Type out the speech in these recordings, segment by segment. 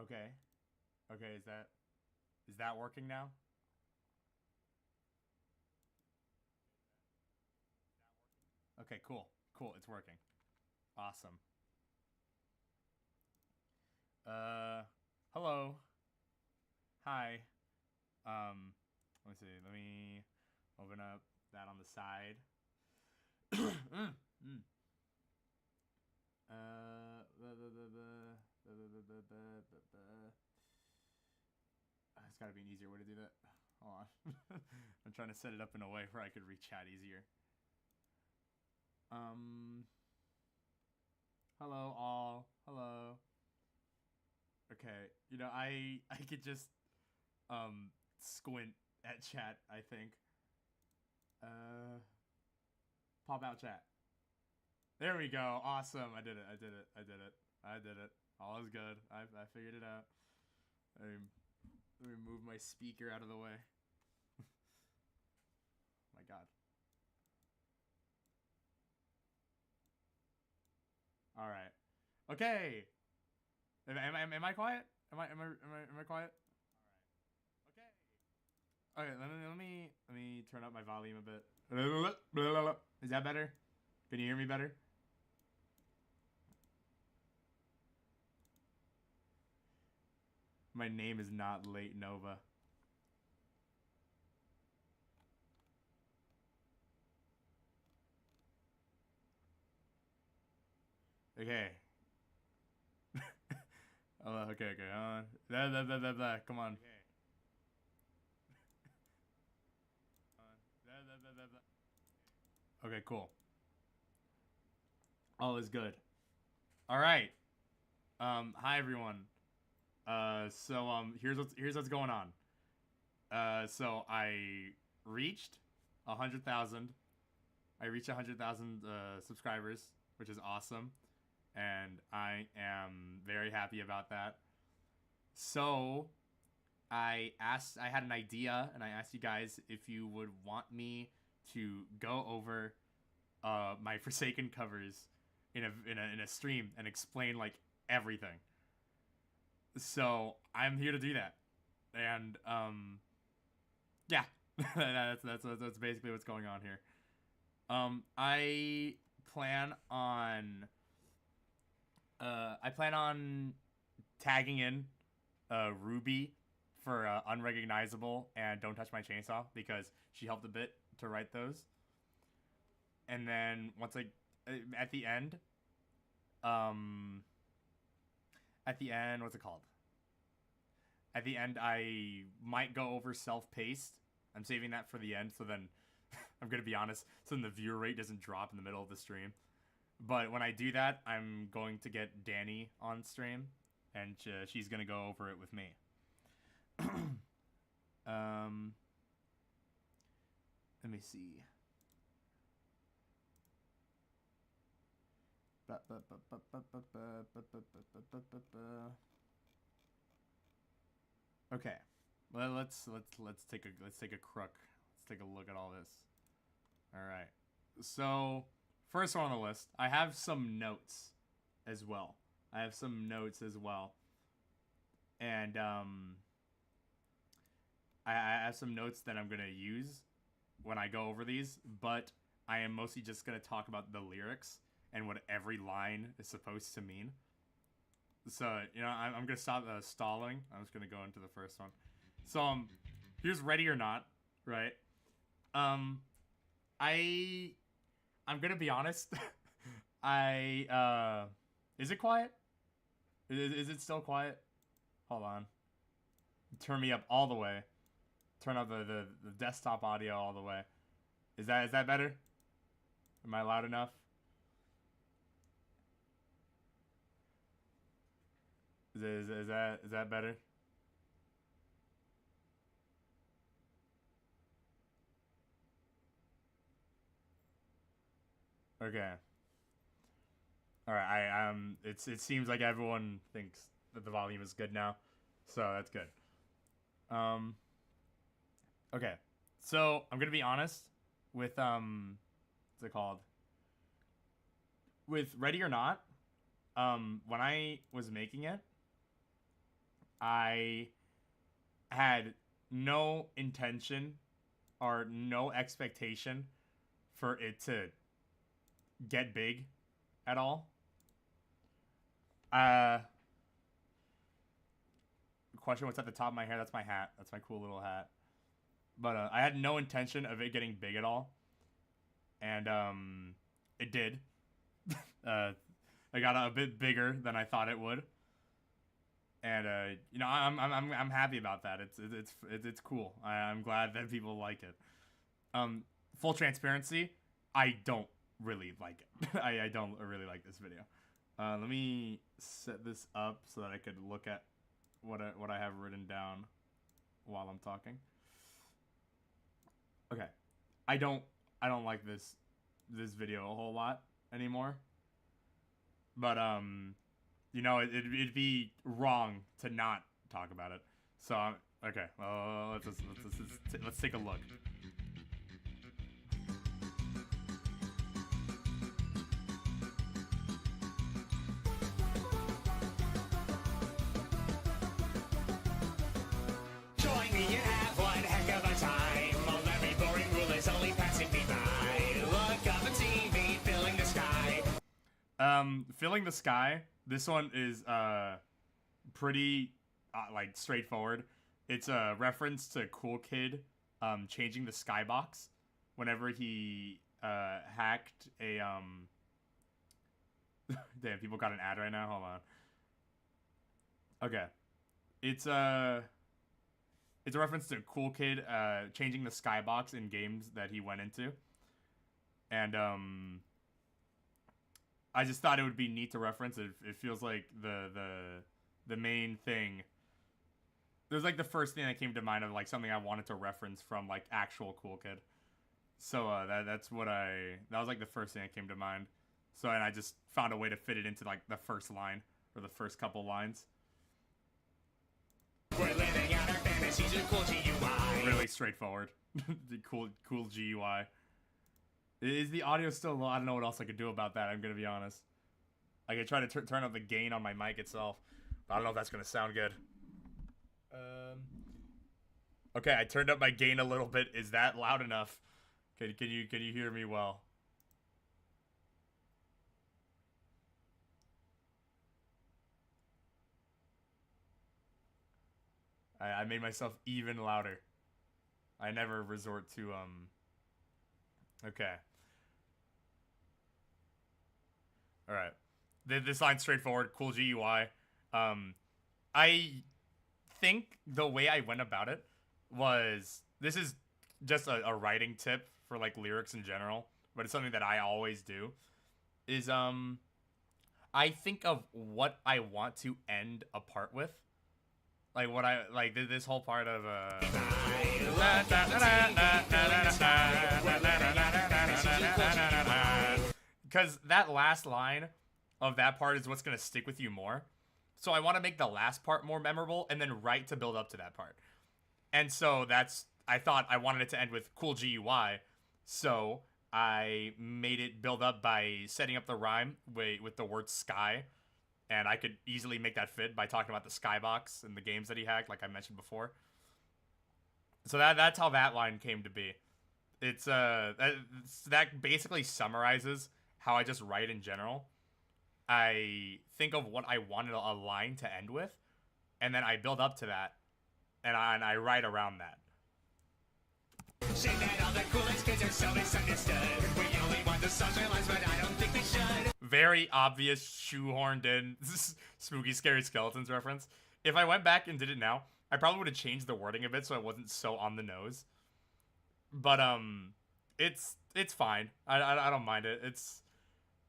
Okay. Okay, is that working now? Okay, cool. Cool, it's working. Awesome. Uh hello. Hi. Um let me see. Let me open up that on the side. mm, mm. Blah, blah, blah, blah, blah, blah, blah, blah, blah, blah. It's gotta be an easier way to do that. Hold on. I'm trying to set it up in a way where I could reach chat easier. Um Hello all. Hello. Okay. I could just squint at chat, I think. Uh Pop out chat. There we go. Awesome. I did it. I did it. I did it. I did it. All is good. I figured it out. Let me move my speaker out of the way. My god. All right. Okay. Am I quiet? Am I quiet? All right. Okay. Okay. Let me turn up my volume a bit. Is that better? Can you hear me better? My name is not Late Nova. Okay. Oh, okay, okay. Come on. Okay, cool. All is good. All right. Hi everyone. Here's what's going on. So I reached 100,000. I reached 100,000 subscribers, which is awesome, and I am very happy about that. So I had an idea, and I asked you guys if you would want me to go over my Forsaken covers in a stream and explain like everything. So I'm here to do that, and yeah, that's basically what's going on here. I plan on I plan on tagging in Ruby for unrecognizable and don't touch my chainsaw because she helped a bit to write those. And then once I at the end, um, at the end, what's it called? At the end, I might go over self-paced. I'm saving that for the end, so then I'm gonna be honest, so then the viewer rate doesn't drop in the middle of the stream. But when I do that, I'm going to get Danny on stream, and she's gonna go over it with me. um, Let me see. Okay, well, let's take a crook. Let's take a look at all this. All right. So first one on the list, I have some notes as well. I have some notes as well, and I have some notes that I'm gonna use when I go over these, but I am mostly just gonna talk about the lyrics and what every line is supposed to mean. So I'm gonna stop stalling. I'm just gonna go into the first one. So here's Ready or Not, right? Um, I I'm gonna be honest. I is it quiet? Is it still quiet? Hold on. Turn me up all the way. Turn up the desktop audio all the way. Is that better? Am I loud enough? Is that better? Okay. All right. it seems like everyone thinks that the volume is good now, so that's good. Um. Okay. So I'm gonna be honest with what's it called? With Ready or Not. When I was making it, I had no intention or no expectation for it to get big at all. Question, what's at the top of my hair? That's my hat. That's my cool little hat. But I had no intention of it getting big at all. And it did. I got a bit bigger than I thought it would. And you know, I'm happy about that. It's cool. I'm glad that people like it. Full transparency, I don't really like it. I don't really like this video. Let me set this up so that I could look at what I have written down while I'm talking. Okay, I don't like this video a whole lot anymore. But you know, it'd be wrong to not talk about it. So okay, let's take a look. Join me and have one heck of a time. All every boring rule is only passing me by. Look up a TV, filling the sky. Filling the sky. This one is pretty like straightforward. It's a reference to Cool Kid changing the skybox whenever he hacked a damn, people got an ad right now. Hold on. Okay. It's a reference to Cool Kid changing the skybox in games that he went into. And I just thought it would be neat to reference it. It feels like the main thing. It was like the first thing that came to mind of like something I wanted to reference from like actual Cool Kid. So that was like the first thing that came to mind. So and I just found a way to fit it into like the first line or the first couple lines. We're living out our fantasies with cool GUI. Really straightforward. The cool GUI. Is the audio still low? I don't know what else I could do about that, I'm gonna be honest. I could try to turn up the gain on my mic itself, but I don't know if that's gonna sound good. Okay, I turned up my gain a little bit. Is that loud enough? Can you hear me well? I made myself even louder. I never resort to okay. Alright. This line's straightforward. Cool GUI. I think the way I went about it was... This is just a writing tip for, like, lyrics in general. But it's something that I always do. Is, I think of what I want to end a part with. Like, what I... Like, this whole part of, because that last line of that part is what's going to stick with you more. So I want to make the last part more memorable and then write to build up to that part. And so I thought I wanted it to end with cool GUI. So I made it build up by setting up the rhyme with the word sky. And I could easily make that fit by talking about the skybox and the games that he hacked, like I mentioned before. So that's how that line came to be. It's that basically summarizes how I just write in general. I think of what I wanted a line to end with, and then I build up to that, and I write around that. Say that all the coolest kids are so misunderstood. We only want the sunshine lines, but I don't think we should. Very obvious shoehorned in spooky, scary skeletons reference. If I went back and did it now, I probably would have changed the wording a bit so it wasn't so on the nose. But it's fine. I don't mind it.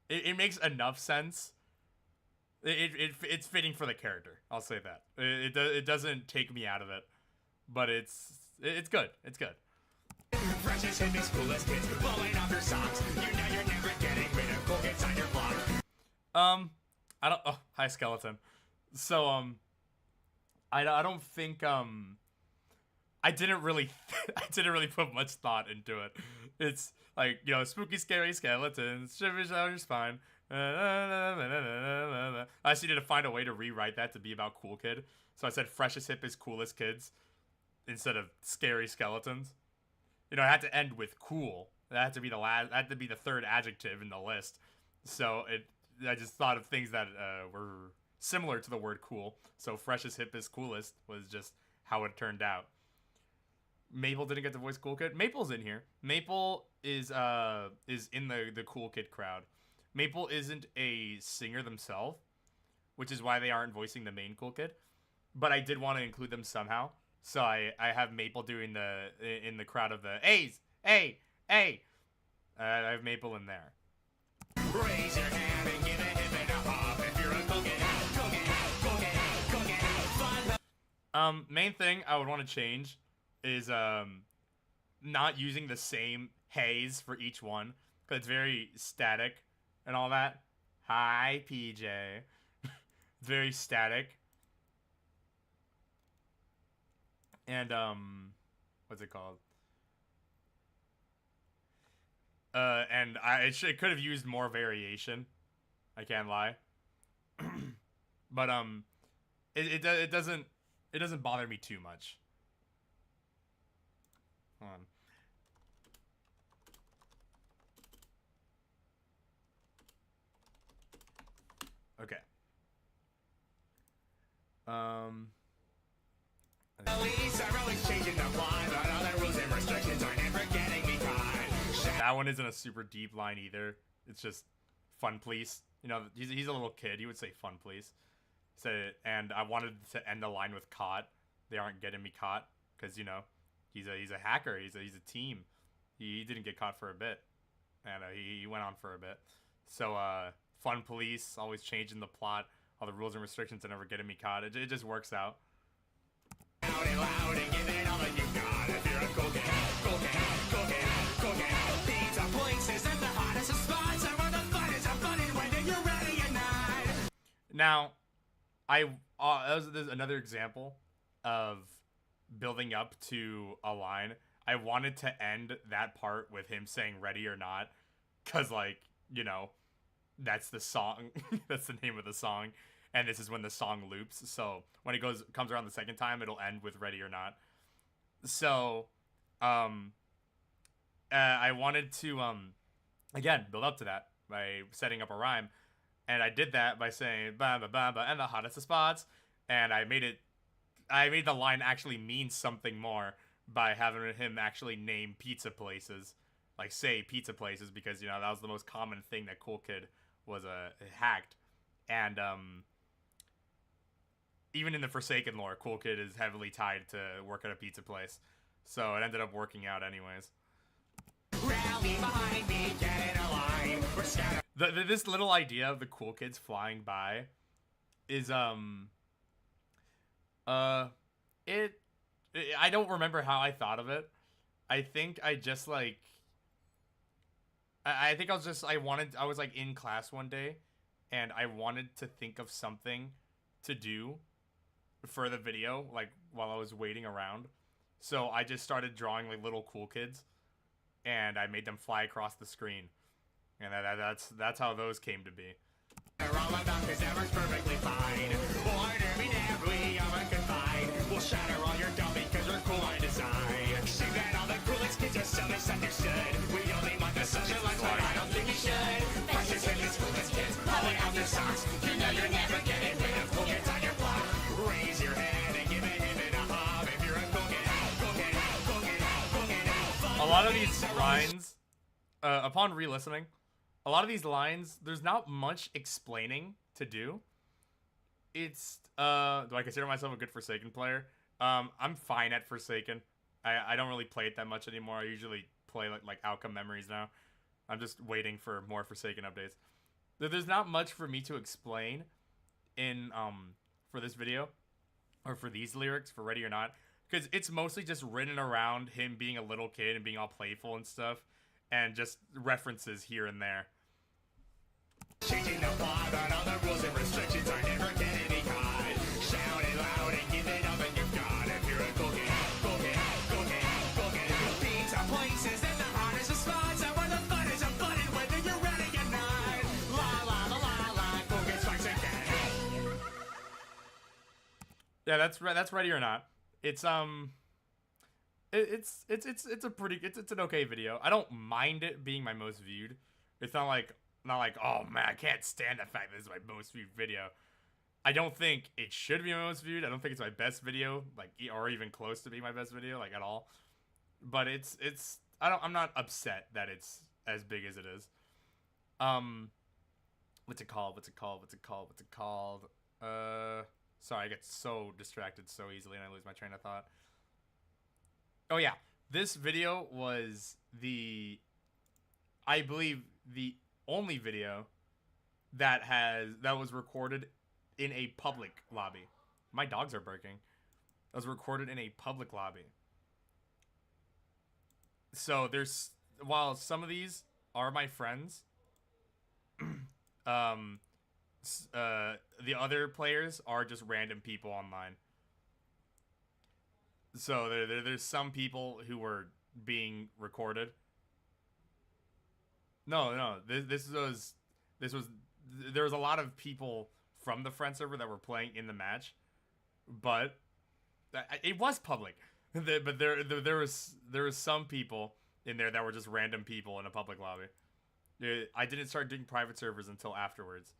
It makes enough sense. It's fitting for the character. I'll say that. It doesn't take me out of it, but it's good. It's good. Freshest, hippest, coolest kids blowing off your socks. You know you're never getting rid of cool kids on your block. I don't. Oh, hi skeleton. So I don't think I didn't really put much thought into it. It's like, you know, spooky, scary skeletons, shivers down your spine. I just needed to find a way to rewrite that to be about cool kid. So I said freshest, hippest, coolest kids instead of scary skeletons. You know, I had to end with cool. That had to be the last. That had to be the third adjective in the list. So I just thought of things that were similar to the word cool. So freshest, hippest, coolest was just how it turned out. Maple didn't get to voice cool kid. Maple's in here. Maple is in the cool kid crowd. Maple isn't a singer themselves, which is why they aren't voicing the main cool kid. But I did want to include them somehow. So I have Maple doing in the crowd of the A's. I have Maple in there. Raise your hand and give a hip and a hop if you're a cool kid. Fun. Main thing I would want to change is not using the same haze for each one, because it's very static and all that. Hi, PJ. Very static. And what's it called? And it could have used more variation. I can't lie. But it doesn't bother me too much. Hold on. Okay. Police are always changing the plot, but all the rules and restrictions are never getting me caught. That one isn't a super deep line either. It's just fun, please. You know, he's a little kid. He would say fun, please. And I wanted to end the line with caught. They aren't getting me caught because, you know, he's a hacker. He's a team. He didn't get caught for a bit, and he went on for a bit. So fun police, always changing the plot. All the rules and restrictions are never getting me caught. It just works out. Loud and loud and give it all that you got. If you're a cool kid. Pizza places and the hottest of spots are where the fun is abundant whether you're ready or not. Now, there's another example of building up to a line. I wanted to end that part with him saying ready or not, because, like, you know, that's the song. That's the name of the song. And this is when the song loops. So when it comes around the second time, it'll end with ready or not. So, I wanted to, again, build up to that by setting up a rhyme. And I did that by saying, ba ba ba ba, and the hottest of spots. And I made the line actually mean something more by having him actually name pizza places. Like, say pizza places, because, you know, that was the most common thing that Cool Kid was hacked. And, even in the Forsaken lore, Cool Kid is heavily tied to work at a pizza place. So it ended up working out anyways. Rally behind me, get in a line. We're scattered. This little idea of the Cool Kids flying by is, I don't remember how I thought of it. I think I just, like, I was, like, in class one day, and I wanted to think of something to do for the video, like, while I was waiting around. So I just started drawing, like, little Cool Kids, and I made them fly across the screen. And that's how those came to be. They're all about this, that works perfectly fine. Order me never, we are unconfined. We'll shatter all your dumb because we're cool by design. See that all the coolest kids are so misunderstood. We only want the social life, but I don't think you should. Precious and the coolest kids, pulling out their socks. You know you're never getting rid of cool kids on your block. Raise your hand and give a hip and a hop if you're a cool kid. A lot of these lines, upon re-listening, a lot of these lines, there's not much explaining to do. It's, do I consider myself a good Forsaken player? I'm fine at Forsaken. I don't really play it that much anymore. I usually play like Outcome Memories now. I'm just waiting for more Forsaken updates. There's not much for me to explain in, for this video, or for these lyrics, for Ready or Not, because it's mostly just written around him being a little kid and being all playful and stuff, and just references here and there. Changing the plot, but all the rules and restrictions are never getting me caught. Shout it loud and give it all that you've got. If you're a cool kid. Pizza places and the hottest of spots are where the fun is abundant, whether you're ready or not. La la Yeah, that's right. That's Ready or Not. It's it's a pretty it's an okay video. I don't mind it being my most viewed. It's not like oh man, I can't stand the fact this is my most viewed video. I don't think it should be my most viewed. I don't think it's my best video, like or even close to being my best video, like at all. But it's I'm not upset that it's as big as it is. What's it called? What's it called? What's it called? What's it called? Sorry, I get so distracted so easily and I lose my train of thought. Oh yeah, this video was I believe the only video that was recorded in a public lobby. My dogs are barking. That was recorded in a public lobby. So while some of these are my friends, um, the other players are just random people online. So there's some people who were being recorded. No. This was there was a lot of people from the friend server that were playing in the match, but it was public. But there was some people in there that were just random people in a public lobby. I didn't start doing private servers until afterwards.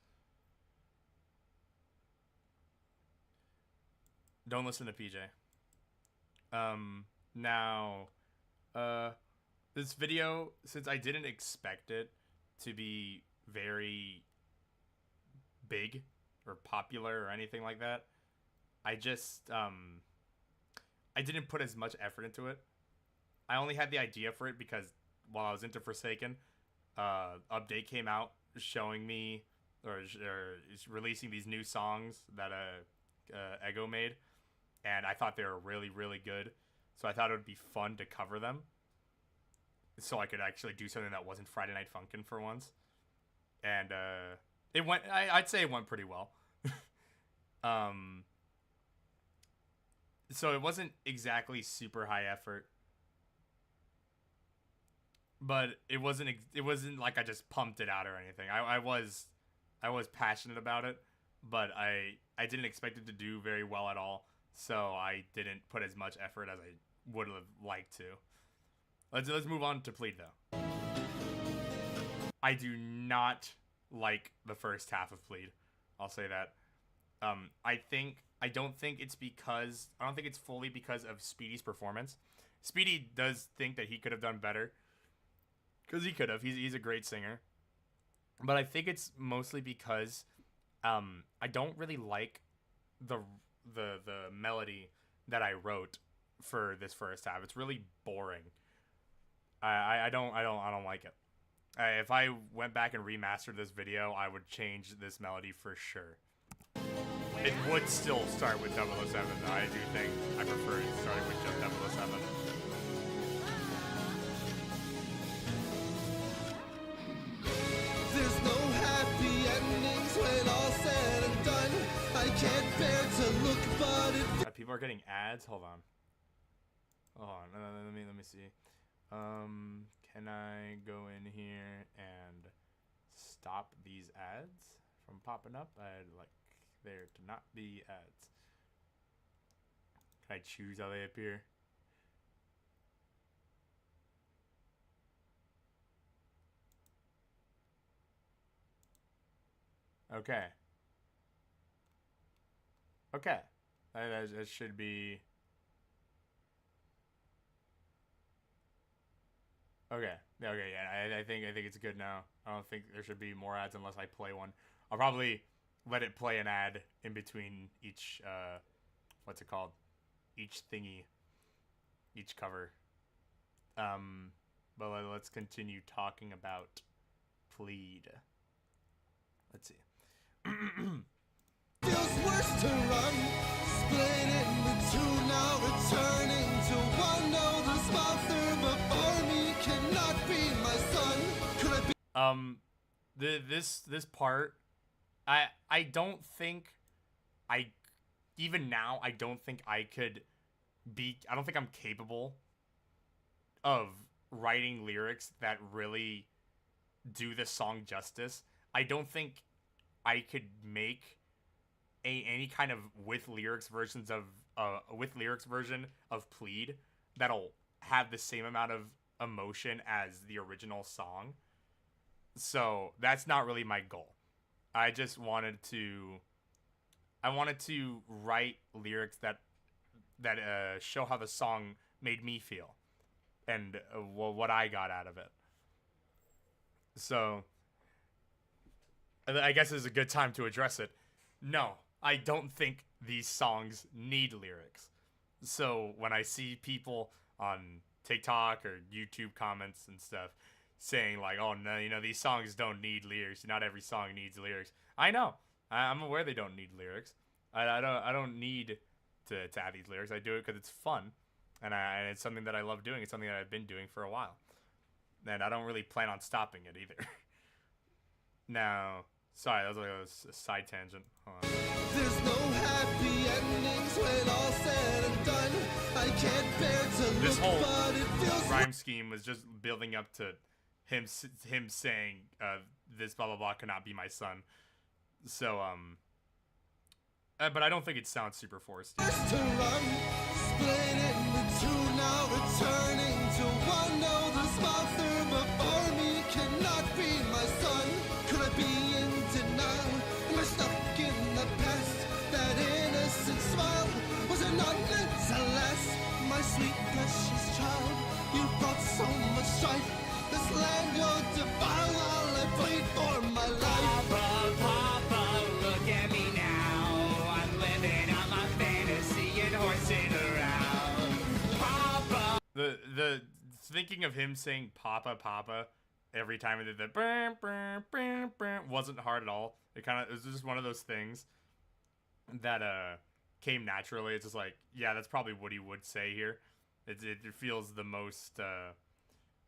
Don't listen to PJ. Now, this video, since I didn't expect it to be very big or popular or anything like that, I just, I didn't put as much effort into it. I only had the idea for it because while I was into Forsaken, update came out showing me or releasing these new songs that Ego made, and I thought they were really, really good. So I thought it would be fun to cover them, so I could actually do something that wasn't Friday Night Funkin' for once. And it went. I'd say it went pretty well. So it wasn't exactly super high effort, but it wasn't like I just pumped it out or anything. I was passionate about it, but I didn't expect it to do very well at all. So I didn't put as much effort as I would have liked to. Let's move on to Plead though. I do not like the first half of Plead. I'll say that. I don't think it's fully because of Speedy's performance. Speedy does think that he could have done better, because he could have. He's a great singer, but I think it's mostly because I don't really like the melody that I wrote for this first half. It's really boring. I don't like it. If I went back and remastered this video, I would change this melody for sure. It would still start with 007. I do think I prefer it starting with just 007. There's no happy endings when all said and done. I can't bear to look, but it... People are getting ads. Hold on. Let me see. Can I go in here and stop these ads from popping up? I'd like there to not be ads. Can I choose how they appear? Okay. Okay. That should be... Okay. Okay, yeah. I think it's good now. I don't think there should be more ads unless I play one. I'll probably let it play an ad in between each what's it called? Each thingy. Each cover. But let's continue talking about Plead. Let's see. feels worse to run. Split into two now, returning to one. No, the sponsor before me cannot be my son. Could I be... This part, I don't think even now I don't think I don't think I'm capable of writing lyrics that really do the song justice. I don't think I could make any kind of with lyrics version of Plead that'll have the same amount of emotion as the original song. So that's not really my goal. I just wanted to write lyrics that show how the song made me feel and what I got out of it. So I guess this is a good time to address it. No, I don't think these songs need lyrics. So when I see people on TikTok or YouTube comments and stuff saying like, "Oh no, these songs don't need lyrics. Not every song needs lyrics." I know. I'm aware they don't need lyrics. I don't need to have these lyrics. I do it because it's fun, and it's something that I love doing. It's something that I've been doing for a while, and I don't really plan on stopping it either. Now, sorry, that was like a side tangent. Hold on. There's no happy endings when all said and done. I can't bear to This look, whole but it feels rhyme scheme was just building up to him saying this blah blah blah cannot be my son. So but I don't think it sounds super forced. worse to run. Split into two now, returning to one. No, this monster before me cannot be my son. Could I be in denial? Am I stuck in the past? That innocent smile, was it not meant to last? My sweet precious child, you brought so much strife. This land you'll defile while I plead for my life. Papa, Papa, look at me now. I'm living out my fantasy and horsing around. Papa. The thinking of him saying "Papa, Papa" every time he did the brr, brr, brr, brr, wasn't hard at all. It was just one of those things that came naturally. It's just like, yeah, that's probably what he would say here. It feels the most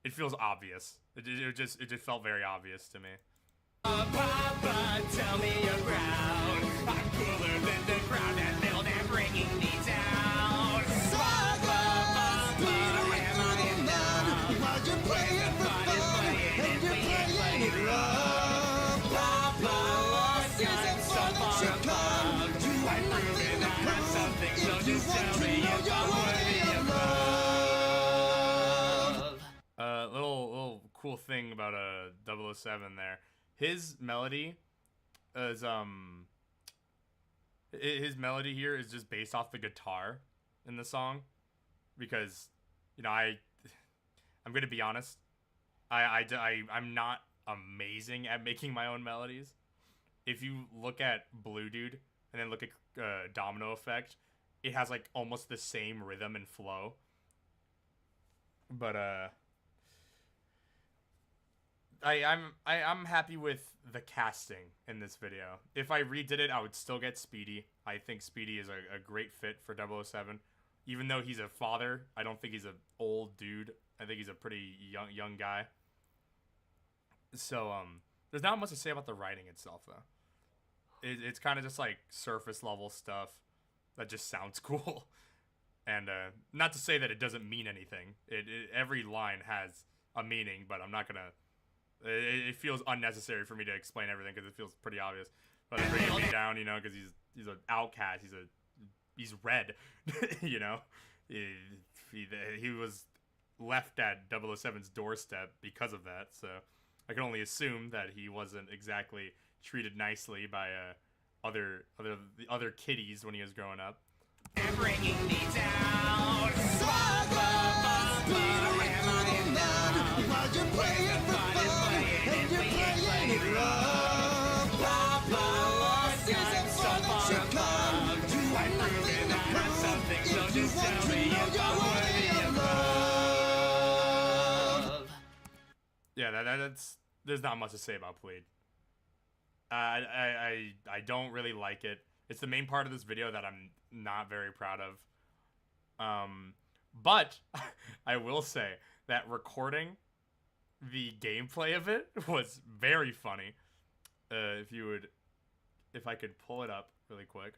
it feels obvious. It just felt very obvious to me. Papa, tell me you're proud. I'm cooler than the crowd that built and bringing me down. Papa, Papa, am I in love? While you're playing for fun, and you're playing it wrong. Papa, This isn't so fun that far you come. above. You I've have nothing proven to I have prove. something, so If you just want tell to me know if you're I'm worthy worthy of of love. Little cool thing about 007 there. His melody is his melody here is just based off the guitar in the song, because I'm gonna be honest, I'm not amazing at making my own melodies. If you look at Blue Dude and then look at Domino Effect, it has like almost the same rhythm and flow. But I'm happy with the casting in this video. If I redid it, I would still get Speedy. I think Speedy is a great fit for 007. Even though he's a father, I don't think he's an old dude. I think he's a pretty young guy. So there's not much to say about the writing itself though. It's kind of just like surface level stuff that just sounds cool. And not to say that it doesn't mean anything. Every line has a meaning, but I'm not gonna. It feels unnecessary for me to explain everything because it feels pretty obvious. But they bring me down, because he's an outcast. He's red, He was left at 007's doorstep because of that. So I can only assume that he wasn't exactly treated nicely by other kiddies when he was growing up. And bringing me down. Papa, Papa, am I in love? While you're playing for fun, and you're playing it wrong. Papa, This isn't so fun that you far come. above. You have I've nothing proven to I have prove. something, so If you just want tell to me know if you're I'm worthy worthy of of love. love. Yeah, that's there's not much to say about Plead. I don't really like it. It's the main part of this video that I'm not very proud of. But I will say that recording the gameplay of it was very funny. If I could pull it up really quick.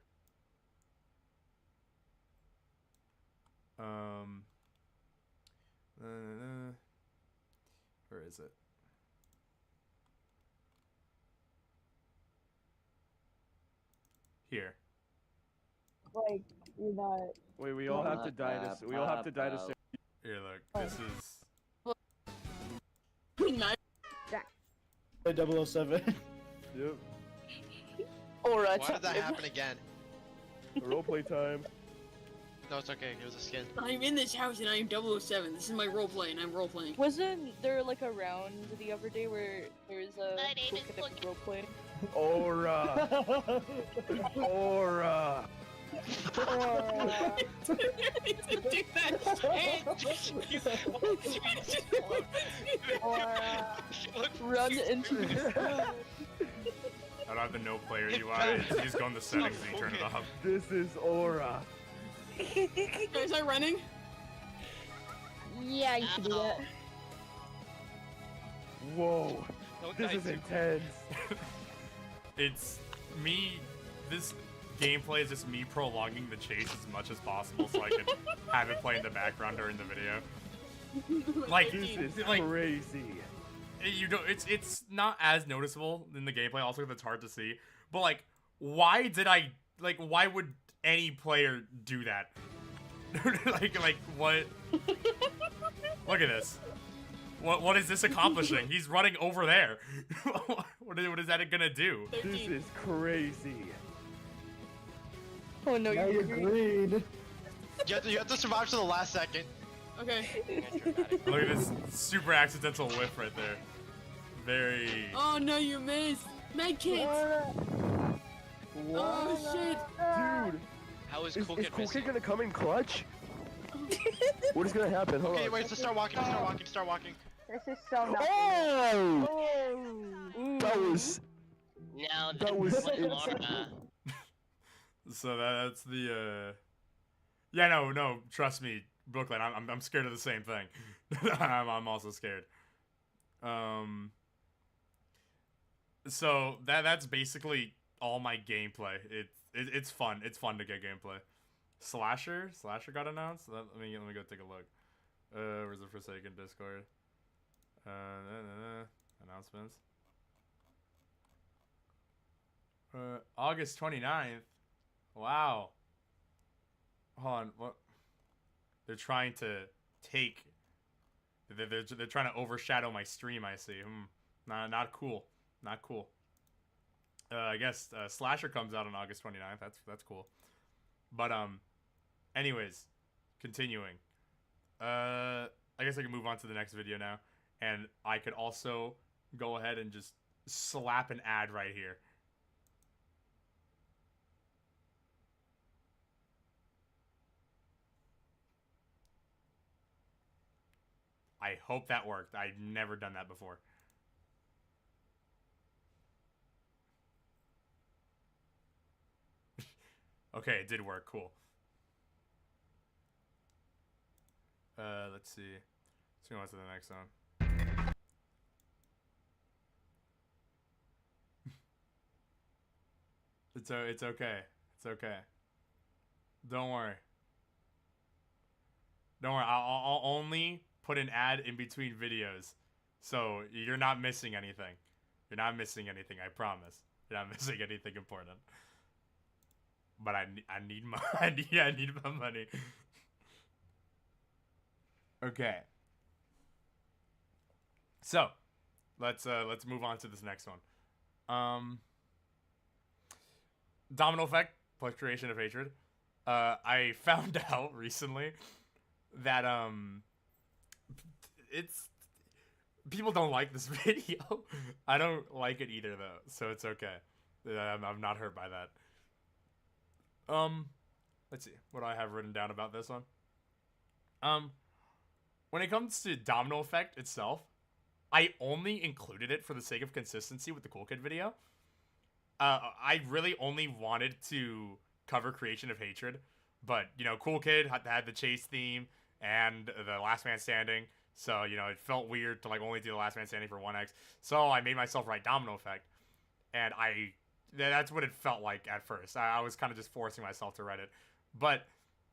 Where is it? Here. like you're not. Wait, we all have to die to. We all have to die to. Here, look. This is. 007. Yep. Aura. Why did that happen again? Roleplay time. No, it's okay. It was a skin. I'm in this house and I'm 007. This is my roleplay and I'm roleplaying. Wasn't there like a round the other day where there's a role playing? Aura. Aura. Aura. Do that shit. Aura. Run into the I don't have the no player UI. You just go in the settings and you turn it off. This is Aura. Guys, are running? Yeah, you can do that. Whoa. Don't This die is too. intense. It's me. This gameplay is just me prolonging the chase as much as possible so I can have it play in the background during the video. Like, This is like crazy. you don't. It's not as noticeable in the gameplay. Also, because it's hard to see. But like, why did I like? Why would any player do that? like what? Look at this. What is this accomplishing? He's running over there. what is that gonna do? This is crazy. Oh no, Now you're green. You have to survive to the last second. Okay. Look at this super accidental whiff right there. Very. Oh no, you missed. Medkit. Oh shit. Dude, How is is Cool Cool Kid Kid missing? gonna come in clutch? What is gonna happen? Hold Okay, on. wait, so start walking, start walking, start walking. This is so not. Oh! That was. No, That was Laura. So that's the. Yeah, no. Trust me, Brooklyn. I'm scared of the same thing. I'm also scared. So that's basically all my gameplay. It's fun. It's fun to get gameplay. Slasher got announced. Let me go take a look. Where's the Forsaken Discord? Announcements. August 29th. Wow. Hold on. What? They're trying to take. They're trying to overshadow my stream. I see. Not cool. Not cool. I guess Slasher comes out on August 29th. That's cool. But anyways, continuing. I guess I can move on to the next video now, and I could also go ahead and just slap an ad right here. I hope that worked. I've never done that before. Okay, it did work. Cool. Let's see. Let's go on to the next one. It's okay. It's okay. Don't worry. Don't worry. I'll only put an ad in between videos, so you're not missing anything. You're not missing anything. I promise. You're not missing anything important. But I need my I need my money. Okay. So, let's move on to this next one. Domino effect plus creation of hatred. I found out recently that it's people don't like this video. I don't like it either though, so it's okay. I'm not hurt by that. Let's see. What do I have written down about this one? When it comes to domino effect itself, I only included it for the sake of consistency with the Cool Kid video. I really only wanted to cover creation of hatred, but you know, Cool Kid had the chase theme and the last man standing, so you know, it felt weird to like only do the last man standing for 1x. So I made myself write domino effect, and that's what it felt like at first. I was kind of just forcing myself to write it. But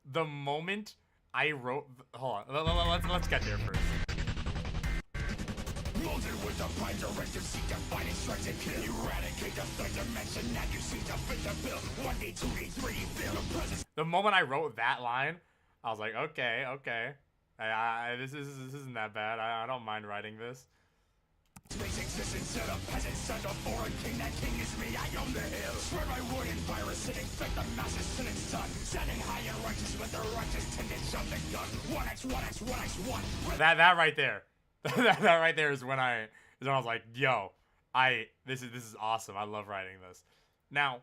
the moment I wrote... Hold on. Let's get there first. Molded with the pride directive, seek to find and strike to kill. Eradicate the third dimension, and you seem to fit the bill. 1D, 2D, 3D, feel the presence. The moment I wrote that line, I was like, okay. This isn't that bad. I don't mind writing this. Space existence set up peasant son of foreign king. That king is me, I own the hill. Spread my word and virus and infect the masses, sin and sun. Standing high and righteous with the righteous tendons of the gun. 1x, 1x, 1x, 1. That right there. that right there is when I was like, yo, this is awesome. I love writing this. Now,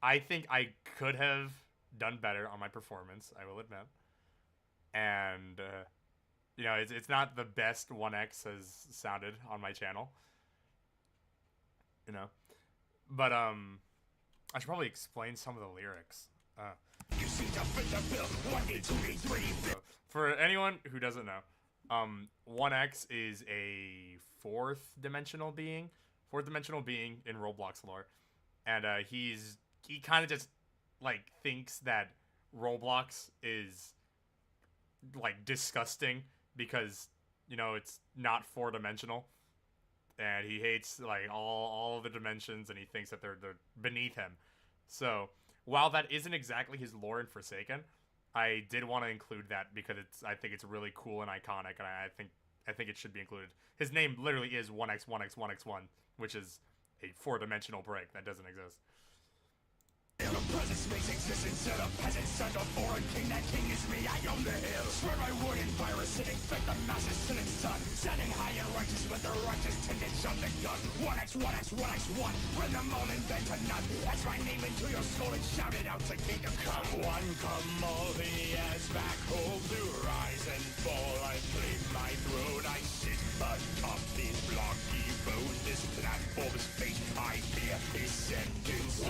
I think I could have done better on my performance, I will admit. And you know, it's not the best 1x has sounded on my channel. You know. But I should probably explain some of the lyrics. You seem to fit the bill. 1D, 2D, 3D. For anyone who doesn't know, 1x is a fourth dimensional being in Roblox lore. And he kind of just like thinks that Roblox is like disgusting because, you know, it's not four-dimensional, and he hates like all of the dimensions, and he thinks that they're beneath him. So while that isn't exactly his lore in Forsaken, I did want to include that because I think it's really cool and iconic, and I think it should be included. His name literally is 1x1x1x1, which is a four-dimensional break that doesn't exist. The present space existence set up peasant son of foreign king. That king is me, I own the hill. Spread my word and virus and infect the masses, sin and sun. Standing high and righteous with the righteous tendons of the gun. 1x, 1x, 1x, 1. Bring the moment, then to none. Etch my name into your skull and shout it out to kingdom come. One, come all the years back, hold to rise and fall. I plead my throat, I sit atop these blocky bones. This platform's fate, I fear, is set in stone.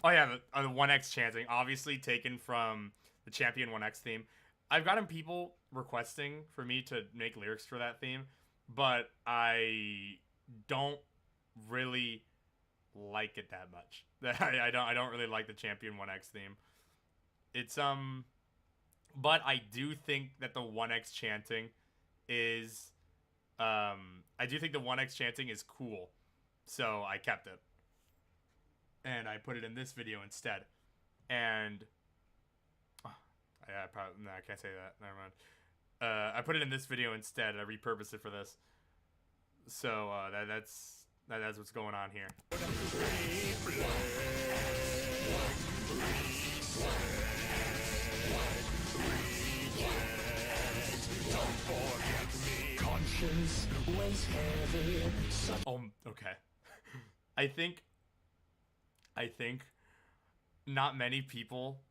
Oh yeah, the 1x chanting, obviously taken from the Champion 1x theme. I've gotten people requesting for me to make lyrics for that theme, but I don't really like it that much. I don't really like the Champion 1x theme. It's but I do think that the 1x chanting is I do think the 1x chanting is cool. So I kept it. And I put it in this video instead. And I can't say that. Never mind. I put it in this video instead. I repurposed it for this. So that's what's going on here. Okay. I think not many people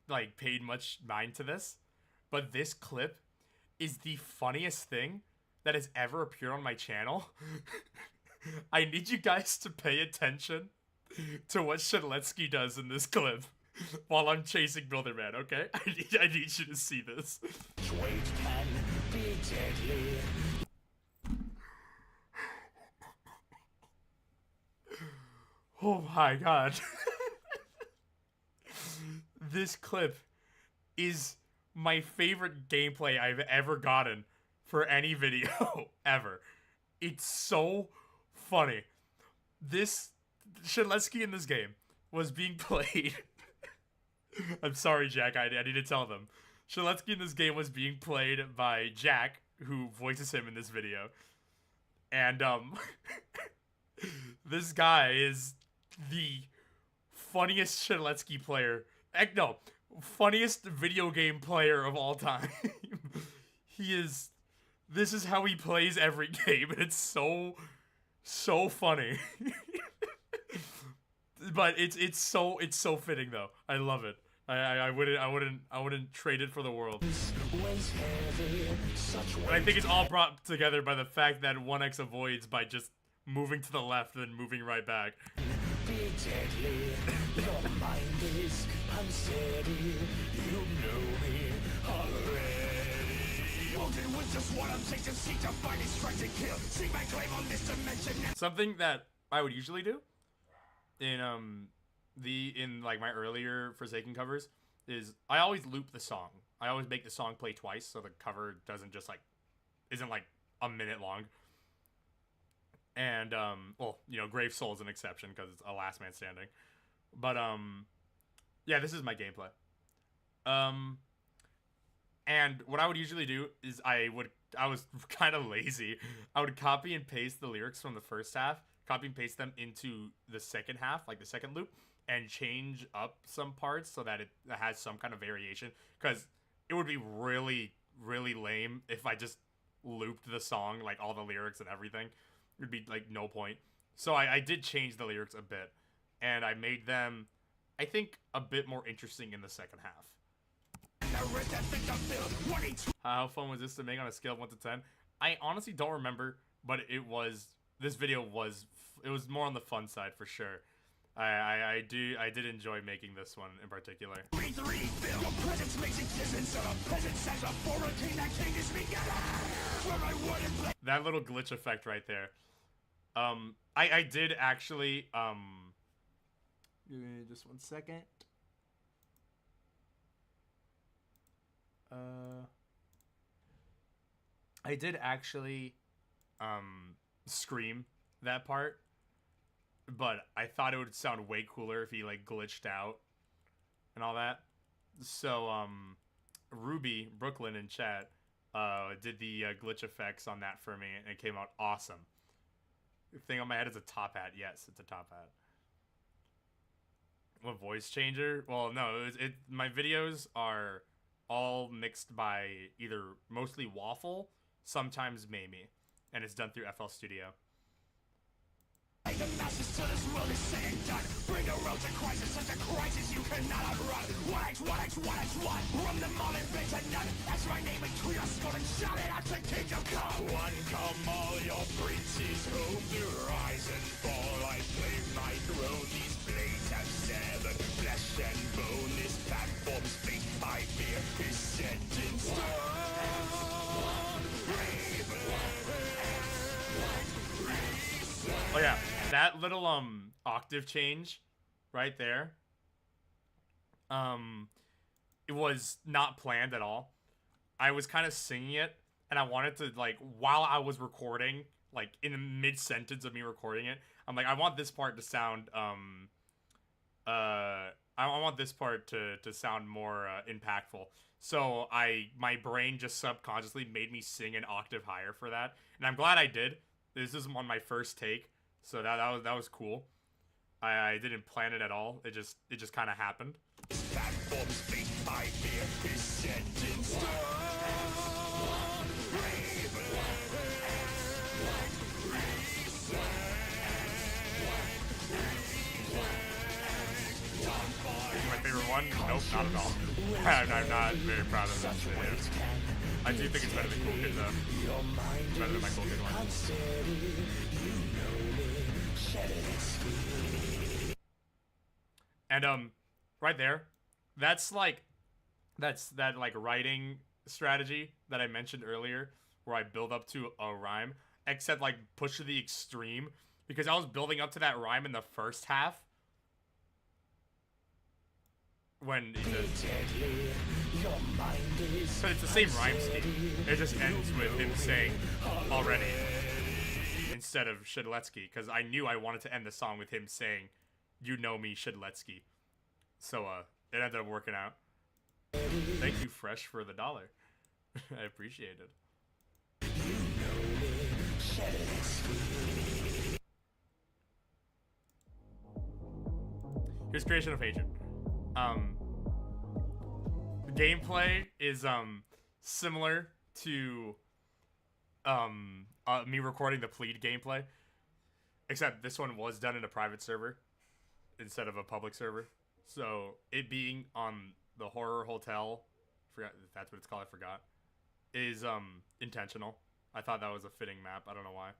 like paid much mind to this, but this clip is the funniest thing that has ever appeared on my channel. I need you guys to pay attention to what Shedletsky does in this clip while I'm chasing Builderman, okay? I need you to see this. Weight can be deadly. Oh my god. This clip is my favorite gameplay I've ever gotten for any video ever. It's so funny. This Shedletsky in this game was being played. I'm sorry, Jack. I need to tell them. Shedletsky in this game was being played by Jack, who voices him in this video. And this guy is the funniest Shedletsky player. No, funniest video game player of all time. This is how he plays every game, and it's so funny. But it's so fitting though. I love it. I wouldn't trade it for the world. And I think it's all brought together by the fact that 1x avoids by just moving to the left and then moving right back. Be deadly. Your mind is unsteady. You know me already. Wounded with just one objective, seek to find and strike to kill. Seek my claim on this dimension. Something that I would usually do in like my earlier Forsaken covers is I always loop the song. I always make the song play twice so the cover doesn't just like isn't like a minute long. And well, you know, Grave Soul is an exception because it's a last man standing. But yeah, this is my gameplay. And what I would usually do is I was kind of lazy. I would copy and paste the lyrics from the first half, copy and paste them into the second half, like the second loop, and change up some parts so that it has some kind of variation. Because it would be really, really lame if I just looped the song, like all the lyrics and everything. It'd be like no point. So I did change the lyrics a bit, and I made them, I think, a bit more interesting in the second half. How fun was this to make on a scale of 1 to 10? I honestly don't remember, but this video was more on the fun side for sure. I did enjoy making this one in particular. That little glitch effect right there. I did actually just 1 second. I did actually scream that part, but I thought it would sound way cooler if he like glitched out and all that. So Ruby Brooklyn in chat did the glitch effects on that for me, and it came out awesome. The thing on my head is a top hat. Yes, it's a top hat. What voice changer? Well, no, my videos are all mixed by either mostly Waffle, sometimes Mamie, and it's done through FL Studio. The message to this world is said and done. Bring the world to crisis, such a crisis you cannot outrun. 1x1x1x1, run them all and bitch and none. That's my name into your skull and shout it out to kingdom come. One come all your princes home to rise and fall. I claim my throne, these blades have severed flesh and bone. This platform's fate I fear is set in stone. Oh yeah, that little octave change right there. It was not planned at all. I was kind of singing it, and I wanted to, like, while I was recording, like in the mid sentence of me recording it, I'm like, I want this part to sound I want this part to sound more impactful. So my brain just subconsciously made me sing an octave higher for that, and I'm glad I did. This is on my first take, so that was cool. I didn't plan it at all. It just kind of happened. My favorite one? Nope, not at all. I'm not very proud of this video. I do think it's better than Cool Kid though. It's better than my Cool Kid one. And right there, that's that like writing strategy that I mentioned earlier, where I build up to a rhyme, except like push to the extreme, because I was building up to that rhyme in the first half. When so it's the same rhyme scheme. It just ends with him saying already instead of Shidletsky, because I knew I wanted to end the song with him saying, "You know me, Shidletsky." So it ended up working out. Thank you, Fresh, for the $1. I appreciate it. Here's Creation of Hatred. The gameplay is similar to me recording the Plead gameplay, except this one was done in a private server instead of a public server. So it being on the horror hotel, forgot if that's what it's called, I forgot, is intentional. I thought that was a fitting map. I don't know why.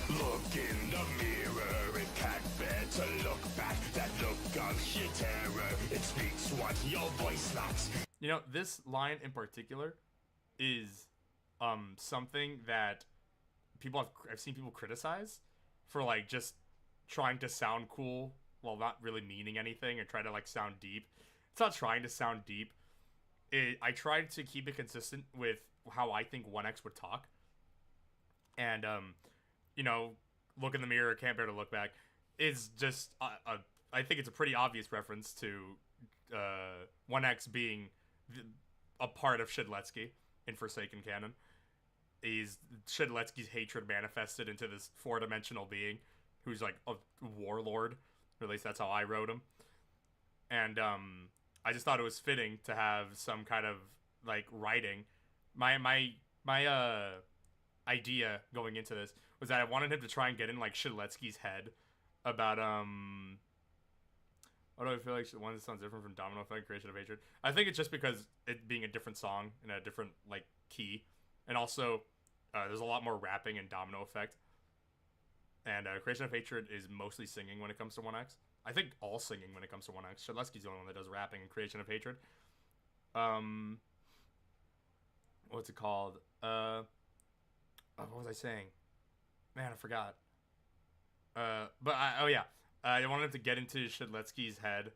Look in the mirror, it can't bear to look back. That look of sheer terror, it speaks what your voice lacks. You know, this line in particular is something that I've seen people criticize for, like, just trying to sound cool while not really meaning anything, or try to like sound deep. It's not trying to sound deep. I tried to keep it consistent with how I think 1X would talk. And you know, look in the mirror, can't bear to look back, is just I think it's a pretty obvious reference to 1X being a part of Shedletsky in Forsaken canon. He's Shedletsky's hatred manifested into this 4-dimensional being who's like a warlord, or at least that's how I wrote him. And I just thought it was fitting to have some kind of like writing. My idea going into this was that I wanted him to try and get in like Shedletsky's head about why do I feel like one sounds different from Domino Effect, Creation of Hatred? I think it's just because it being a different song in a different like key, and also there's a lot more rapping in Domino Effect. And Creation of Hatred is mostly singing when it comes to 1X. I think all singing when it comes to 1X. Shedletsky's the only one that does rapping in Creation of Hatred. What's it called? What was I saying? Man, I forgot. But I wanted him to get into Shedletsky's head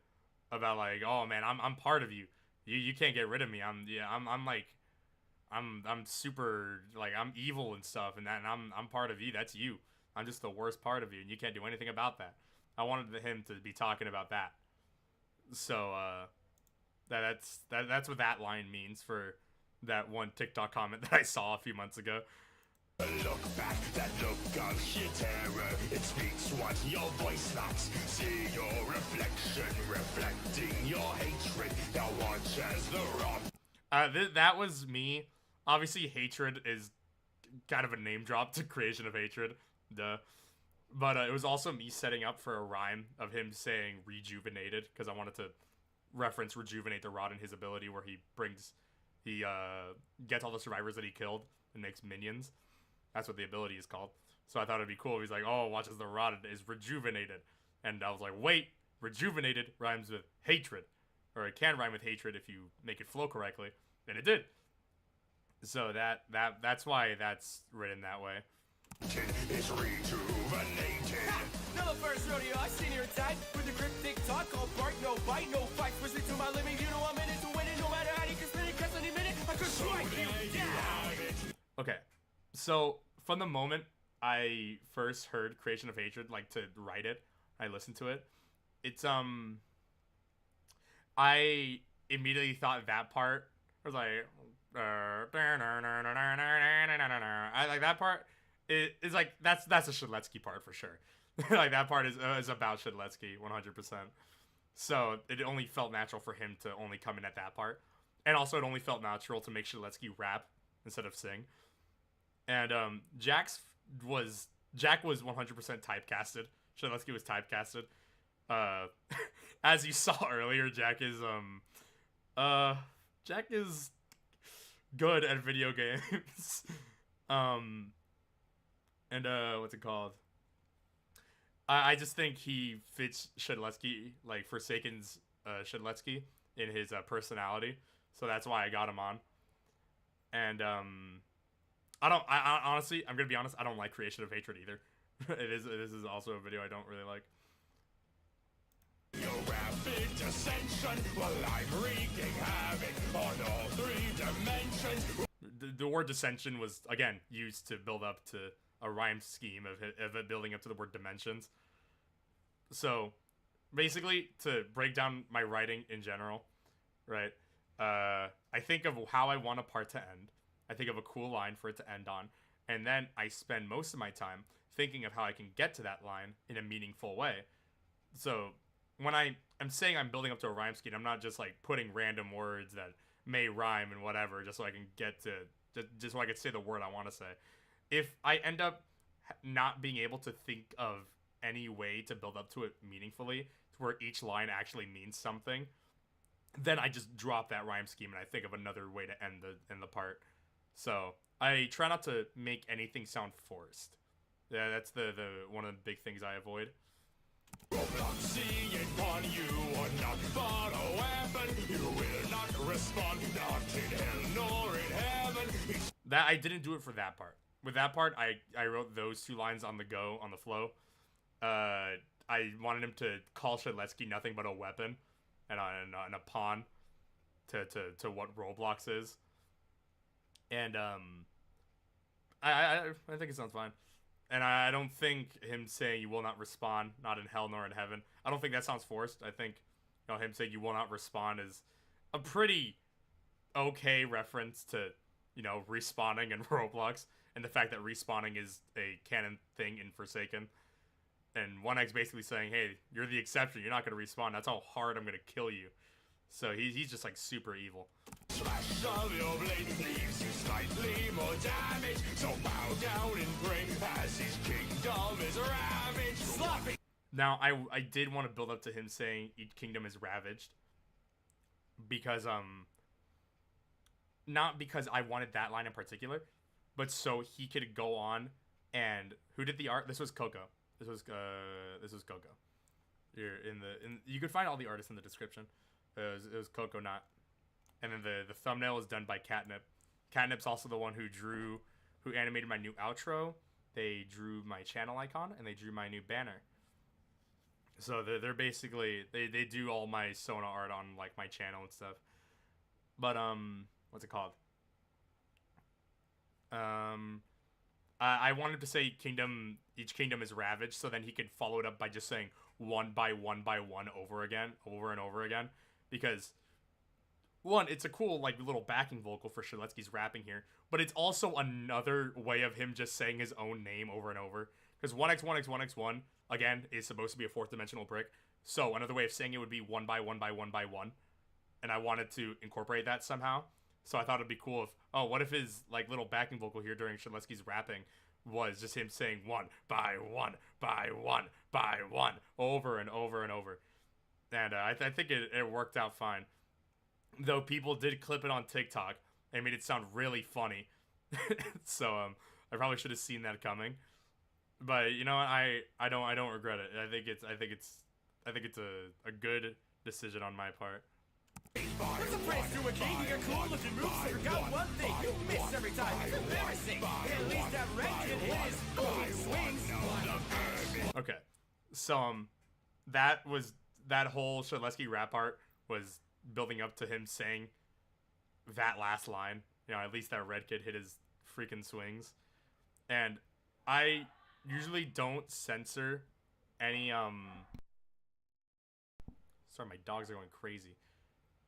about like, oh man, I'm part of you. You can't get rid of me. I'm super, like, I'm evil and stuff, and I'm part of you. That's you. I'm just the worst part of you, and you can't do anything about that. I wanted him to be talking about that. So that's what that line means for that one TikTok comment that I saw a few months ago. Look back, that look of sheer terror. It speaks what your voice lacks. See your reflection reflecting your hatred. Now watch as the rock. That was me. Obviously, hatred is kind of a name drop to Creation of Hatred. Duh. But it was also me setting up for a rhyme of him saying rejuvenated, because I wanted to reference Rejuvenate the Rod in his ability where he gets all the survivors that he killed and makes minions. That's what the ability is called. So I thought it'd be cool if he's like, oh, watch as the rod is rejuvenated. And I was like, wait, rejuvenated rhymes with hatred. Or it can rhyme with hatred if you make it flow correctly. And it did. So that's why that's written that way. It's rejuvenated. Not the first rodeo, I seen your attack with the cryptic talk, all bark, no bite, no fight. Listen to my living, you know I'm in it to win it, no matter how you can spin it, cause any minute I could strike you down. Okay, so from the moment I first heard Creation of Hatred, like to write it, I listened to it. It's I immediately thought that part was like, I like that part. It's like that's a Shedletsky part for sure. Like that part is about Shedletsky 100%. So it only felt natural for him to only come in at that part, and also it only felt natural to make Shedletsky rap instead of sing. And Jack was 100% typecasted. Shedletsky was typecasted. As you saw earlier, Jack is good at video games. And what's it called? I just think he fits Shedletsky, like Forsaken's Shedletsky, in his personality. So that's why I got him on. And I honestly, I'm gonna be honest, I don't like Creation of Hatred either. This is also a video I don't really like. Your rapid ascension, while I'm wreaking havoc on all 3 dimensions. The word dissension was again used to build up to a rhyme scheme of it building up to the word dimensions. So basically, to break down my writing in general, right? I think of how I want a part to end. I think of a cool line for it to end on, and then I spend most of my time thinking of how I can get to that line in a meaningful way. So when I'm saying I'm building up to a rhyme scheme, I'm not just like putting random words that may rhyme and whatever just so I can get to just so I can say the word I want to say. If I end up not being able to think of any way to build up to it meaningfully, to where each line actually means something, then I just drop that rhyme scheme and I think of another way to end the part. So I try not to make anything sound forced. Yeah, that's the one of the big things I avoid. Roblox, seeing upon you or not, but a weapon. You will not respond, not in hell nor in heaven. That I didn't do it for that part. With that part, I wrote those 2 lines on the go, on the flow. I wanted him to call Shedletsky nothing but a weapon and a pawn to what Roblox is. And I think it sounds fine. And I don't think him saying you will not respond, not in hell nor in heaven, I don't think that sounds forced. I think, you know, him saying you will not respond is a pretty okay reference to, you know, respawning in Roblox, and the fact that respawning is a canon thing in Forsaken. And 1X basically saying, hey, you're the exception, you're not going to respawn, that's how hard I'm going to kill you. So he's just like super evil. Slash of your blade leaves you slightly more damage. So bow down and pray as his kingdom is ravaged. Sloppy. Now, I did want to build up to him saying each kingdom is ravaged. Because, not because I wanted that line in particular, but so he could go on and... Who did the art? This was Coco. This was Coco. You could find all the artists in the description. It was Coco, not. And then the thumbnail is done by Catnip. Catnip's also the one who animated my new outro. They drew my channel icon, and they drew my new banner. So they're basically, they do all my Sona art on, like, my channel and stuff. But, what's it called? I wanted to say each kingdom is ravaged, so then he could follow it up by just saying one by one by one over and over again. Because, one, it's a cool, like, little backing vocal for Shaletsky's rapping here, but it's also another way of him just saying his own name over and over. Because 1x1x1x1, again, is supposed to be a fourth dimensional brick, so another way of saying it would be one by one by one by one. And I wanted to incorporate that somehow. So I thought it'd be cool if, oh, what if his, like, little backing vocal here during Shaletsky's rapping was just him saying one by one by one by one over and over and over. And I think it worked out fine. Though people did clip it on TikTok and made it sound really funny. So I probably should have seen that coming. But you know what, I don't regret it. I think it's a good decision on my part. What's a praise to a king? You're cool looking moves. I forgot one thing. You miss every time. It's embarrassing. At least that red kid hit his swings. Okay. So that whole Shaletsky rap art was building up to him saying that last line. You know, at least that red kid hit his freaking swings. And I usually don't censor any sorry, my dogs are going crazy.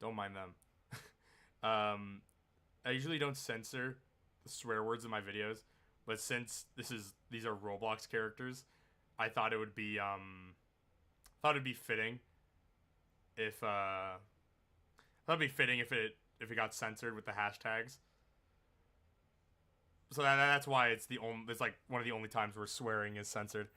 Don't mind them. I usually don't censor the swear words in my videos, but since these are Roblox characters, I thought it would be fitting if it got censored with the hashtags. So that's why it's like one of the only times where swearing is censored.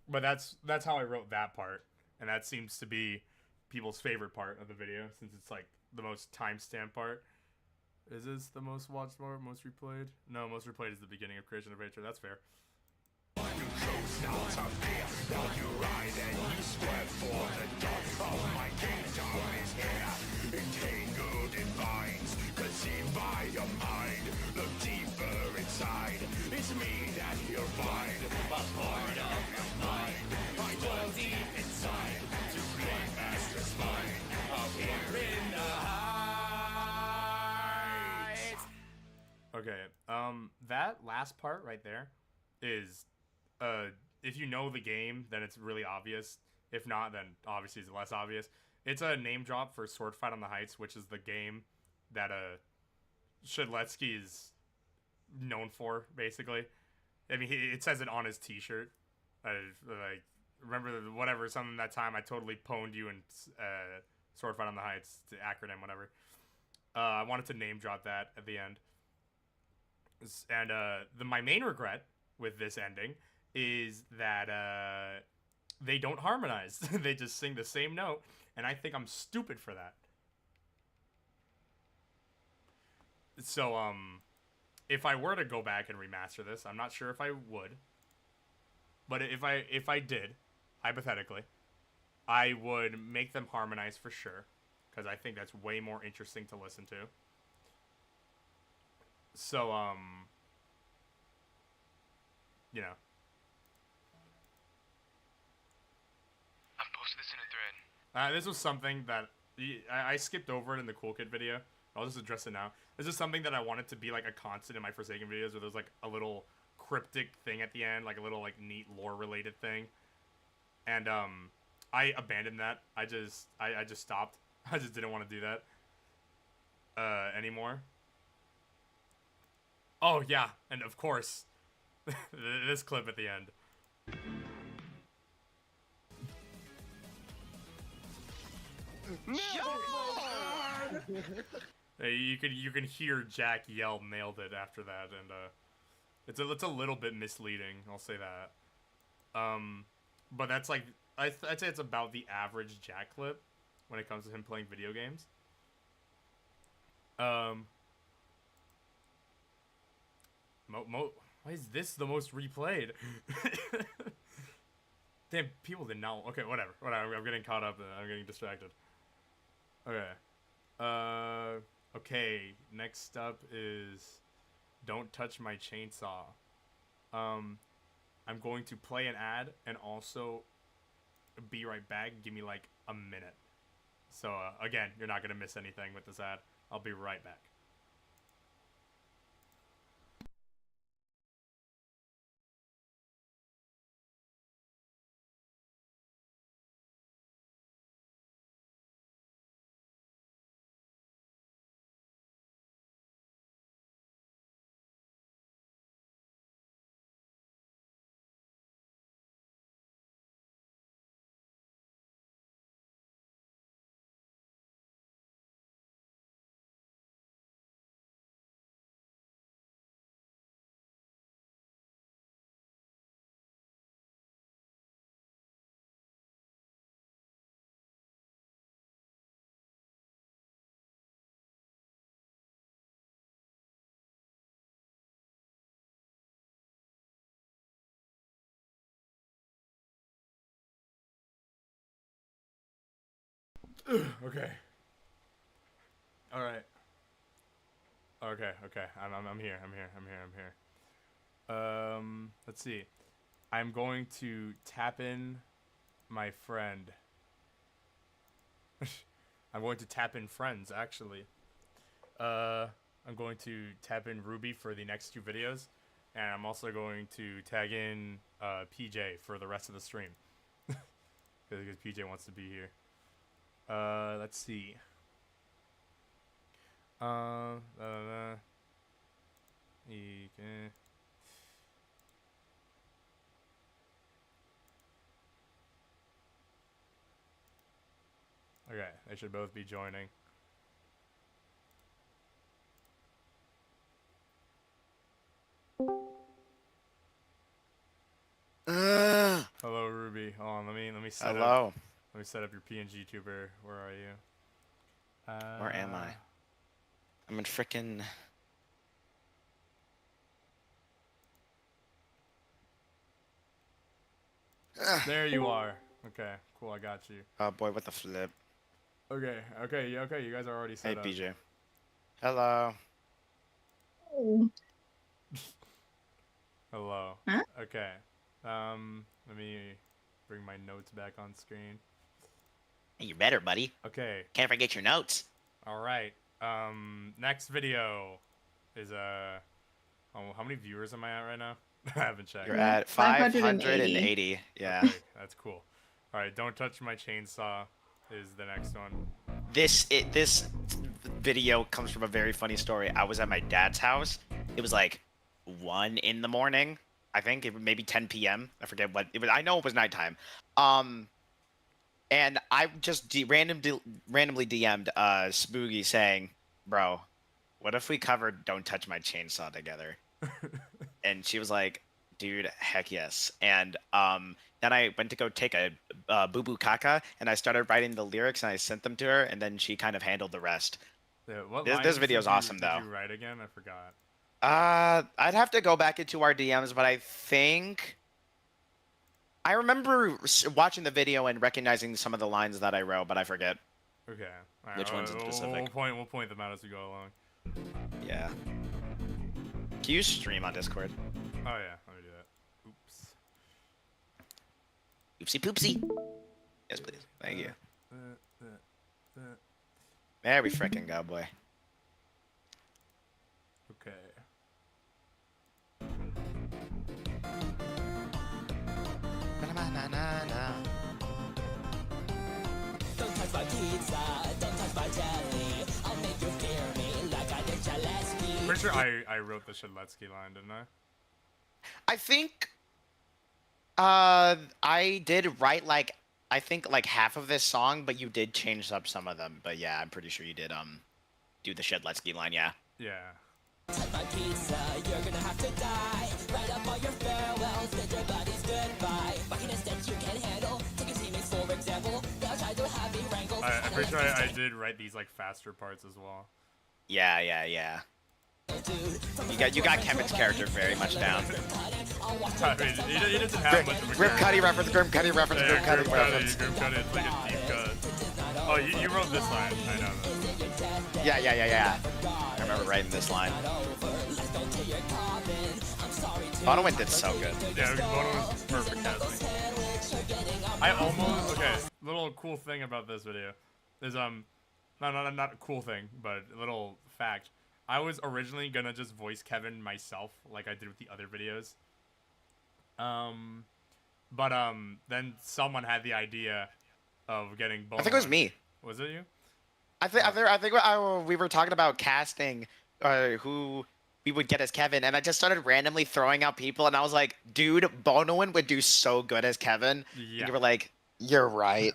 But that's how I wrote that part, and that seems to be people's favorite part of the video, since it's like the most timestamp part. Is this the most watched part, most replayed? No, most replayed is the beginning of Creation of Nature. That's fair. Entangled in vines, conceived by your mind. Look deeper inside. It's me that you'll find. A part of your mind. I dug deep inside to play master spine. Up here in the heights. Okay, that last part right there is, if you know the game, then it's really obvious. If not, then obviously it's less obvious. It's a name drop for Sword Fight on the Heights, which is the game that Shaletsky is known for, basically. I mean, it says it on his t-shirt. Like, remember, something that time I totally pwned you in Sword Fight on the Heights, the acronym, whatever. I wanted to name drop that at the end. And my main regret with this ending is that they don't harmonize. They just sing the same note, and I think I'm stupid for that. So, if I were to go back and remaster this, I'm not sure if I would. But if I did, hypothetically, I would make them harmonize for sure, because I think that's way more interesting to listen to. So, you know. I'm posting this in a thread. This was something that I skipped over it in the Cool Kid video I'll just address it now. This is something that I wanted to be like a constant in my Forsaken videos, where there's like a little cryptic thing at the end, like a little like neat lore related thing. And I abandoned that. I just stopped. I just didn't want to do that anymore. Oh yeah, and of course, this clip at the end. Hey, you can hear Jack yell "nailed it" after that, and it's a little bit misleading. I'll say that. But that's like I'd say it's about the average Jack clip when it comes to him playing video games. Why is this the most replayed? Damn, people did not. Okay, whatever. I'm getting caught up. I'm getting distracted. Okay. Okay. Next up is "Don't Touch My Chainsaw." I'm going to play an ad and also be right back. Give me like a minute. So again, you're not gonna miss anything with this ad. I'll be right back. Okay. All right. Okay. I'm here. Let's see. I'm going to tap in my friend. I'm going to tap in friends, actually. I'm going to tap in Ruby for the next 2 videos, and I'm also going to tag in PJ for the rest of the stream. Because PJ wants to be here. Let's see. Okay, they should both be joining. Hello, Ruby. Hold on, let me set up. Let me set up your PNG tuber. Where are you? Where am I? I'm in frickin'. There you are. Okay, cool. I got you. Oh boy, what the flip? Okay. You guys are already set up. Hey, PJ. Hello. Hello. Huh? Okay. Let me bring my notes back on screen. Hey, you better, buddy. Okay. Can't forget your notes. All right. Next video is oh, how many viewers am I at right now? I haven't checked. You're at 580. Yeah. Okay, that's cool. All right. Don't touch my chainsaw is the next one. This video comes from a very funny story. I was at my dad's house. It was like 1 in the morning. I think it was maybe 10 p.m. I forget what it was. I know it was nighttime. And I just randomly DM'd Spooky saying, "Bro, what if we covered Don't Touch My Chainsaw together?" And she was like, "Dude, heck yes." And then I went to go take a boo boo caca, and I started writing the lyrics, and I sent them to her, and then she kind of handled the rest. Yeah, this video's awesome, though. Did you write again? I forgot. I'd have to go back into our DMs, but I think I remember watching the video and recognizing some of the lines that I wrote, but I forget. Okay. All right, Which ones in specific? We'll point them out as we go along. Yeah. Can you stream on Discord? Oh yeah, let me do that. Oops. Oopsie poopsie. Yes, please. Thank you. There we frickin' go, boy. na. Don't touch my pizza, don't touch my jelly. I'll make you fear me like I did Gillespie. Pretty sure I wrote the Shedletsky line, didn't I? I think I did write like I think like half of this song, but you did change up some of them. But yeah, I'm pretty sure you did do the Shedletsky line, yeah. Yeah. Touch my pizza, you're gonna have to die. Write up all your farewells, bid your buddies goodbye. Fucking instead you can handle. Take your teammates for example. They'll try to have me wrangle. I'm pretty sure I did write these like faster parts as well. Yeah. You got Kevin's character very much down. I mean, he doesn't have much of a Grim character. Cuddy reference, Grim Cuddy reference, Grim Cuddy reference. Grim Cuddy, it's like a deep cut. Oh, you wrote this line. I know that. Yeah. I remember writing this line. Bonowin did so good. Yeah, Bono was perfect casting. I almost little cool thing about this video is not a cool thing, but a little fact. I was originally gonna just voice Kevin myself, like I did with the other videos. But then someone had the idea of getting Bono. I think it was me. Was it you? I think we were talking about casting who we would get as Kevin, and I just started randomly throwing out people, and I was like, dude, Bonowin would do so good as Kevin. Yeah. And you were like, you're right.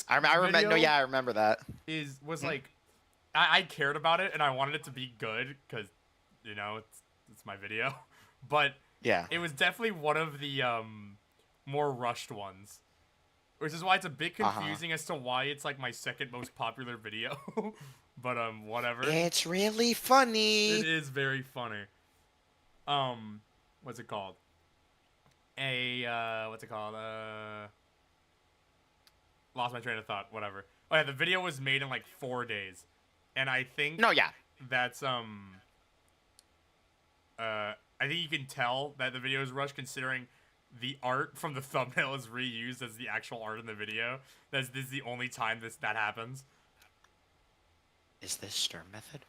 I remember. No, yeah, I remember that. Was like, I cared about it and I wanted it to be good because, you know, it's my video, but yeah, it was definitely one of the more rushed ones, which is why it's a bit confusing as to why it's like my second most popular video. But whatever. It's really funny. It is very funny. What's it called? Lost my train of thought. Whatever. Oh yeah, the video was made in like 4 days, and I think that's I think you can tell that the video is rushed considering the art from the thumbnail is reused as the actual art in the video. This is the only time that happens. Is this Sturm method?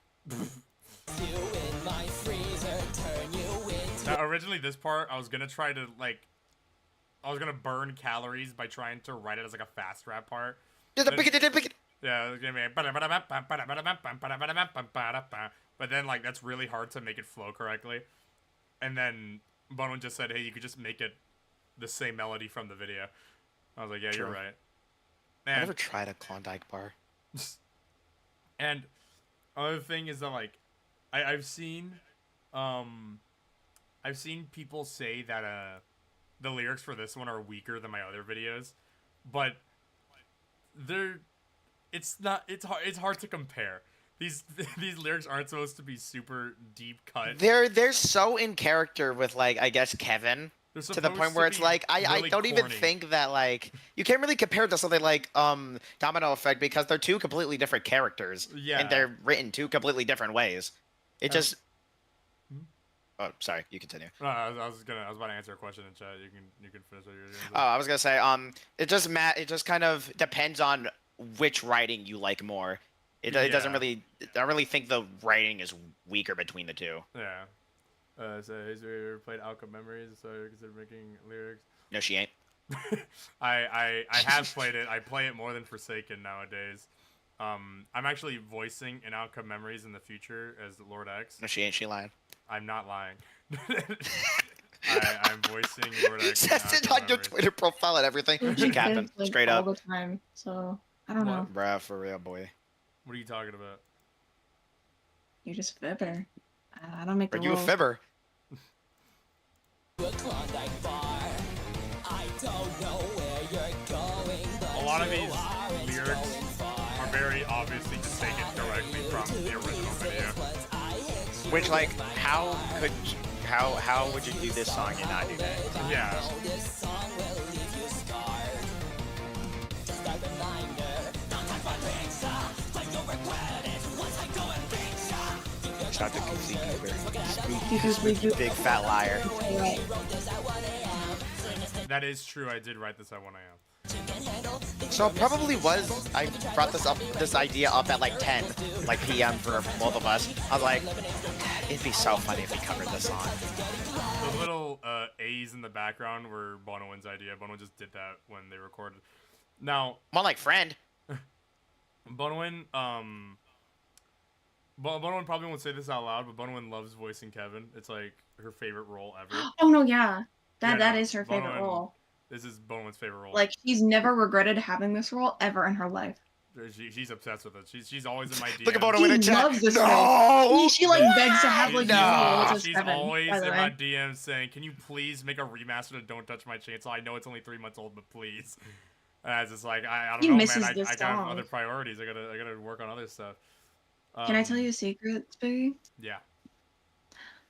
Now, originally this part I was gonna try to burn calories by trying to write it as like a fast rap part. Yeah, it's gonna be but then like that's really hard to make it flow correctly. And then Bono just said, hey, you could just make it the same melody from the video. I was like, yeah, you're right. I never tried a Klondike bar. And another thing is that like I've seen people say that the lyrics for this one are weaker than my other videos, but it's hard to compare. These lyrics aren't supposed to be super deep cut. They're so in character with like I guess Kevin. To the point where it's like I don't even think that like you can't really compare it to something like Domino Effect because they're two completely different characters. Yeah. And they're written two completely different ways. It just Oh, sorry, you continue. No, I was about to answer a question in chat. You can finish what you're doing. Oh, I was gonna say it just kind of depends on which writing you like more. It doesn't really I don't really think the writing is weaker between the two. Yeah. So has you ever played Alchemy Memories? So you're considered making lyrics? No, she ain't. I have played it. I play it more than Forsaken nowadays. I'm actually voicing in Alchemy Memories in the future as Lord X. No, she ain't. She lying. I'm not lying. I'm voicing Lord X. Says it on your Twitter profile and everything. She capping like, straight all up. the time, so I don't know. Bruh, for real, boy. What are you talking about? You're just fibber. I don't make the Are you a rules. fibber? A lot of these lyrics are very obviously just taken directly from the original video. Which, like, how would you do this song and not do that? Yeah. Shout out to Goofy Cooper. Big fat liar. That is true. I did write this at 1 a.m. So it probably was. I brought this idea up at like 10, like p.m. for both of us. I was like, it'd be so funny if we covered this song. Those little A's in the the background were Bonowin's idea. Bonowin just did that when they recorded. Now, More like friend. Bonowin, Bonowin probably won't say this out loud, but Bonowin loves voicing Kevin. It's like her favorite role ever. Oh no, yeah. That Yeah, no, is her favorite Bonowin- role. This is Bonowin's favorite role. Like, she's never regretted having this role ever in her life. She's obsessed with it. She's always in my DMs. Look at Bonowin in She chat. loves this No! role. She like begs to have like No. more roles as She's Kevin, always by the in way. my DMs saying, "Can you please make a remaster of Don't Touch My Chainsaw? I know it's only 3 months old, but please." And I was just like, I don't He know, misses man. this I got song. other priorities. I gotta work on other stuff. Can I tell you a secret, Spooky? Yeah.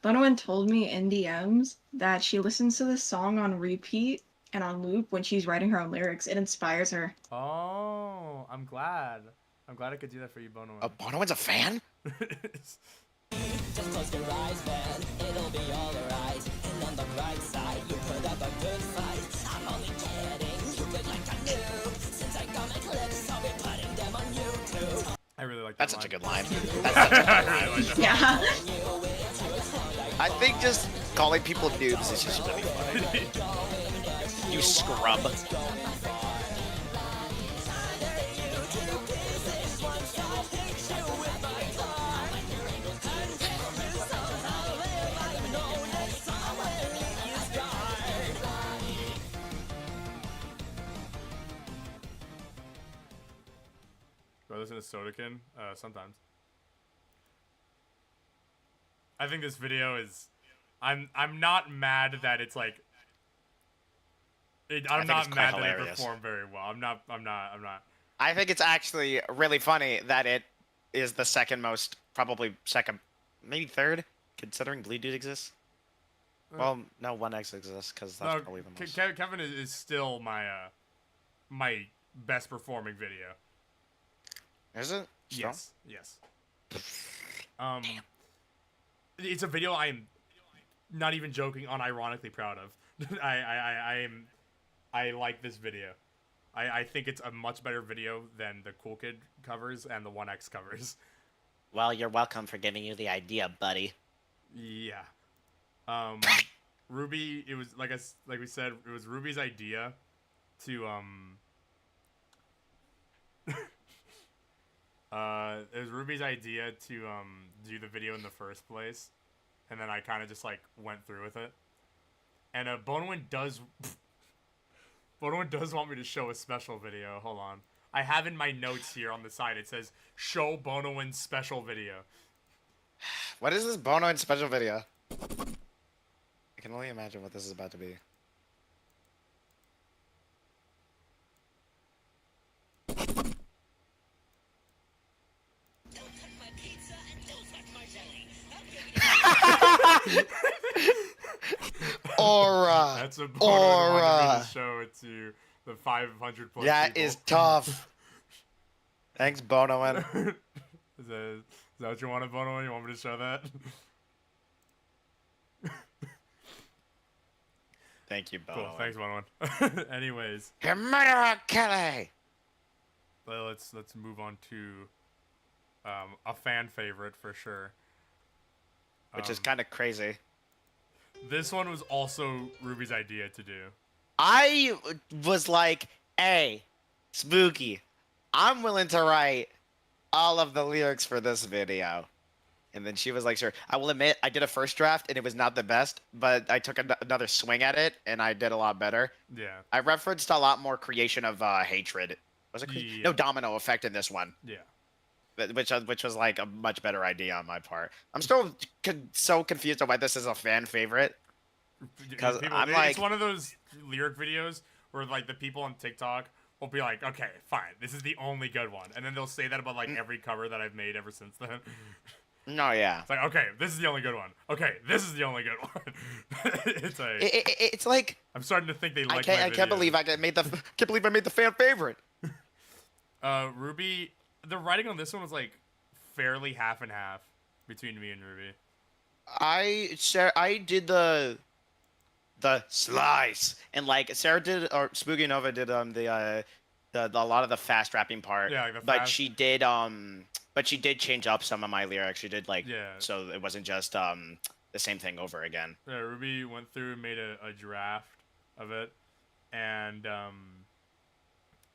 Bonowin told me in DMs that she listens to this song on repeat and on loop when she's writing her own lyrics. It inspires her. Oh, I'm glad. I'm glad I could do that for you, Bonowin. Oh, Bonowin's a fan? Just close your eyes, man. It'll be alright. And on the bright side, you put up a good fight. I'm only kidding. You look like a noob. Since I got my clips, I'll be putting them on YouTube. I really like that. That's such a good line. I really like that. Yeah. I think just calling people noobs is just really funny. You scrub. Do I listen to Sodakin? Sometimes. I think this video is. I'm not mad that it's like. I'm think not it's quite mad that it hilarious. performed very well. I'm not. I think it's actually really funny that it is the second most, probably second, maybe third, considering Bleed Dude exists. Well, no, 1X exists because that's No, probably the most. Kevin is still my my best performing video. Is it? Still? Yes. It's a video I am not even joking, unironically proud of. I like this video. I think it's a much better video than the Cool Kid covers and the 1X covers. Well, you're welcome for giving you the idea, buddy. Yeah. Ruby, it was like we said, it was Ruby's idea to it was Ruby's idea to do the video in the first place, and then I kind of just like went through with it. And Bonowin does want me to show a special video. Hold on, I have in my notes here on the side. It says show Bonowin's special video. What is this Bonowin special video? I can only imagine what this is about to be. Aura. That's a Bonowin wanted me Aura. to show it to the 500 plus. That people. is tough. Thanks, Bonowin. Is that what you wanted, Bonowin? You want me to show that? Thank you, Bonowin. Cool. Thanks, Bonowin. Anyways, Your murderer, Kelly. let's move on to a fan favorite for sure. Which is kind of crazy. This one was also Ruby's idea to do. I was like, hey, Spooky, I'm willing to write all of the lyrics for this video. And then she was like, sure. I will admit, I did a first draft, and it was not the best, but I took another swing at it, and I did a lot better. Yeah. I referenced a lot more creation of hatred. Was it? Yeah. No domino effect in this one. Yeah. Which was like a much better idea on my part. I'm still so confused on why this is a fan favorite. Because I'm like, it's one of those lyric videos where like the people on TikTok will be like, okay, fine, this is the only good one, and then they'll say that about like every cover that I've made ever since then. no, yeah. It's like, okay, this is the only good one. Okay, this is the only good one. It's like I'm starting to think they like. I can't believe I made the fan favorite. Ruby, the writing on this one was like fairly half and half between me and Ruby. I did the slice, and like Sarah did, or Spooky Nova did the a lot of the fast rapping part. Yeah, like the but fast- she did change up some of my lyrics. She did like, Yeah. so it wasn't just the same thing over again. Yeah, Ruby went through and made a draft of it, and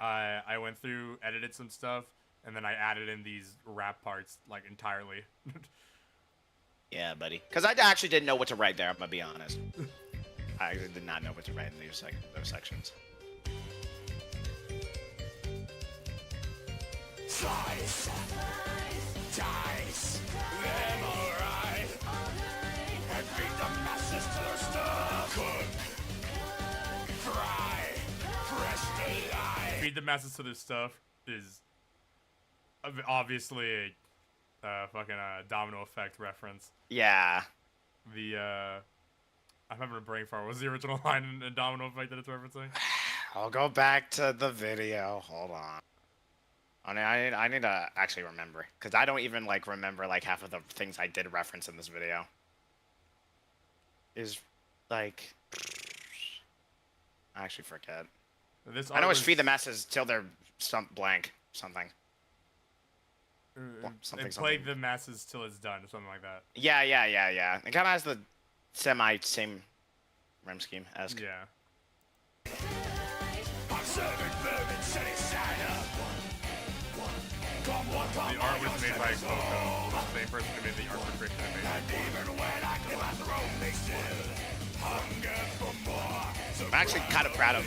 I went through, edited some stuff, and then I added in these rap parts like entirely. Yeah, buddy. Because I actually didn't know what to write there. I'm gonna be honest. I actually did not know what to write in those sections. Slice, dice, them alright, and beat the masses to their stuff. Cook, fry, fresh delight. Feed the masses to their stuff is obviously a fucking domino effect reference. Yeah. I'm having a brain fart. What was the original line in domino effect that it's referencing? I'll go back to the video. Hold on. I need to actually remember, because I don't even like remember like half of the things I did reference in this video. Is like, I actually forget. I know it's feed the masses till they're blank something. Something. Plague the masses till it's done, or something like that. Yeah. It kind of has the same rhyme scheme esque. Yeah. The art was made by Coco, the same person who made the art for Cricket I'm actually kind of proud of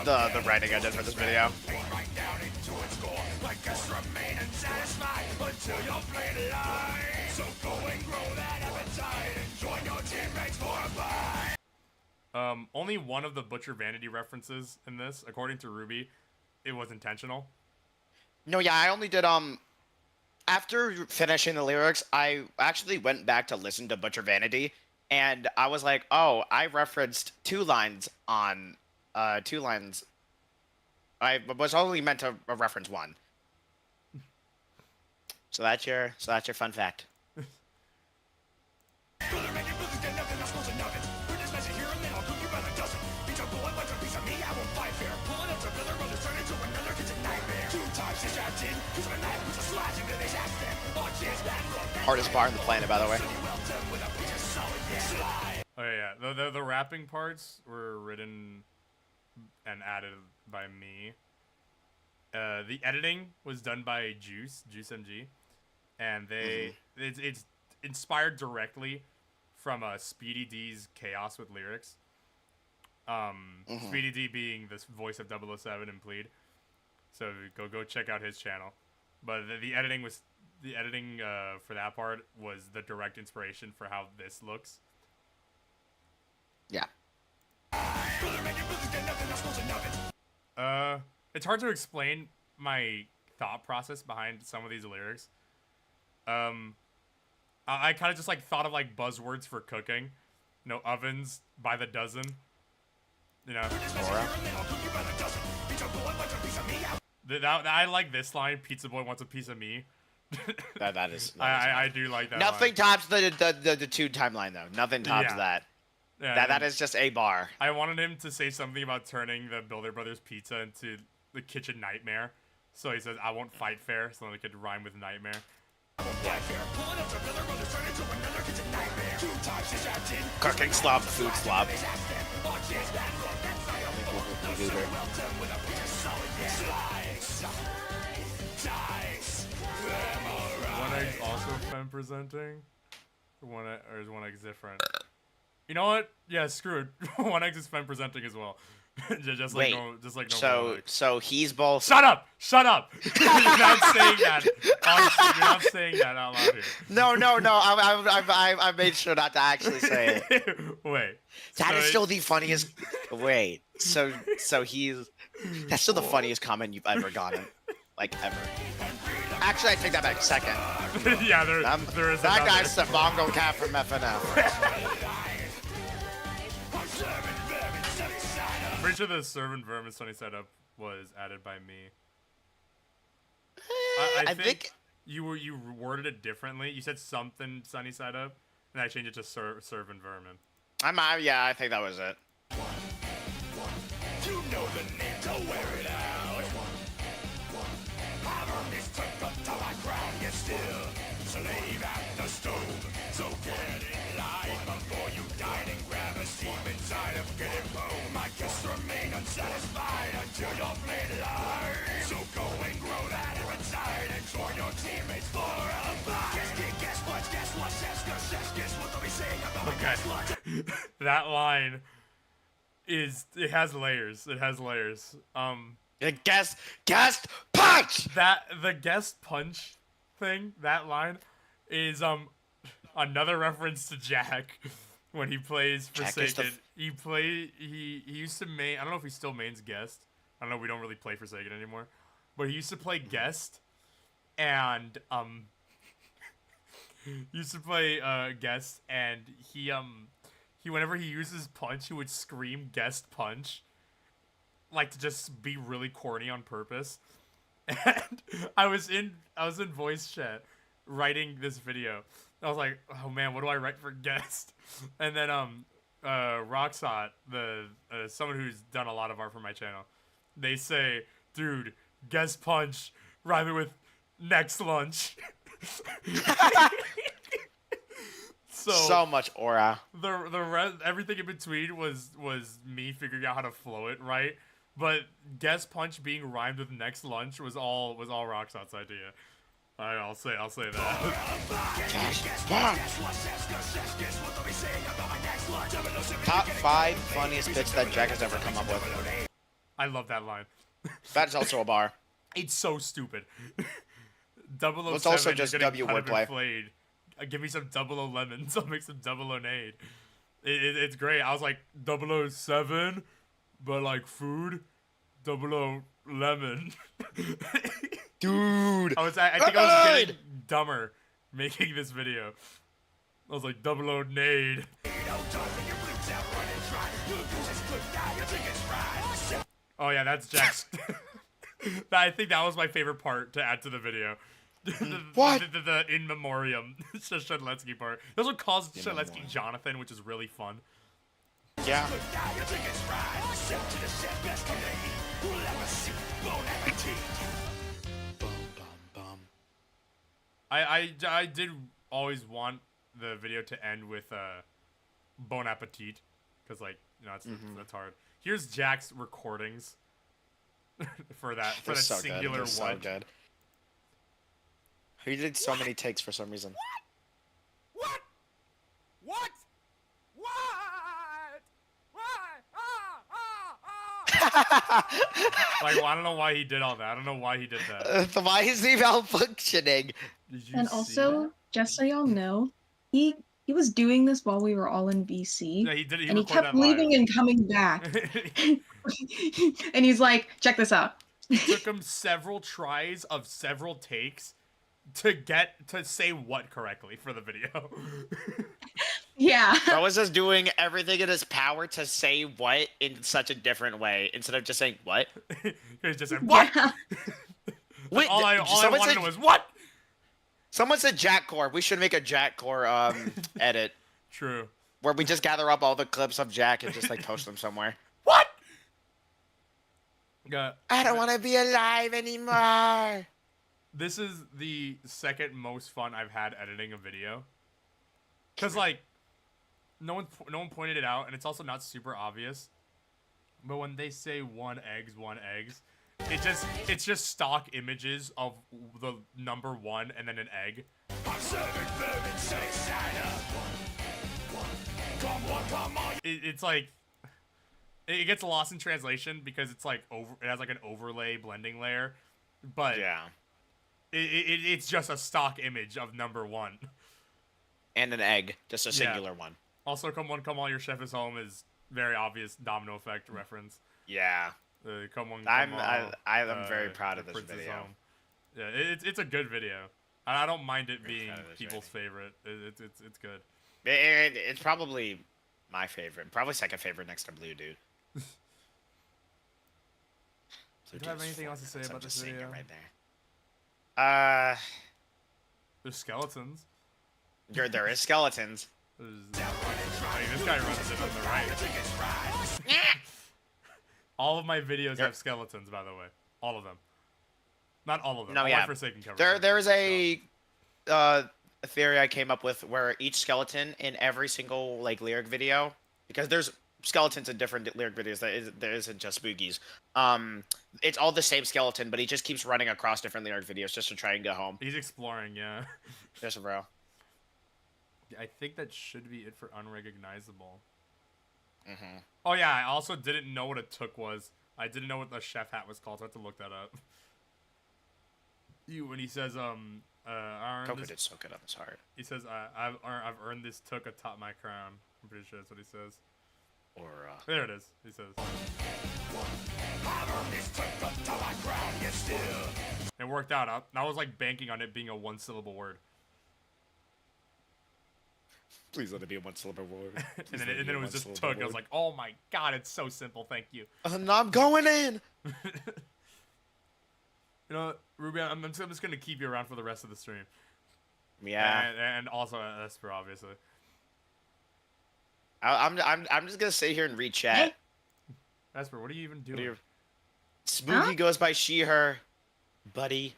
the writing I did for this video. Only one of the Butcher Vanity references in this, according to Ruby, it was intentional. No, yeah, I only did, after finishing the lyrics, I actually went back to listen to Butcher Vanity, and I was like, oh, I referenced two lines. I was only meant to reference one. So that's your fun fact. Hardest bar in the planet, by the way. Oh yeah, the rapping parts were written and added by me. The editing was done by Juice MG, and it's inspired directly from Speedy D's Chaos with lyrics. Speedy D being this voice of 007 in Plead. So go check out his channel. But the editing for that part was the direct inspiration for how this looks. Yeah. It's hard to explain my thought process behind some of these lyrics. I kind of just like thought of like buzzwords for cooking. You know, ovens by the dozen. You know. I like this line. Pizza boy wants a piece of me. that is. I do like that. Nothing line. tops the 2 timeline though. Nothing tops that. Yeah, that is just a bar. I wanted him to say something about turning the Builder Brothers pizza into the kitchen nightmare. So he says, "I won't fight fair," so it could rhyme with nightmare. Cooking slob, food slob. One egg also femme presenting. Or is one egg different? You know what? Yeah, screw it. One egg is femme presenting as well. just like no. So he's both. Shut up! Shut up! You're not saying that. You're not saying that out loud here. No. I made sure not to actually say it. Wait. That is still the funniest. Wait. So he's. That's still the funniest comment you've ever gotten, like ever. Actually, I take that back. Second. Yeah, there is. That guy's the bongo cat from FNF. Pretty sure the Servant Vermin Sunny Side Up was added by me. I think you worded it differently. You said something Sunny Side Up, and I changed it to Servant Vermin. Yeah, I think that was it. You know the name to wear it out. I've earned this trip until I crown you still. Slave at the stove, so get in line. Okay. That line it has layers. It has layers. Guest punch. The guest punch thing, that line is another reference to Jack when he plays Forsaken. He used to main, I don't know if he still mains guest. I don't know, we don't really play Forsaken anymore. But he used to play guest and guest, and he whenever he uses punch, he would scream guest punch, like to just be really corny on purpose. And I was in voice chat writing this video. I was like, oh man, what do I write for guest? And then Roxot, someone who's done a lot of art for my channel, they say, dude, guest punch, rhyme it with next lunch. So much aura. The rest, everything in between was me figuring out how to flow it right. But guest punch being rhymed with next lunch was all Roxot's idea. I'll say that. Top 5 funniest bits that Jack has ever come up with. I love that line. That is also a bar. It's so stupid. 007, it's also just you're getting W kind of wordplay. inflated. Give me some 00 lemons. I'll make some 00 nade. It's great. I was like 007, but like food, 00 lemon. Dude. I think I was getting dumber making this video. I was like 00 nade. Oh yeah, that's Jack's. I think that was my favorite part to add to the video. What? The in memoriam Shedletsky part. This one calls Shedletsky Jonathan, which is really fun. Yeah. I did always want the video to end with Bon Appetit, because like, you know, that's hard. Here's Jack's recordings for that So singular good. one. So good. He did so many takes for some reason. What? Like, well, I don't know why he did all that. I don't know why he did that. Why is he malfunctioning? Did you And see also, that? just so y'all know, he was doing this while we were all in BC. Yeah, he did. He and he recorded kept that live. leaving and coming back. And he's like, check this out. It took him several tries of several takes to say what correctly for the video. Yeah. Bro was just doing everything in his power to say what in such a different way instead of just saying what. He was just saying what. Yeah. Wait, all I wanted was what. Someone said Jack Core. We should make a Jack Core edit True. where we just gather up all the clips of Jack and just like post them somewhere. What? I don't want to be alive anymore. This is the second most fun I've had editing a video. Cause like, no one pointed it out, and it's also not super obvious. But when they say one eggs, it's just stock images of the number 1 and then an egg. It's like, it gets lost in translation because it's like it has like an overlay blending layer, but Yeah. It's just a stock image of number 1. And an egg, just a singular one. Also, come all, your chef is home is very obvious domino effect reference. Yeah. Come on, I'm very proud of this Prince is video. home. Yeah, it's a good video. I don't mind it being people's favorite. It's good. It's probably my favorite. Probably second favorite next to Blue Dude. Do you have anything else to say about this video? Right there. There's skeletons. There is skeletons. I mean, this guy runs it on the right. All of my videos have skeletons, by the way. All of them. Not all of them. No, all yeah. my Forsaken covers. There is a theory I came up with where each skeleton in every single like lyric video, because there's skeletons in different lyric videos. There isn't just Spookies. It's all the same skeleton, but he just keeps running across different lyric videos just to try and get home. He's exploring, yeah. Just bro. I think that should be it for unrecognizable. Mm-hmm. Oh yeah, I also didn't know what a took was. I didn't know what the chef hat was called, so I had to look that up. When he says I earned Coco this, did soak it up his heart. he says I've earned this took atop my crown. I'm pretty sure that's what he says. Or There it is. He says. It worked out. I was like banking on it being a one-syllable word. please let it be a one-syllable word. and then it was just took. I was like, oh my god, it's so simple. Thank you. No, I'm going in. You know, Ruby, I'm just gonna keep you around for the rest of the stream. Yeah. And also Esper, obviously. I'm just gonna sit here and read chat. Esper, what are you even doing? Spooky goes by she/her, buddy.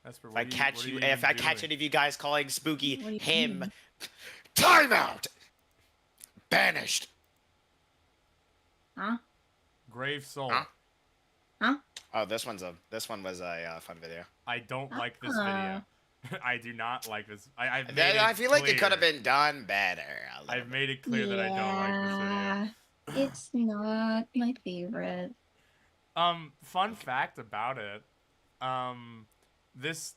Esper, if I catch any of you guys calling Spooky him, mean? timeout. Banished. Huh? Grave Soul. Huh? Oh, this one was a fun video. I don't like this video. I do not like this. I feel like it could have been done better. I've made it clear that I don't like this video. It's not my favorite. Fun fact about it. Just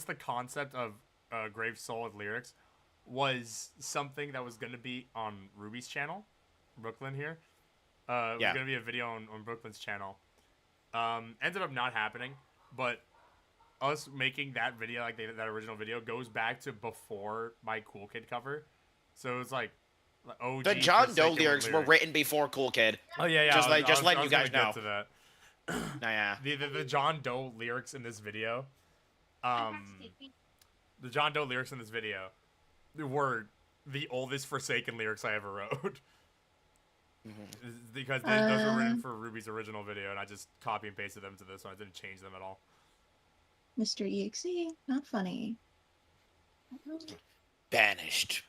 the concept of Grave Soul with lyrics was something that was gonna be on Ruby's channel, Brooklyn here. It was gonna be a video on Brooklyn's channel. Ended up not happening, but us making that video, like that original video, goes back to before my Cool Kid cover. So it was like OG. The John Doe lyrics were written before Cool Kid. Oh yeah. Just letting you guys know. To that. No, yeah. The John Doe lyrics in this video, the John Doe lyrics in this video were the oldest Forsaken lyrics I ever wrote. Because those were written for Ruby's original video, and I just copy and pasted them to this one. I didn't change them at all. Mr. EXE, not funny. Banished.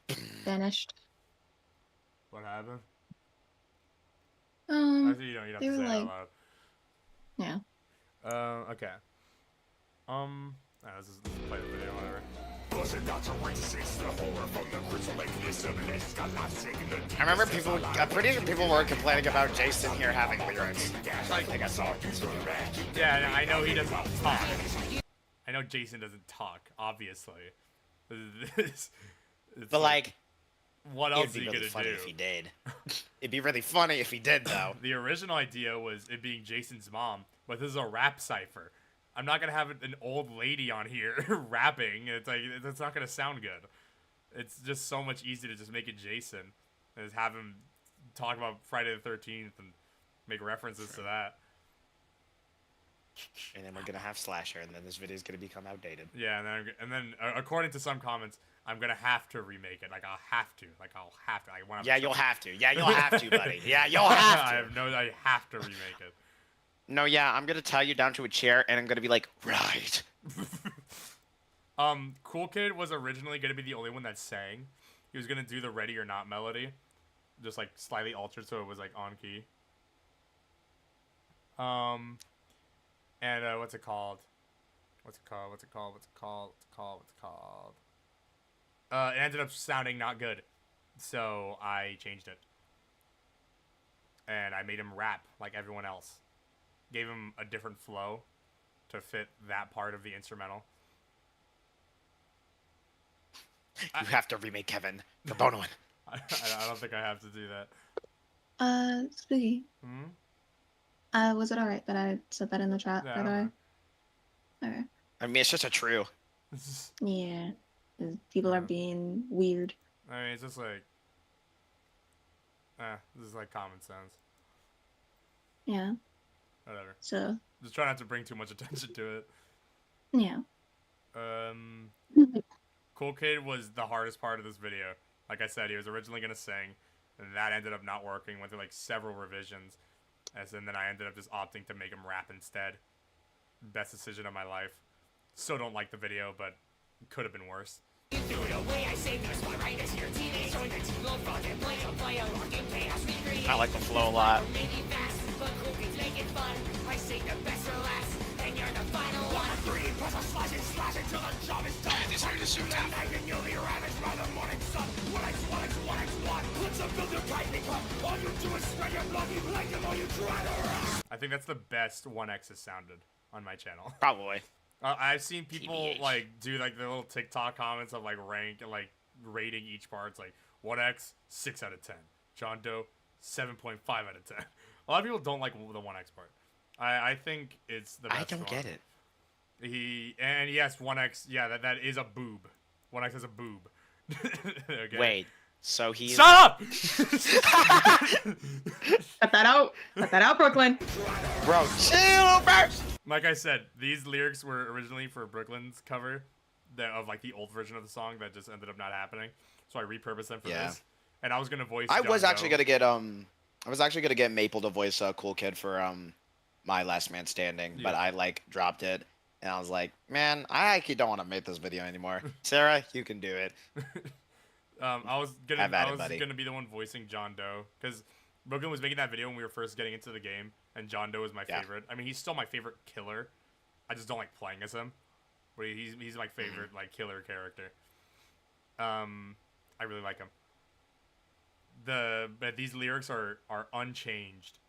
Banished. What happened? Actually, you don't have they to were say it like, out loud. yeah. Okay. Let's just play the video, whatever. I remember I'm pretty sure people were complaining about Jason here having lyrics. I think I saw it. Yeah, I know he doesn't talk. I know Jason doesn't talk, obviously. But like, what else are you really gonna funny do? if he did. It'd be really funny if he did, though. The original idea was it being Jason's mom, but this is a rap cipher. I'm not gonna have an old lady on here rapping. It's like that's not gonna sound good. It's just so much easier to just make it Jason and just have him talk about Friday the 13th and make references to that. And then we're gonna have Slasher, and then this video's gonna become outdated. Yeah, and then according to some comments, I'm gonna have to remake it. I'll have to. I want. Yeah, you'll have to. Yeah, you'll have to, buddy. Yeah, you'll have to. I have to remake it. No, yeah, I'm gonna tie you down to a chair, and I'm gonna be like, right. Cool Kid was originally gonna be the only one that sang. He was gonna do the Ready or Not melody, just like slightly altered so it was like on key. And what's it called? It ended up sounding not good, so I changed it, and I made him rap like everyone else. Gave him a different flow to fit that part of the instrumental. You have to remake Kevin. The Bono one. I don't think I have to do that. Spooky. Was it alright that I said that in the chat, by the way? Okay. I mean, it's just a true. Yeah. 'Cause people are being weird. I mean, it's just like... this is like common sense. Yeah. Whatever. So. Just try not to bring too much attention to it. Yeah. Cool Kid was the hardest part of this video. Like I said, he was originally going to sing, and that ended up not working. Went through like several revisions. And then I ended up just opting to make him rap instead. Best decision of my life. Still don't like the video, but could have been worse. I like the flow a lot. I think that's the best 1X has sounded on my channel. Probably. I've seen people TBH. like do like the little TikTok comments of like rank and like rating each part. It's like 1X 6 out of 10, John Doe 7.5 out of 10. A lot of people don't like the 1X part. I think it's the best. I don't one. get it. And yes, 1X. Yeah, that is a boob. 1X is a boob. Okay. Wait. So he's. Shut up! Cut that out. Cut that out, Brooklyn. Bro, chill, bro. Like I said, these lyrics were originally for Brooklyn's cover of like the old version of the song that just ended up not happening. So I repurposed them for this. And I was gonna voice. I John was actually Doe. gonna get I was actually gonna get Maple to voice Cool Kid for my Last Man Standing, but Yeah. I like dropped it, and I was like, man, I actually don't want to make this video anymore. Sarah, you can do it. I was Have at it, gonna buddy. be the one voicing John Doe because Brooklyn was making that video when we were first getting into the game, and John Doe was my Yeah. favorite. I mean, he's still my favorite killer. I just don't like playing as him, but he's my favorite like killer character. I really like him. But these lyrics are unchanged,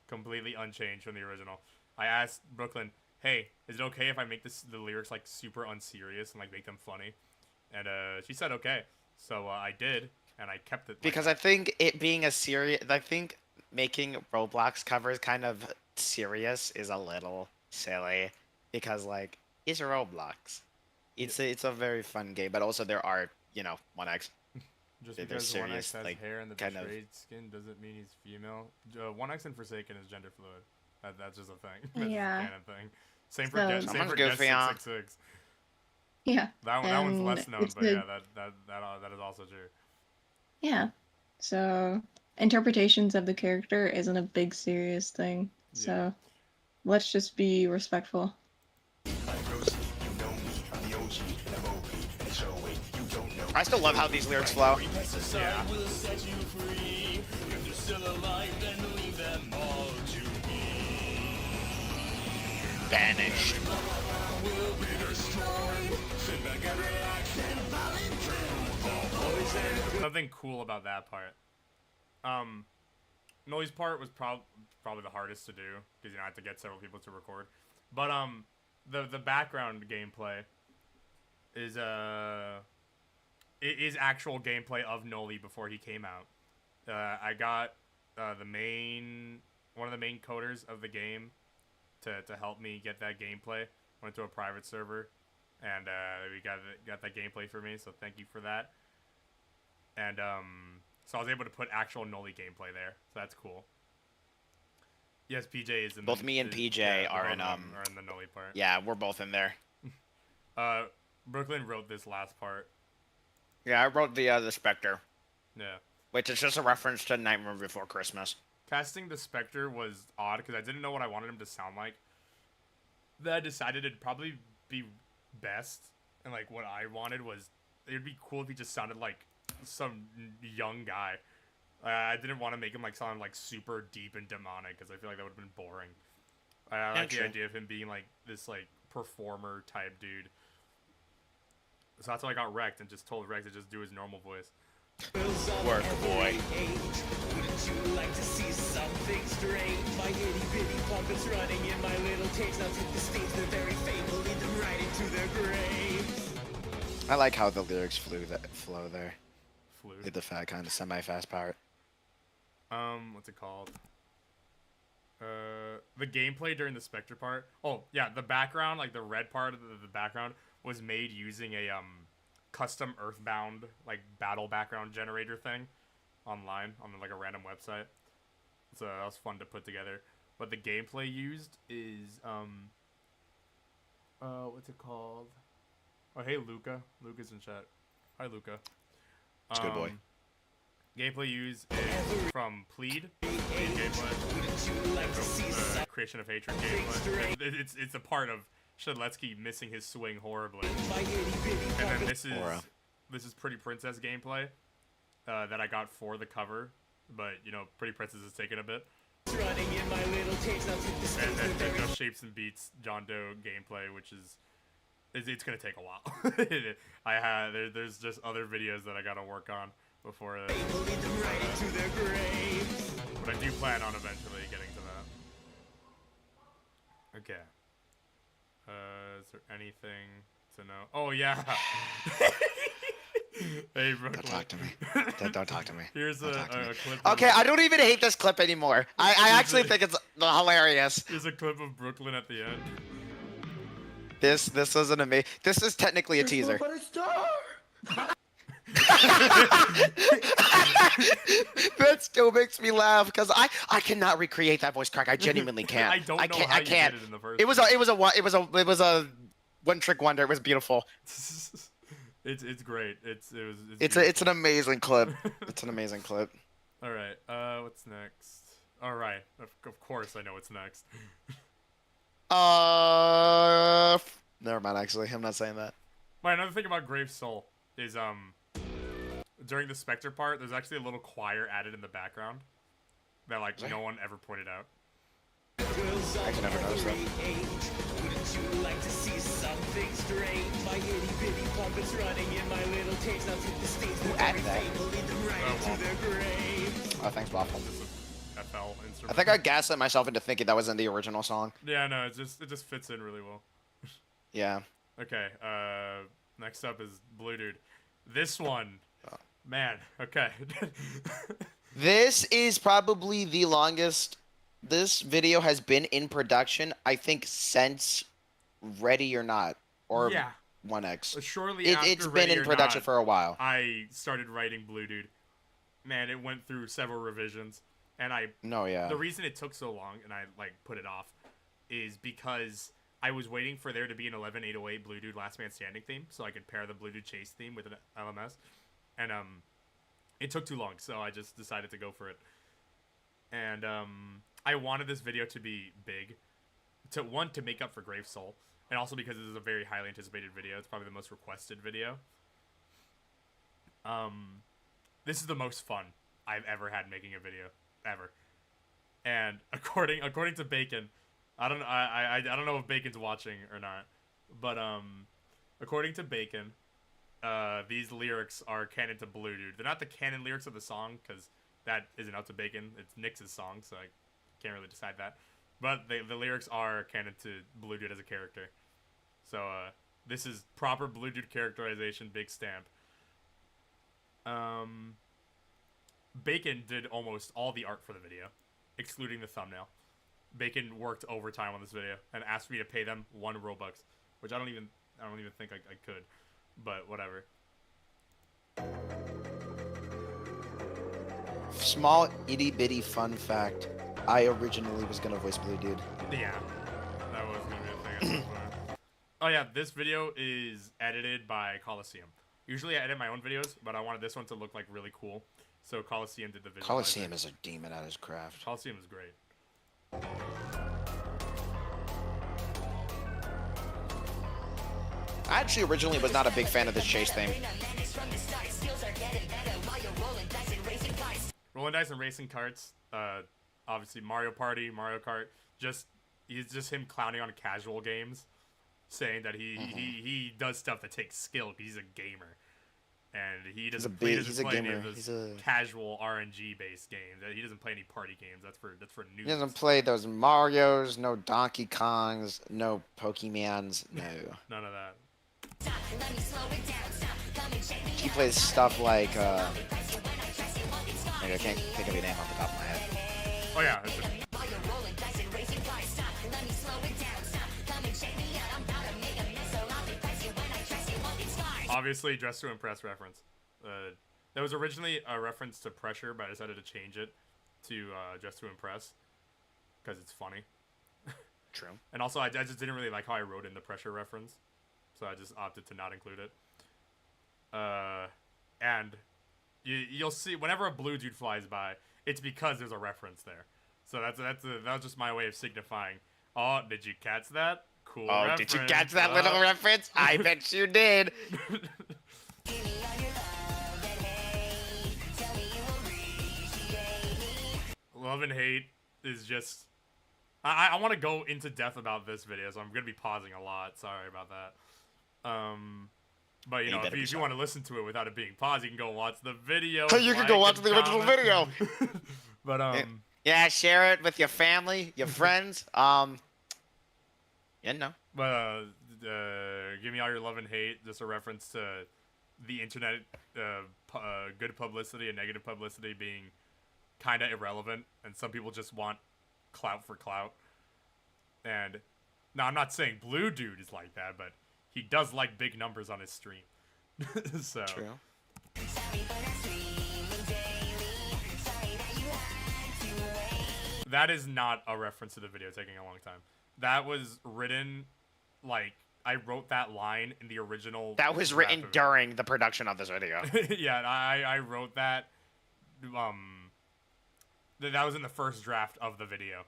completely unchanged from the original. I asked Brooklyn, "Hey, is it okay if I make the lyrics like super unserious and like make them funny?" And she said okay. So I did, and I kept it. Because I think it being a serious, I think making Roblox covers kind of serious is a little silly, because like it's Roblox. It's a very fun game, but also there are 1X. Just They're because serious, 1X has like, hair in the kind of- betrayed skin doesn't mean he's female. 1X and Forsaken is gender fluid. That's just a thing. That's Yeah. just a canon thing. Same for So- Get, same Someone's for good Get for ya. 666. Yeah. That one's And less known, it's but the- yeah, that is also true. Yeah. So interpretations of the character isn't a big serious thing. So let's just be respectful. I still love how these lyrics flow. Yeah. Banished. Something cool about that part. Noise part was probably the hardest to do because I had to get several people to record. But the background gameplay is it is actual gameplay of Noli before he came out. I got one of the main coders of the game to help me get that gameplay. Went to a private server, and we got that gameplay for me. So thank you for that. And so I was able to put actual Noli gameplay there. So that's cool. Yes, PJ is in. Both me and PJ are in the Noli part. Yeah, we're both in there. Brooklyn wrote this last part. Yeah, I wrote the Spectre, Yeah. which is just a reference to Nightmare Before Christmas. Casting the Spectre was odd because I didn't know what I wanted him to sound like. Then I decided it'd probably be best, and like what I wanted was it'd be cool if he just sounded like some young guy. I didn't want to make him like sound like super deep and demonic because I feel like that would have been boring. I like the true. idea of him being like this like performer type dude. So that's why I got Wrecked and just told Rex to just do his normal voice. Work, boy. Wouldn't you like to see something strange? My itty bitty puppets running in my little cage. Now take the stage, the very fable, lead them right into their graves. I like how the lyrics flow there. Flew. Did the kind of semi-fast part. What's it called? The gameplay during the Spectre part. Oh, yeah, the background, like the red part of the background, was made using a custom Earthbound like battle background generator thing online on like a random website. So that was fun to put together. But the gameplay used is what's it called? Oh, hey Luca. Luca's in chat. Hi Luca. It's a good boy. Gameplay used is from Plead gameplay. From, Creation of Hatred gameplay. It's a part of Shadletsky missing his swing horribly. And then this is Pretty Princess gameplay that I got for the cover, but you know, Pretty Princess is taking a bit. Running in my little cage, now take the stage, And the then very Just Shapes and Beats John Doe gameplay, which is it's gonna take a while. There's just other videos that I gotta work on before but I do plan on eventually getting to that. Okay. Is there anything to know? Oh yeah. Hey, Brooklyn. Don't talk to me. Don't talk to me. Here's Don't a talk to me. clip. Okay, I don't even hate this clip anymore. I actually think it's hilarious. Here's a clip of Brooklyn at the end. This was an amazing. This is technically a teaser. That still makes me laugh because I cannot recreate that voice crack. I genuinely can't. I don't know how I you can't. did it in the first It was a one trick wonder. It was beautiful. It's great. It's an amazing clip. It's an amazing clip. All right. What's next? All right. Of course I know what's next. Never mind. Actually, I'm not saying that. Wait, another thing about Grave Soul is during the Spectre part, there's actually a little choir added in the background that like no one ever pointed out. I can never notice that. Wouldn't you like to see something strange? My itty bitty puppets running in my little cage. Now take the stage. Who added that? Oh, Oh, thanks, Waffle. FL instrument. I think I gaslit myself into thinking that was in the original song. Yeah, no, it just fits in really well. Yeah. Okay. Next up is Blue Dude. This one, man. Okay. This is probably the longest this video has been in production, I think, since Ready or Not, or yeah. 1X. Shortly after It's been Ready in or production Not, for a while. I started writing Blue Dude. Man, it went through several revisions, and the reason it took so long and I like put it off is because I was waiting for there to be an 11808 Blue Dude Last Man Standing theme so I could pair the Blue Dude Chase theme with an LMS, and it took too long, so I just decided to go for it. And I wanted this video to be big, to make up for Grave Soul, and also because this is a very highly anticipated video. It's probably the most requested video. This is the most fun I've ever had making a video ever. And according to Bacon, I don't know if Bacon's watching or not, but according to Bacon, these lyrics are canon to Blue Dude. They're not the canon lyrics of the song because that isn't up to Bacon. It's Nyx's song, so I can't really decide that. But the lyrics are canon to Blue Dude as a character. So this is proper Blue Dude characterization, big stamp. Bacon did almost all the art for the video, excluding the thumbnail. Bacon worked overtime on this video and asked me to pay them 1 Robux, which I don't even think I could, but whatever. Small itty bitty fun fact. I originally was gonna voice Blue Dude. Yeah, that was gonna be a thing at some point. Oh yeah, this video is edited by Coliseum. Usually I edit my own videos, but I wanted this one to look like really cool, so Coliseum did the video. Coliseum is a demon at his craft. Coliseum is great. I actually originally was not a big fan of this chase thing. Rolling dice and racing carts. Obviously Mario Party, Mario Kart. He's just him clowning on casual games, saying that he does stuff that takes skill because he's a gamer, and he doesn't play any of those casual RNG based games. He doesn't play any party games. That's for noobs. He doesn't play those Marios, no Donkey Kongs, no Pokemons, no. None of that. He plays stuff like I can't think of a name off the top of my head. Oh yeah. Obviously, Dress to Impress reference. That was originally a reference to Pressure, but I decided to change it to Dress to Impress because it's funny. True. And also, I just didn't really like how I wrote in the Pressure reference, so I just opted to not include it. And you'll see whenever a Blue Dude flies by, it's because there's a reference there. So that was just my way of signifying. Oh, did you catch that? Cool. Oh, reference. did you catch that little reference? I bet you did. Love and hate is just. I want to go into depth about this video, so I'm gonna be pausing a lot. Sorry about that. But you know, better be if you want to listen to it without it being paused, you can go watch the video. You can go watch the original video. But Yeah, share it with your family, your friends. Yeah, no. But give me all your love and hate. Just a reference to the internet, good publicity and negative publicity being kind of irrelevant, and some people just want clout for clout. And now I'm not saying Blue Dude is like that, but he does like big numbers on his stream. So. True. That is not a reference to the video taking a long time. That was written, like, I wrote that line in the original. That was written during the production of this video. Yeah, I wrote that. That was in the first draft of the video.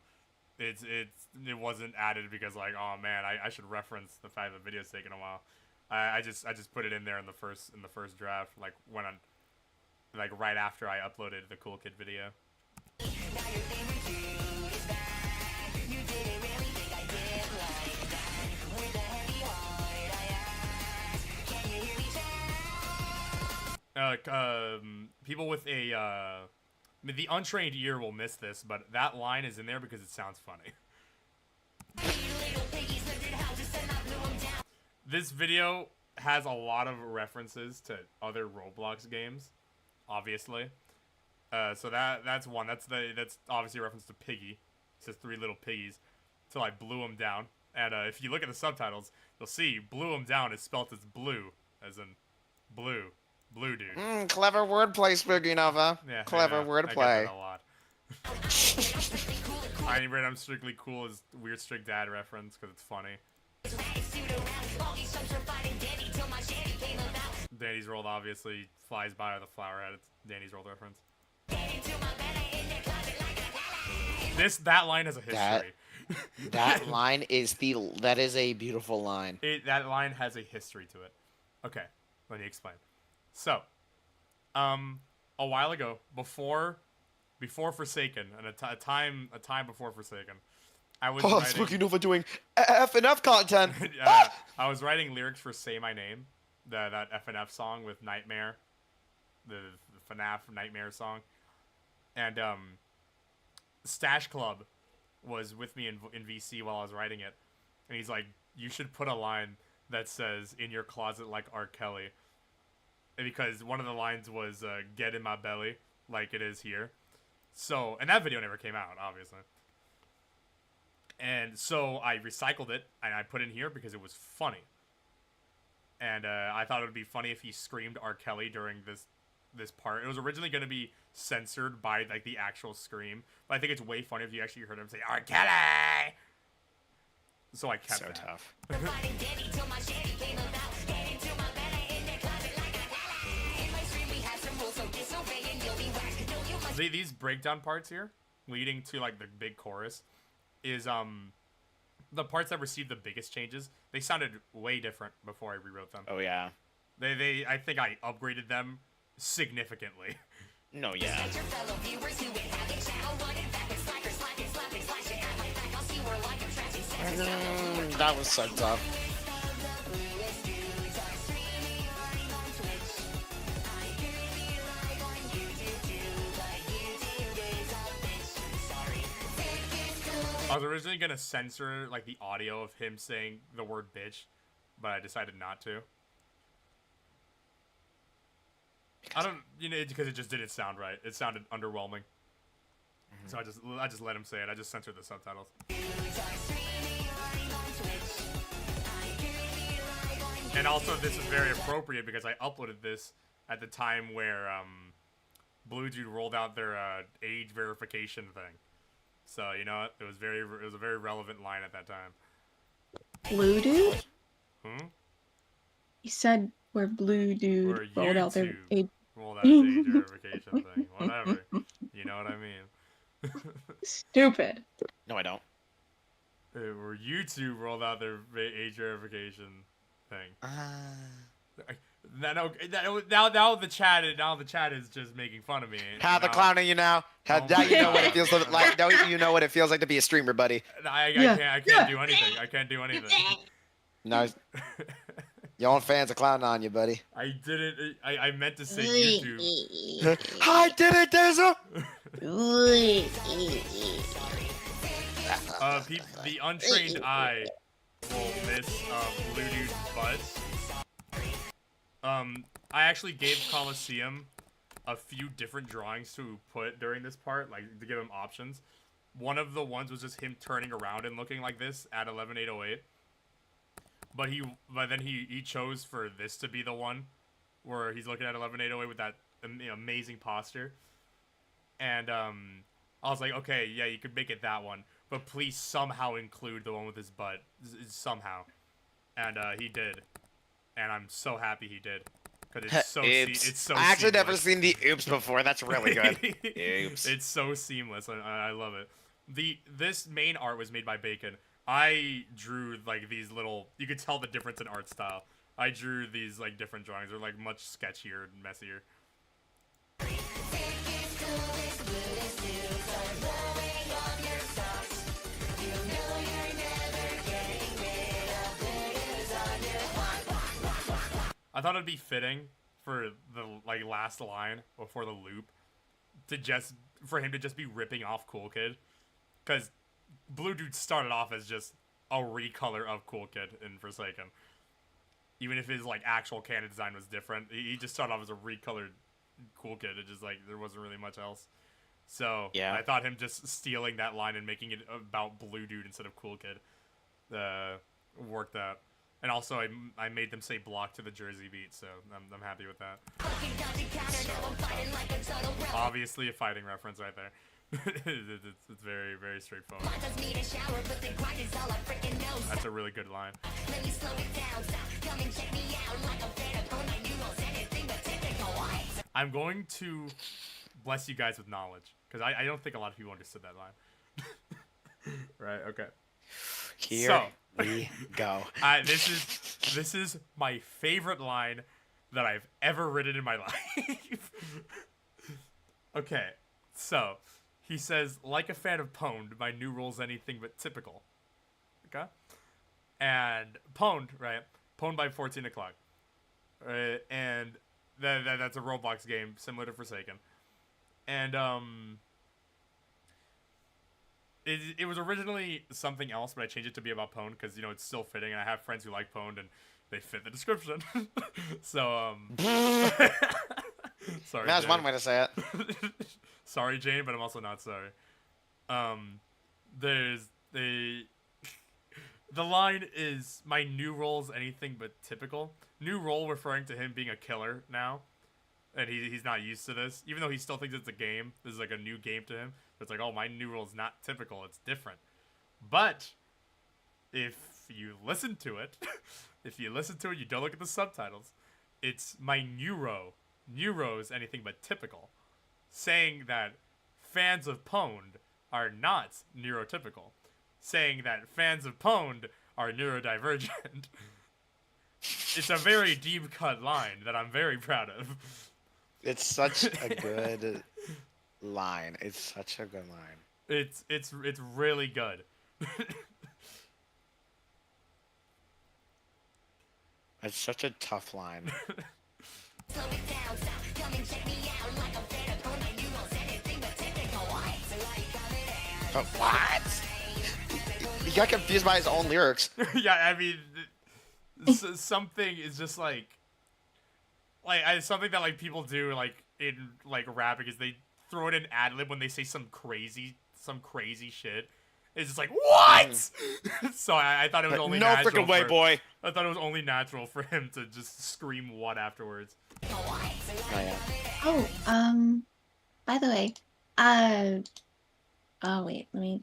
It wasn't added because like, oh man, I should reference the fact that the video's taking a while. I just put it in there in the first draft, like when like right after I uploaded the Cool Kid video. People with the untrained ear will miss this, but that line is in there because it sounds funny. This video has a lot of references to other Roblox games, obviously. So that's one. That's obviously a reference to Piggy. It says 3 little piggies till I blew him down. And if you look at the subtitles, you'll see blew him down is spelt as blue, as in blue dude. Clever wordplay, Spooky Nova. Yeah, Clever wordplay. I get that a lot. I mean, I'm strictly cool is weird strict dad reference because it's funny. Danny's World obviously flies by with a flower head. It's Danny's World reference. That line has a history. That line is that is a beautiful line. That line has a history to it. Okay, let me explain. So, a while ago, before Forsaken, and a time before Forsaken, I was writing, Spooky Nova doing FNF content. I was writing lyrics for "Say My Name," that FNF song with Nightmare, the FNAF Nightmare song, and Stash Club was with me in VC while I was writing it, and he's like, "You should put a line that says in your closet like R. Kelly." Because one of the lines was "Get in my belly like it is here," so and that video never came out, obviously. And so I recycled it and I put it in here because it was funny. And I thought it would be funny if he screamed R. Kelly during this part. It was originally going to be censored by like the actual scream, but I think it's way funnier if you actually heard him say R. Kelly. So I kept that. Tough. These breakdown parts here, leading to like the big chorus, is the parts that received the biggest changes. They sounded way different before I rewrote them. Oh yeah. I think I upgraded them significantly. No, yeah. That was so tough. I was originally gonna censor like the audio of him saying the word bitch, but I decided not to. Because it just didn't sound right. It sounded underwhelming. So I just let him say it. I just censored the subtitles. And also, this is very appropriate because I uploaded this at the time where Blue Dude rolled out their age verification thing. So you know, it was a very relevant line at that time. Blue Dude? You said where Blue Dude rolled out their age. Rolled out his age verification thing. Whatever. You know what I mean. Stupid. No, I don't. Where YouTube rolled out their age verification thing. Now the chat is just making fun of me. How the clowning you now? Now you know what it feels like. Now you know what it feels like to be a streamer, buddy. I can't do anything. I can't do anything. No. Your own fans are clowning on you, buddy. I didn't. I meant to say YouTube. I did it, Deza! The untrained eye will miss Blue Dude's butt. I actually gave Coliseum a few different drawings to put during this part, like to give him options. One of the ones was just him turning around and looking like this at 11:808. But then he chose for this to be the one where he's looking at 11:808 with that amazing posture. And I was like, okay, yeah, you could make it that one, but please somehow include the one with his butt somehow. And he did, and I'm so happy he did. Cause it's so it's so. I actually seamless. never seen the oops before. That's really good. Oops. It's so seamless. I love it. This main art was made by Bacon. I drew like these little. You could tell the difference in art style. I drew these like different drawings. They're like much sketchier and messier. I thought it'd be fitting for the like last line before the loop for him to just be ripping off Cool Kid, because Blue Dude started off as just a recolor of Cool Kid in Forsaken. Even if his like actual canon design was different, he just started off as a recolored Cool Kid. It just like there wasn't really much else. So yeah, I thought him just stealing that line and making it about Blue Dude instead of Cool Kid worked out. And also, I made them say block to the Jersey beat, so I'm happy with that. Obviously, a fighting reference right there. It's very, very straightforward. That's a really good line. I'm going to bless you guys with knowledge, because I don't think a lot of people understood that line. Right, okay. Here we go. This is my favorite line that I've ever written in my life. Okay, so he says, like a fan of Pwned, my new rule's anything but typical. Okay? And Pwned, right? Pwned by 14 o'clock. And that's a Roblox game similar to Forsaken. And it was originally something else, but I changed it to be about Pwned because, you know, it's still fitting, and I have friends who like Pwned, and they fit the description. So, sorry, That's Jane. one way to say it. Sorry, Jane, but I'm also not sorry. There's the line is, my new role's anything but typical. New role referring to him being a killer now. And he's not used to this. Even though he still thinks it's a game. This is like a new game to him. It's like, oh, my new role is not typical. It's different. But if you listen to it, you don't look at the subtitles. It's my neuro. Neuro is anything but typical. Saying that fans of Pwned are not neurotypical. Saying that fans of Pwned are neurodivergent. It's a very deep cut line that I'm very proud of. It's such a good line. It's such a good line. It's really good. It's such a tough line. But what? He got confused by his own lyrics. Yeah, I mean, something is just like something that like people do like in like rapping is they throw in an ad lib when they say some crazy shit. It's just like, what? So I thought it was only no natural. freaking way, boy. I thought it was only natural for him to just scream what afterwards. Oh, yeah. Oh, by the way, oh wait, let me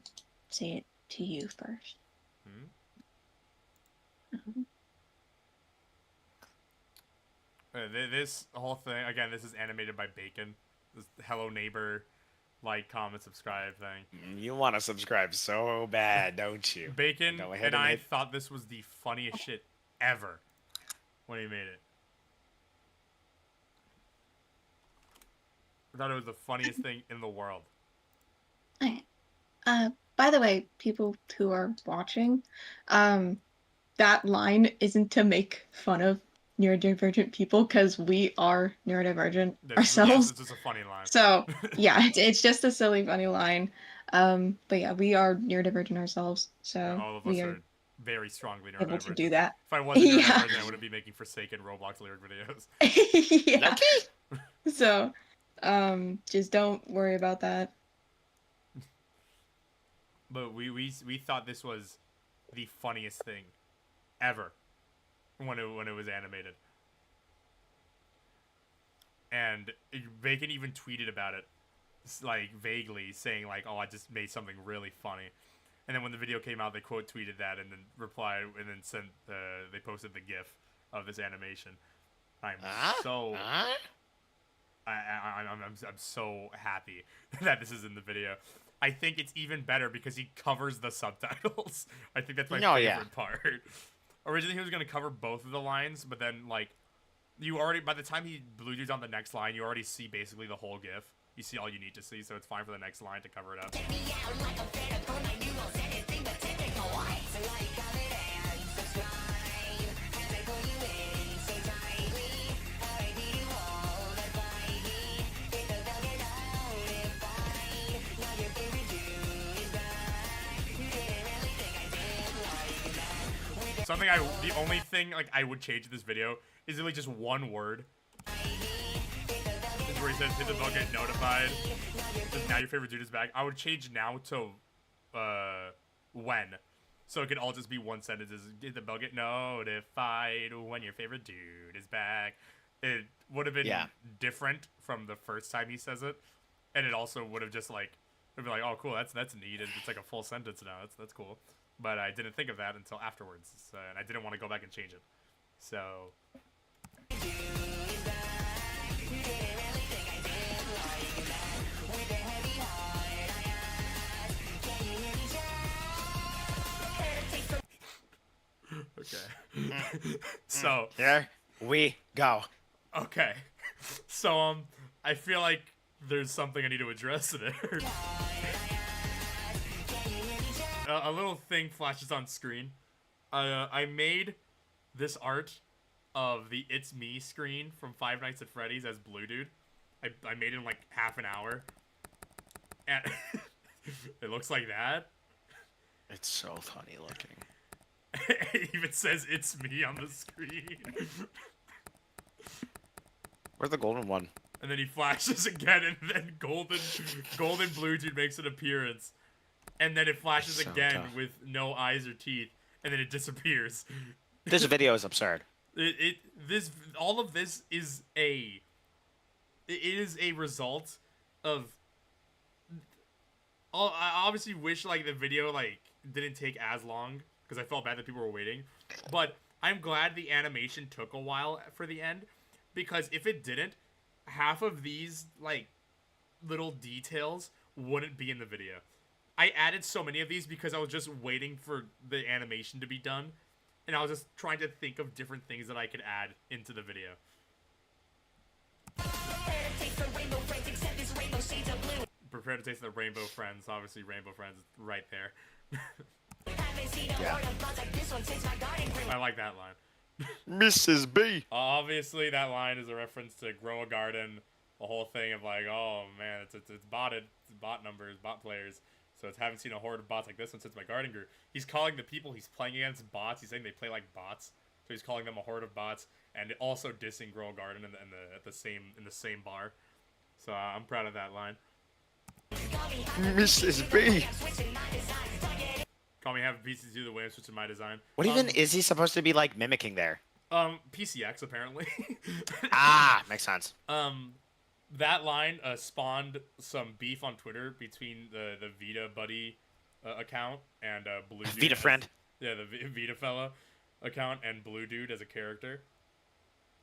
say it to you first. This whole thing, again, this is animated by Bacon. This Hello Neighbor, like, comment, subscribe thing. You want to subscribe so bad, don't you? Bacon and I thought this was the funniest shit ever when he made it. I thought it was the funniest thing in the world. Okay. By the way, people who are watching, that line isn't to make fun of neurodivergent people because we are neurodivergent ourselves. It's just a funny line. So yeah, it's just a silly, funny line. But yeah, we are neurodivergent ourselves, so Yeah, all of us we are very strongly able to neurodivergent. do that. If I wasn't Yeah. neurodivergent, I wouldn't be making Forsaken Roblox lyric videos. Yeah. So, just don't worry about that. But we thought this was the funniest thing ever when it was animated. And Bacon even tweeted about it, like vaguely saying like, "Oh, I just made something really funny." And then when the video came out, they quote tweeted that and then replied and then sent they posted the GIF of this animation. I'm so I'm so happy that this is in the video. I think it's even better because he covers the subtitles. I think that's my favorite part. Originally, he was gonna cover both of the lines, but then like, you already by the time he blue dudes on the next line, you already see basically the whole GIF. You see all you need to see, so it's fine for the next line to cover it up. The only thing like I would change in this video is really just one word. It's where he says, "Hit the bell, get notified." Just, now your favorite dude is back. I would change now to when, so it could all just be one sentence. Is "Hit the bell, get notified when your favorite dude is back." It would have been different from the first time he says it, and it also would have just like it'd be like, "Oh, cool, that's neat." And it's like a full sentence now. That's cool. But I didn't think of that until afterwards, so, and I didn't want to go back and change it. So. Okay. So. Here we go. Okay. So, I feel like there's something I need to address there. A little thing flashes on screen. I made this art of the "It's Me" screen from Five Nights at Freddy's as Blue Dude. I made it in like half an hour. And it looks like that. It's so funny looking. It even says "It's me" on the screen. Where's the golden one? And then he flashes again, and then golden Blue Dude makes an appearance. And then it flashes again with no eyes or teeth, and then it disappears. This video is absurd. All of this is a result of. I obviously wish like the video like didn't take as long because I felt bad that people were waiting, but I'm glad the animation took a while for the end, because if it didn't, half of these like little details wouldn't be in the video. I added so many of these because I was just waiting for the animation to be done, and I was just trying to think of different things that I could add into the video. Prepare to taste the Rainbow Friends. Obviously, Rainbow Friends is right there. Yeah. I like that line. Mrs. B. Obviously, that line is a reference to Grow a Garden. The whole thing of like, oh man, it's botted, it's bot numbers, bot players. So it's haven't seen a horde of bots like this one since my garden grew. He's calling the people he's playing against bots. He's saying they play like bots. So he's calling them a horde of bots, and also dissing Grow a Garden in the same bar. So I'm proud of that line. Mrs. B. Call me half a piece to do the way I'm switching my design. What even is he supposed to be like mimicking there? PCX apparently. Makes sense. That line spawned some beef on Twitter between the Vita Buddy account and Blue Dude. Vita friend. Yeah, the Vita fella account and Blue Dude as a character.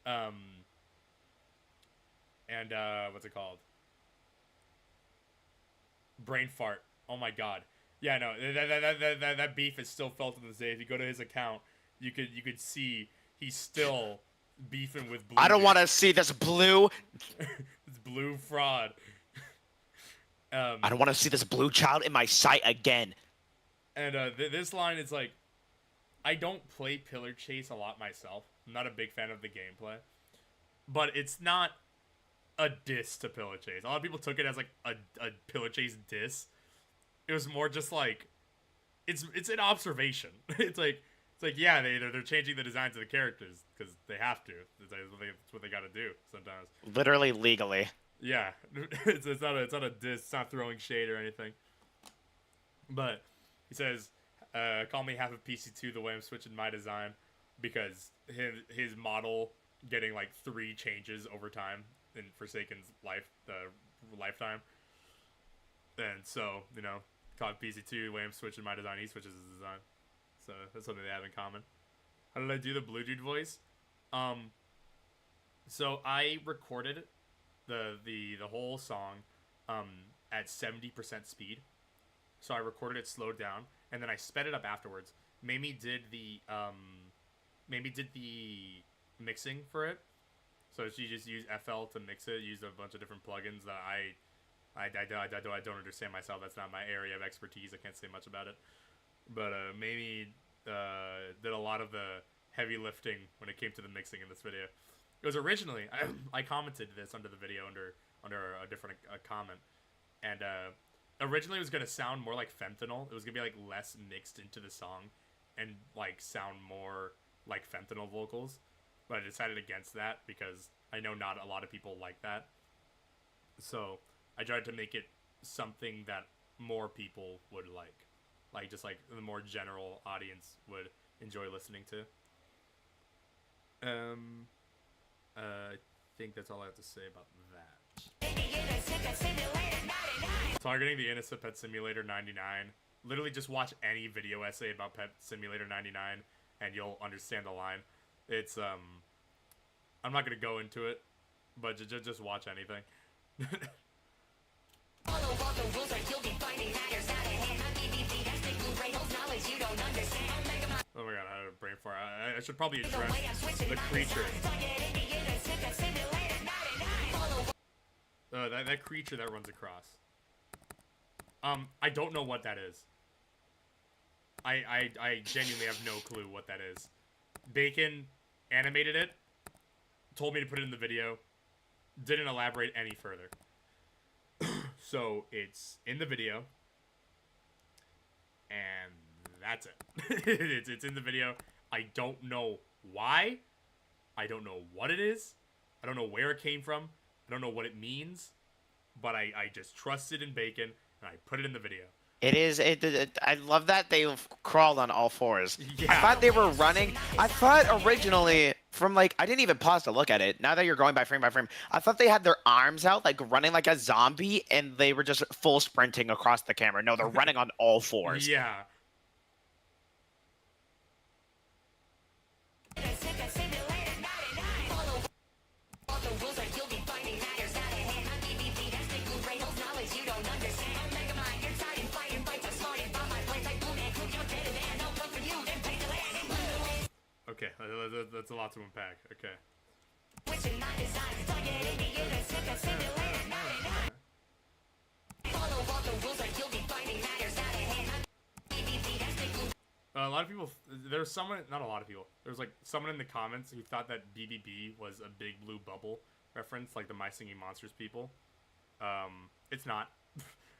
And what's it called? Brain fart. Oh my god. Yeah, no, that beef is still felt to this day. If you go to his account, you could see he's still beefing with Blue. I don't want to see this blue. It's blue fraud. I don't want to see this blue child in my sight again. And this line is like, I don't play Pillar Chase a lot myself. I'm not a big fan of the gameplay. But it's not a diss to Pillar Chase. A lot of people took it as like a Pillar Chase diss. It was more just like it's an observation. It's like yeah, they're changing the designs of the characters because they have to. It's what they got to do sometimes. Literally legally. Yeah, it's not a diss. It's not throwing shade or anything. But he says, "Call me half of PC2 the way I'm switching my design because his model getting like 3 changes over time in Forsaken's lifetime, and so call it PC2 the way I'm switching my design. He switches his design, so that's something they have in common." How did I do the Blue Dude voice? So I recorded the whole song at 70% speed. So I recorded it slowed down, and then I sped it up afterwards. Mamie did the mixing for it. So she just used FL to mix it, used a bunch of different plugins that I don't understand myself. That's not my area of expertise. I can't say much about it. But Mamie did a lot of the heavy lifting when it came to the mixing in this video. It was originally I commented this under the video under a different comment, and originally it was gonna sound more like fentanyl. It was gonna be like less mixed into the song, and like sound more like fentanyl vocals. But I decided against that because I know not a lot of people like that. So I tried to make it something that more people would like just like the more general audience would enjoy listening to. I think that's all I have to say about that. Targeting the Innocent Pet Simulator 99. Literally just watch any video essay about Pet Simulator 99 and you'll understand the line. It's, I'm not gonna go into it, but just watch anything. Oh my god, I had a brain fart. I should probably address the creature. That creature that runs across. I don't know what that is. I genuinely have no clue what that is. Bacon animated it, told me to put it in the video, didn't elaborate any further. So it's in the video, and that's it. It's in the video. I don't know why. I don't know what it is. I don't know where it came from. I don't know what it means. But I just trusted in Bacon, and I put it in the video. It is. I love that they crawled on all fours. Yeah. I thought they were running. I thought originally from like I didn't even pause to look at it. Now that you're going by frame, I thought they had their arms out like running like a zombie, and they were just full sprinting across the camera. No, they're running on all fours. Yeah. Okay, that's a lot to unpack. Okay. A lot of people, there's someone, not a lot of people, there was like someone in the comments who thought that BBB was a Big Blue Bubble reference, like the My Singing Monsters people. It's not.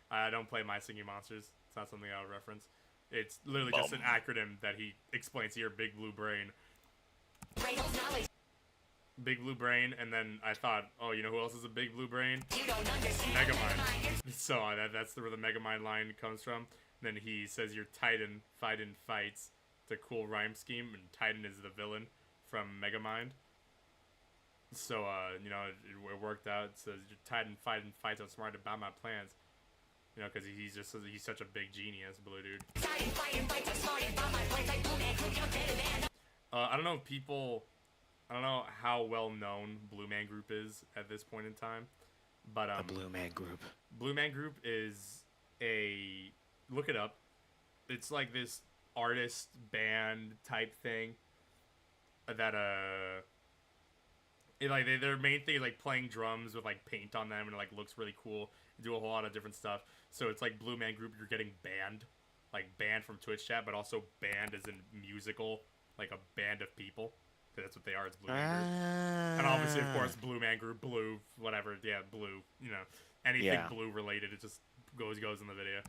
I don't play My Singing Monsters. It's not something I would reference. It's literally just an acronym that he explains here, Big Blue Brain. Big Blue Brain, and then I thought, oh, you know who else is a Big Blue Brain? Megamind. So that's where the Megamind line comes from. And then he says you're Titan, fighting fights. It's a cool rhyme scheme, and Titan is the villain from Megamind. So, you know, it worked out. It says you're Titan, fighting fights, outsmarted by my plans. You know, because he's such a big genius, Blue Dude. I don't know if people, I don't know how well known Blue Man Group is at this point in time, but The Blue Man Group. Blue Man Group is a, look it up. It's like this artist band type thing that like their main thing is like playing drums with like paint on them, and it like looks really cool. They do a whole lot of different stuff. So it's like Blue Man Group. You're getting banned like banned from Twitch chat, but also banned as in musical, like a band of people. Because that's what they are. It's Blue Man Group. And obviously, of course, Blue Man Group, Blue, whatever. Yeah, Blue. You know, anything Blue related, it just goes in the video.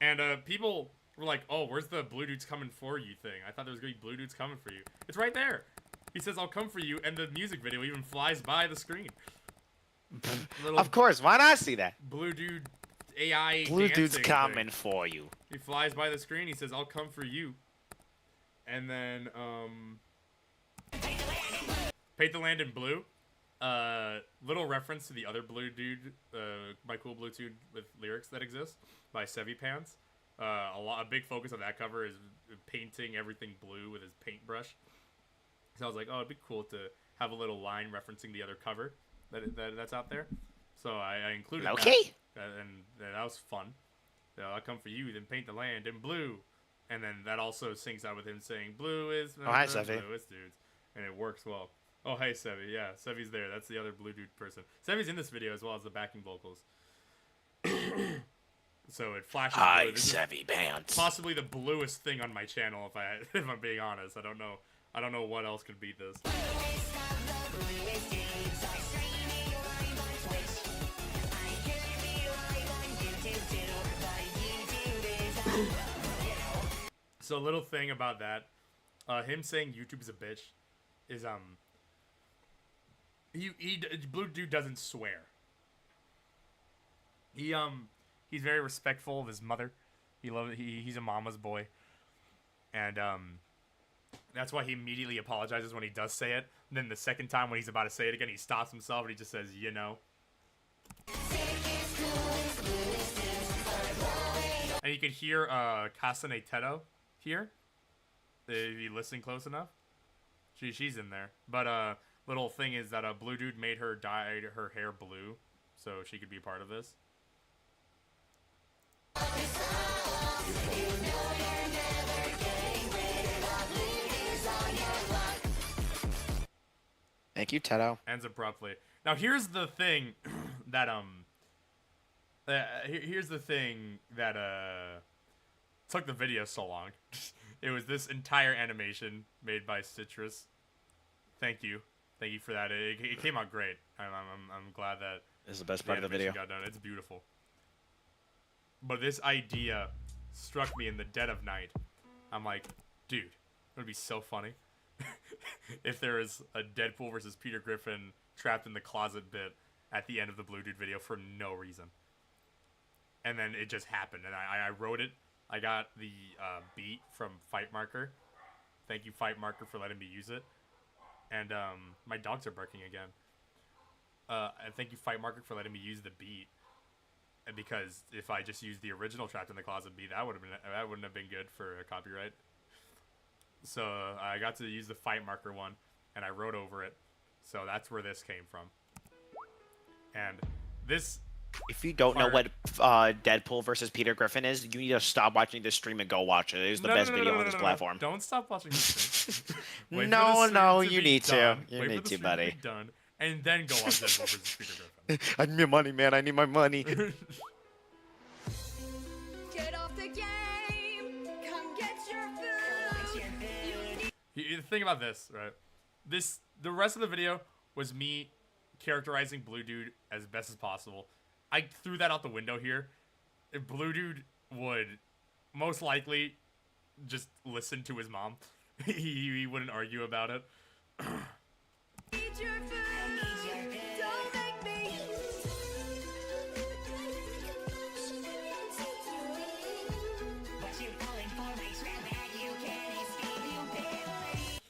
And people were like, "Oh, where's the Blue Dudes coming for you thing? I thought there was gonna be Blue Dudes coming for you. It's right there. He says, "I'll come for you," and the music video even flies by the screen. Of course, why not see that? Blue Dude AI. Blue Dude's dancing coming thing. for you. He flies by the screen. He says, "I'll come for you." And then Paint the Land in Blue. Little reference to the other Blue Dude, My Cool Blue Dude with lyrics that exist by Sevi Pants. A big focus on that cover is painting everything blue with his paintbrush. So I was like, oh, it'd be cool to have a little line referencing the other cover that's out there. So I included that, and that was fun. So I'll come for you, then paint the land in blue. And then that also syncs out with him saying, blue is... hi, Sevi. Bluest dudes. And it works well. Oh, hey, Sevi. Yeah, Sevi's there. That's the other Blue Dude person. Sevi's in this video as well as the backing vocals. So it flashes blue. This Sevi Pants. Possibly the bluest thing on my channel, if I'm being honest. I don't know what else could beat this. So a little thing about that, him saying YouTube's a bitch is Blue Dude doesn't swear. He's very respectful of his mother. He's a mama's boy, and that's why he immediately apologizes when he does say it. And then the second time when he's about to say it again, he stops himself and he just says, you know. And you can hear Kasane Teto here, if you listen close enough. She's in there. But little thing is that Blue Dude made her dye her hair blue so she could be part of this. Thank you, Teto. Ends abruptly. Now here's the thing that here's the thing that took the video so long. It was this entire animation made by Citrus. Thank you for that. It came out great. I'm glad that this is the best part of the video. Got done. It's beautiful. But this idea struck me in the dead of night. I'm like, dude, it would be so funny if there is a Deadpool versus Peter Griffin trapped in the closet bit at the end of the Blue Dude video for no reason. And then it just happened, and I wrote it. I got the beat from Fight Marker. Thank you, Fight Marker, for letting me use it. And my dogs are barking again. And thank you, Fight Marker, for letting me use the beat. Because if I just used the original Trapped in the Closet beat, that wouldn't have been good for a copyright. So I got to use the Fight Marker one, and I wrote over it. So that's where this came from. And this... If you don't know what Deadpool versus Peter Griffin is, you need to stop watching this stream and go watch it. It is the best video on this platform. Don't stop watching this stream. No, you need to. You need to, buddy. Done, and then go watch Deadpool versus Peter Griffin. I need my money, man. I need my money. Get off the game. Come get your food. The thing about this, right? The rest of the video was me characterizing Blue Dude as best as possible. I threw that out the window here. If Blue Dude would most likely just listen to his mom. He wouldn't argue about it.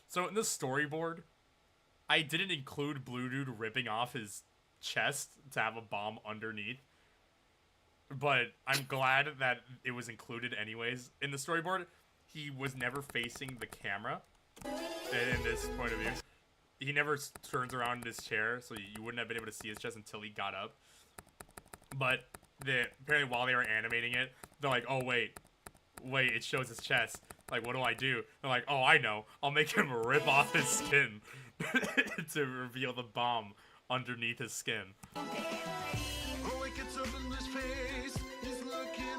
So in the storyboard, I didn't include Blue Dude ripping off his chest to have a bomb underneath, but I'm glad that it was included anyways. In the storyboard, he was never facing the camera in this point of view. He never turns around in his chair, so you wouldn't have been able to see his chest until he got up. But apparently while they were animating it, they're like, oh wait, it shows his chest. Like, what do I do? They're like, oh, I know. I'll make him rip off his skin to reveal the bomb underneath his skin. Oh, it gets up in his face. His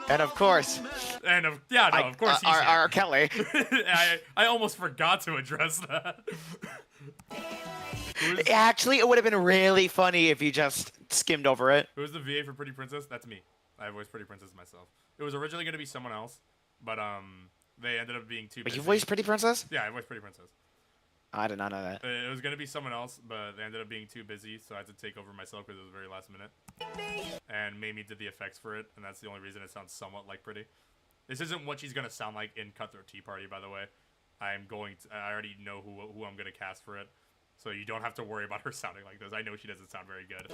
And of course, And of course he's R. here. Kelly. I almost forgot to address that. Actually, it would have been really funny if you just skimmed over it. Who's the VA for Pretty Princess? That's me. I voiced Pretty Princess myself. It was originally gonna be someone else, but they ended up being too But busy. you voiced Pretty Princess? Yeah, I voiced Pretty Princess. I did not know that. It was gonna be someone else, but they ended up being too busy, so I had to take over myself because it was very last minute. And Mamie did the effects for it, and that's the only reason it sounds somewhat like Pretty. This isn't what she's gonna sound like in Cutthroat Tea Party, by the way. I already know who I'm gonna cast for it, so you don't have to worry about her sounding like this. I know she doesn't sound very good.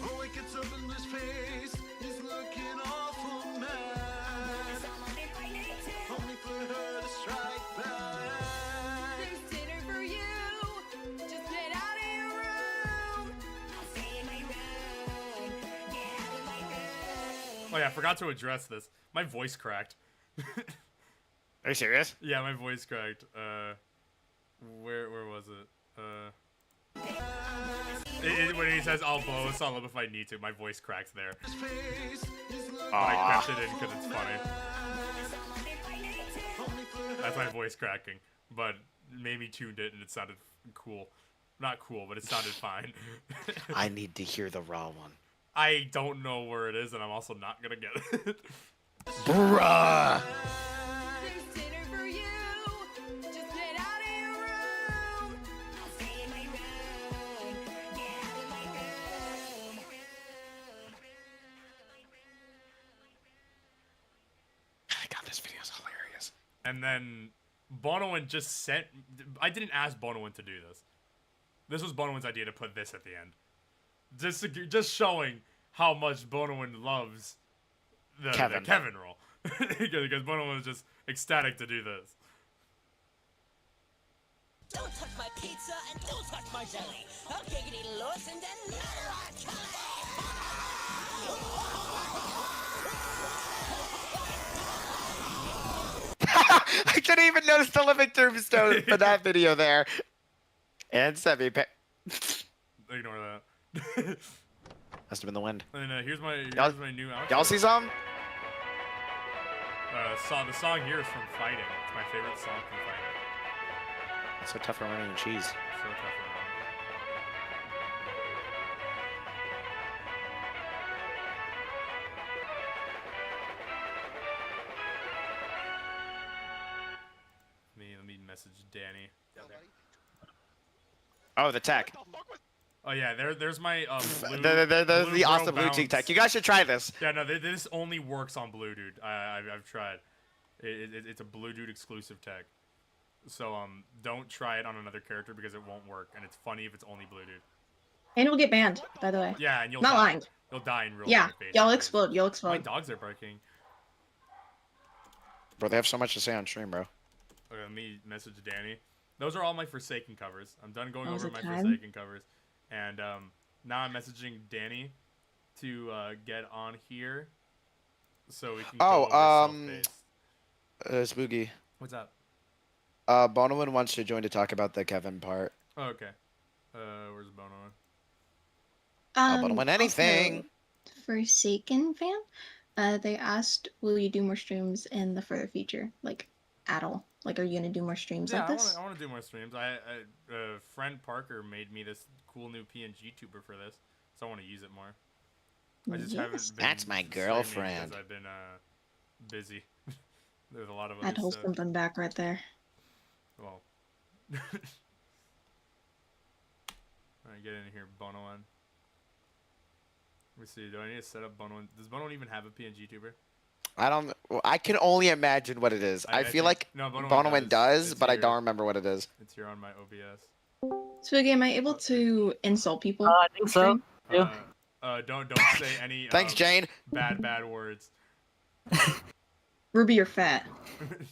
Oh, it gets up in his face. He's looking awful mad. Only for her to strike back. There's dinner for you. Just get out of your room. I'll stay in my room. Get out of my room. Oh yeah, I forgot to address this. My voice cracked. Are you serious? Yeah, my voice cracked. Where was it? When he says I'll blow a song up if I need to, my voice cracks there. I kept it in because it's funny. That's my voice cracking. But Mamie tuned it and it sounded cool. Not cool, but it sounded fine. I need to hear the raw one. I don't know where it is, and I'm also not gonna get it. Bruh! There's dinner for you. Just get out of your room. I'll stay in my room. Get out of my room. God, this video's hilarious. And then Bonoan just sent. I didn't ask Bonoan to do this. This was Bonoan's idea to put this at the end. Just showing how much Bonoan loves the Kevin role. Because Bonoan was just ecstatic to do this. Don't touch my pizza and don't touch my jelly. I'm giggity Lewis and then another I couldn't even notice the living tombstone for that video there. And Semi. Ignore that. Must have been the wind. And here's my new outfit. Y'all see some? The song here is from Fighting. It's my favorite song from Fighting. It's so tough for running and cheese. So tough for Let me message Danny. Oh, the tech. Oh yeah, there's my blue, the blue awesome bro blue cheek bounce. tech. You guys should try this. Yeah, no, this only works on Blue Dude. I've tried. It's a Blue Dude exclusive tech. So don't try it on another character because it won't work, and it's funny if it's only Blue Dude. And you'll get banned, by the way. Yeah, and you'll not die. lying. You'll die in real Yeah, life. y'all basically. explode. You'll My explode. dogs are barking. Bro, they have so much to say on stream, bro. Okay, let me message Danny. Those are all my Forsaken covers. I'm done going over my time? Forsaken covers, and now I'm messaging Danny to get on here so we can go over self-paced. Spooky. What's up? Bonoan wants to join to talk about the Kevin part. Oh, okay. Where's Bono? Bonoan anything. Also, Forsaken fan, they asked, will you do more streams in the further future? Like, at all? Like, are you gonna do more streams like this? I want to do more streams. Friend Parker made me this cool new PNG tuber for this, so I want to use it more. I just haven't been That's my streaming girlfriend. because I've been busy. There's a lot of other I'd hold stuff. something back right there. Well, alright, get in here, Bono on. Let me see. Do I need to set up Bono? Does Bono even have a PNG tuber? I can only imagine what it is. I feel like Bonoan does, but I don't remember what it is. It's here on my OBS. Spooky, am I able to insult people? I think so. Yeah. Don't say any Thanks, Jane. bad words. Ruby, you're fat.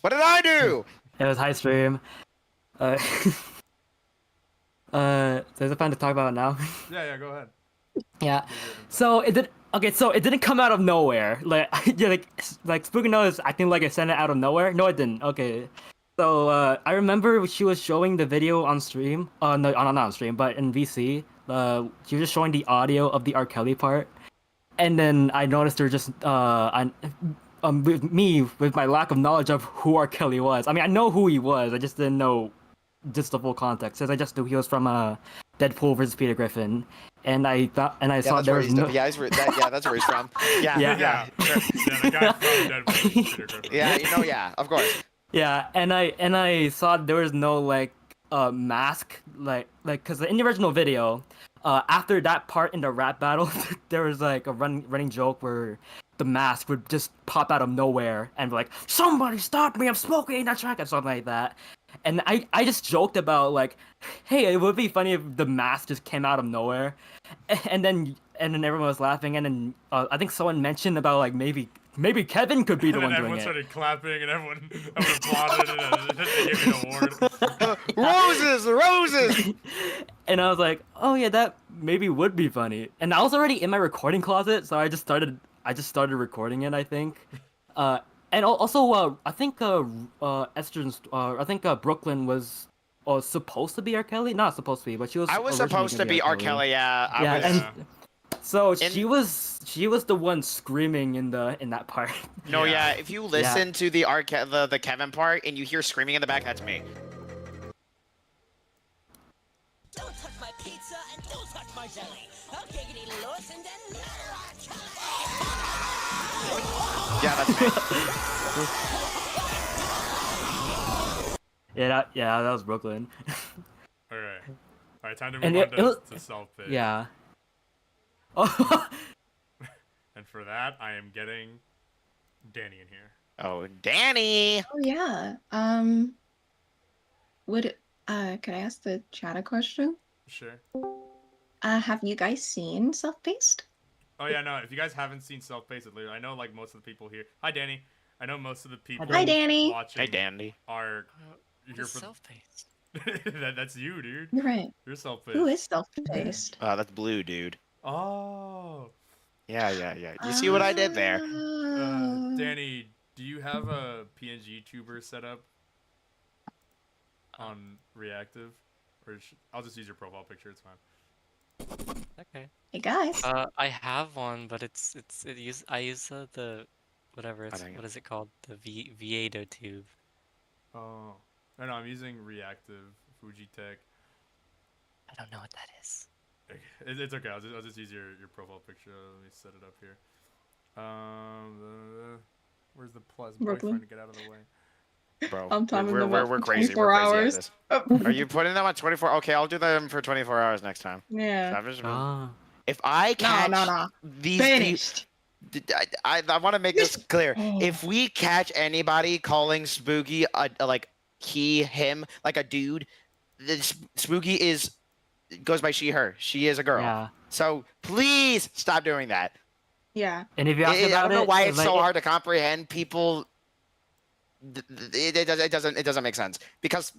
What did I do? It was high stream. There's a fun to talk about now. Yeah, go ahead. Yeah. So it did. Okay, so it didn't come out of nowhere. Like yeah, like Spooky knows. I think like I sent it out of nowhere. No, it didn't. Okay. So I remember she was showing the video on stream. No, not on stream, but in VC. She was just showing the audio of the R. Kelly part, and then I noticed her just with my lack of knowledge of who R. Kelly was. I mean, I know who he was. I just didn't know just the full context. Because I just knew he was from Deadpool versus Peter Griffin, and I saw there was no. that's where he's from. Yeah, Yeah. Yeah, the guy from Deadpool, Peter Griffin. yeah, of course. Yeah, and I saw there was no like mask like because in the original video, after that part in the rap battle, there was like a running joke where the mask would just pop out of nowhere and be like, "Somebody stop me! I'm smoking that track," and something like that. And I just joked about like, "Hey, it would be funny if the mask just came out of nowhere," and then everyone was laughing, and then I think someone mentioned about like maybe Kevin could be the And one then doing everyone it. started clapping, and everyone applauded, and they gave me an award. Roses. And I was like, oh yeah, that maybe would be funny. And I was already in my recording closet, so I just started recording it, I think. And also I think Brooklyn was supposed to be R. Kelly, not supposed to be, but she was. I was originally supposed to gonna be R. Kelly. Yeah. And so she was the one screaming in that part. No, yeah. If you listen to the the Kevin part and you hear screaming in the back, that's me. Don't touch my pizza and don't touch my jelly. I'll take it eat loose and then another R. Kelly. Yeah, that's me. Yeah, that was Brooklyn. Alright, time to And move it on was- to self-pay. Yeah. Oh. And for that, I am getting Danny in here. Oh, Danny! Oh yeah. Could I ask the chat a question? Sure. Have you guys seen Self-Paced? Oh yeah, no. If you guys haven't seen self-paced, I know like most of the people here. Hi, Danny. I know most of the people. Hi, Danny. Watching Hey, Danny. Are here for self-paced? that's you, dude. You're right. You're self-paced. Who is Self-Paced? That's Blue, dude. Oh. Yeah. You see what I did there? Danny, do you have a PNG tuber set up on Reactive, or I'll just use your profile picture. It's fine. Okay. Hey guys. I have one, but I use the whatever what is it called, the Viedo tube. Oh, no, I'm using Reactive Fujitech. I don't know what that is. It's okay. I'll just use your profile picture. Let me set it up here. Where's the plus Brooklyn. boyfriend? Get out of the way. Bro, I'm timing them up we're for crazy. 24 We're crazy at hours. this. Are you putting them on 24? Okay, I'll do them for 24 hours next time. Yeah. If I catch No. these Finished. I want to make this clear. If we catch anybody calling Spooky like he, him, like a dude, Spooky goes by she, her. She is a girl. Yeah. So please stop doing that. Yeah. And if you ask I about don't know it, why it's like, so hard to comprehend. People, it doesn't make sense because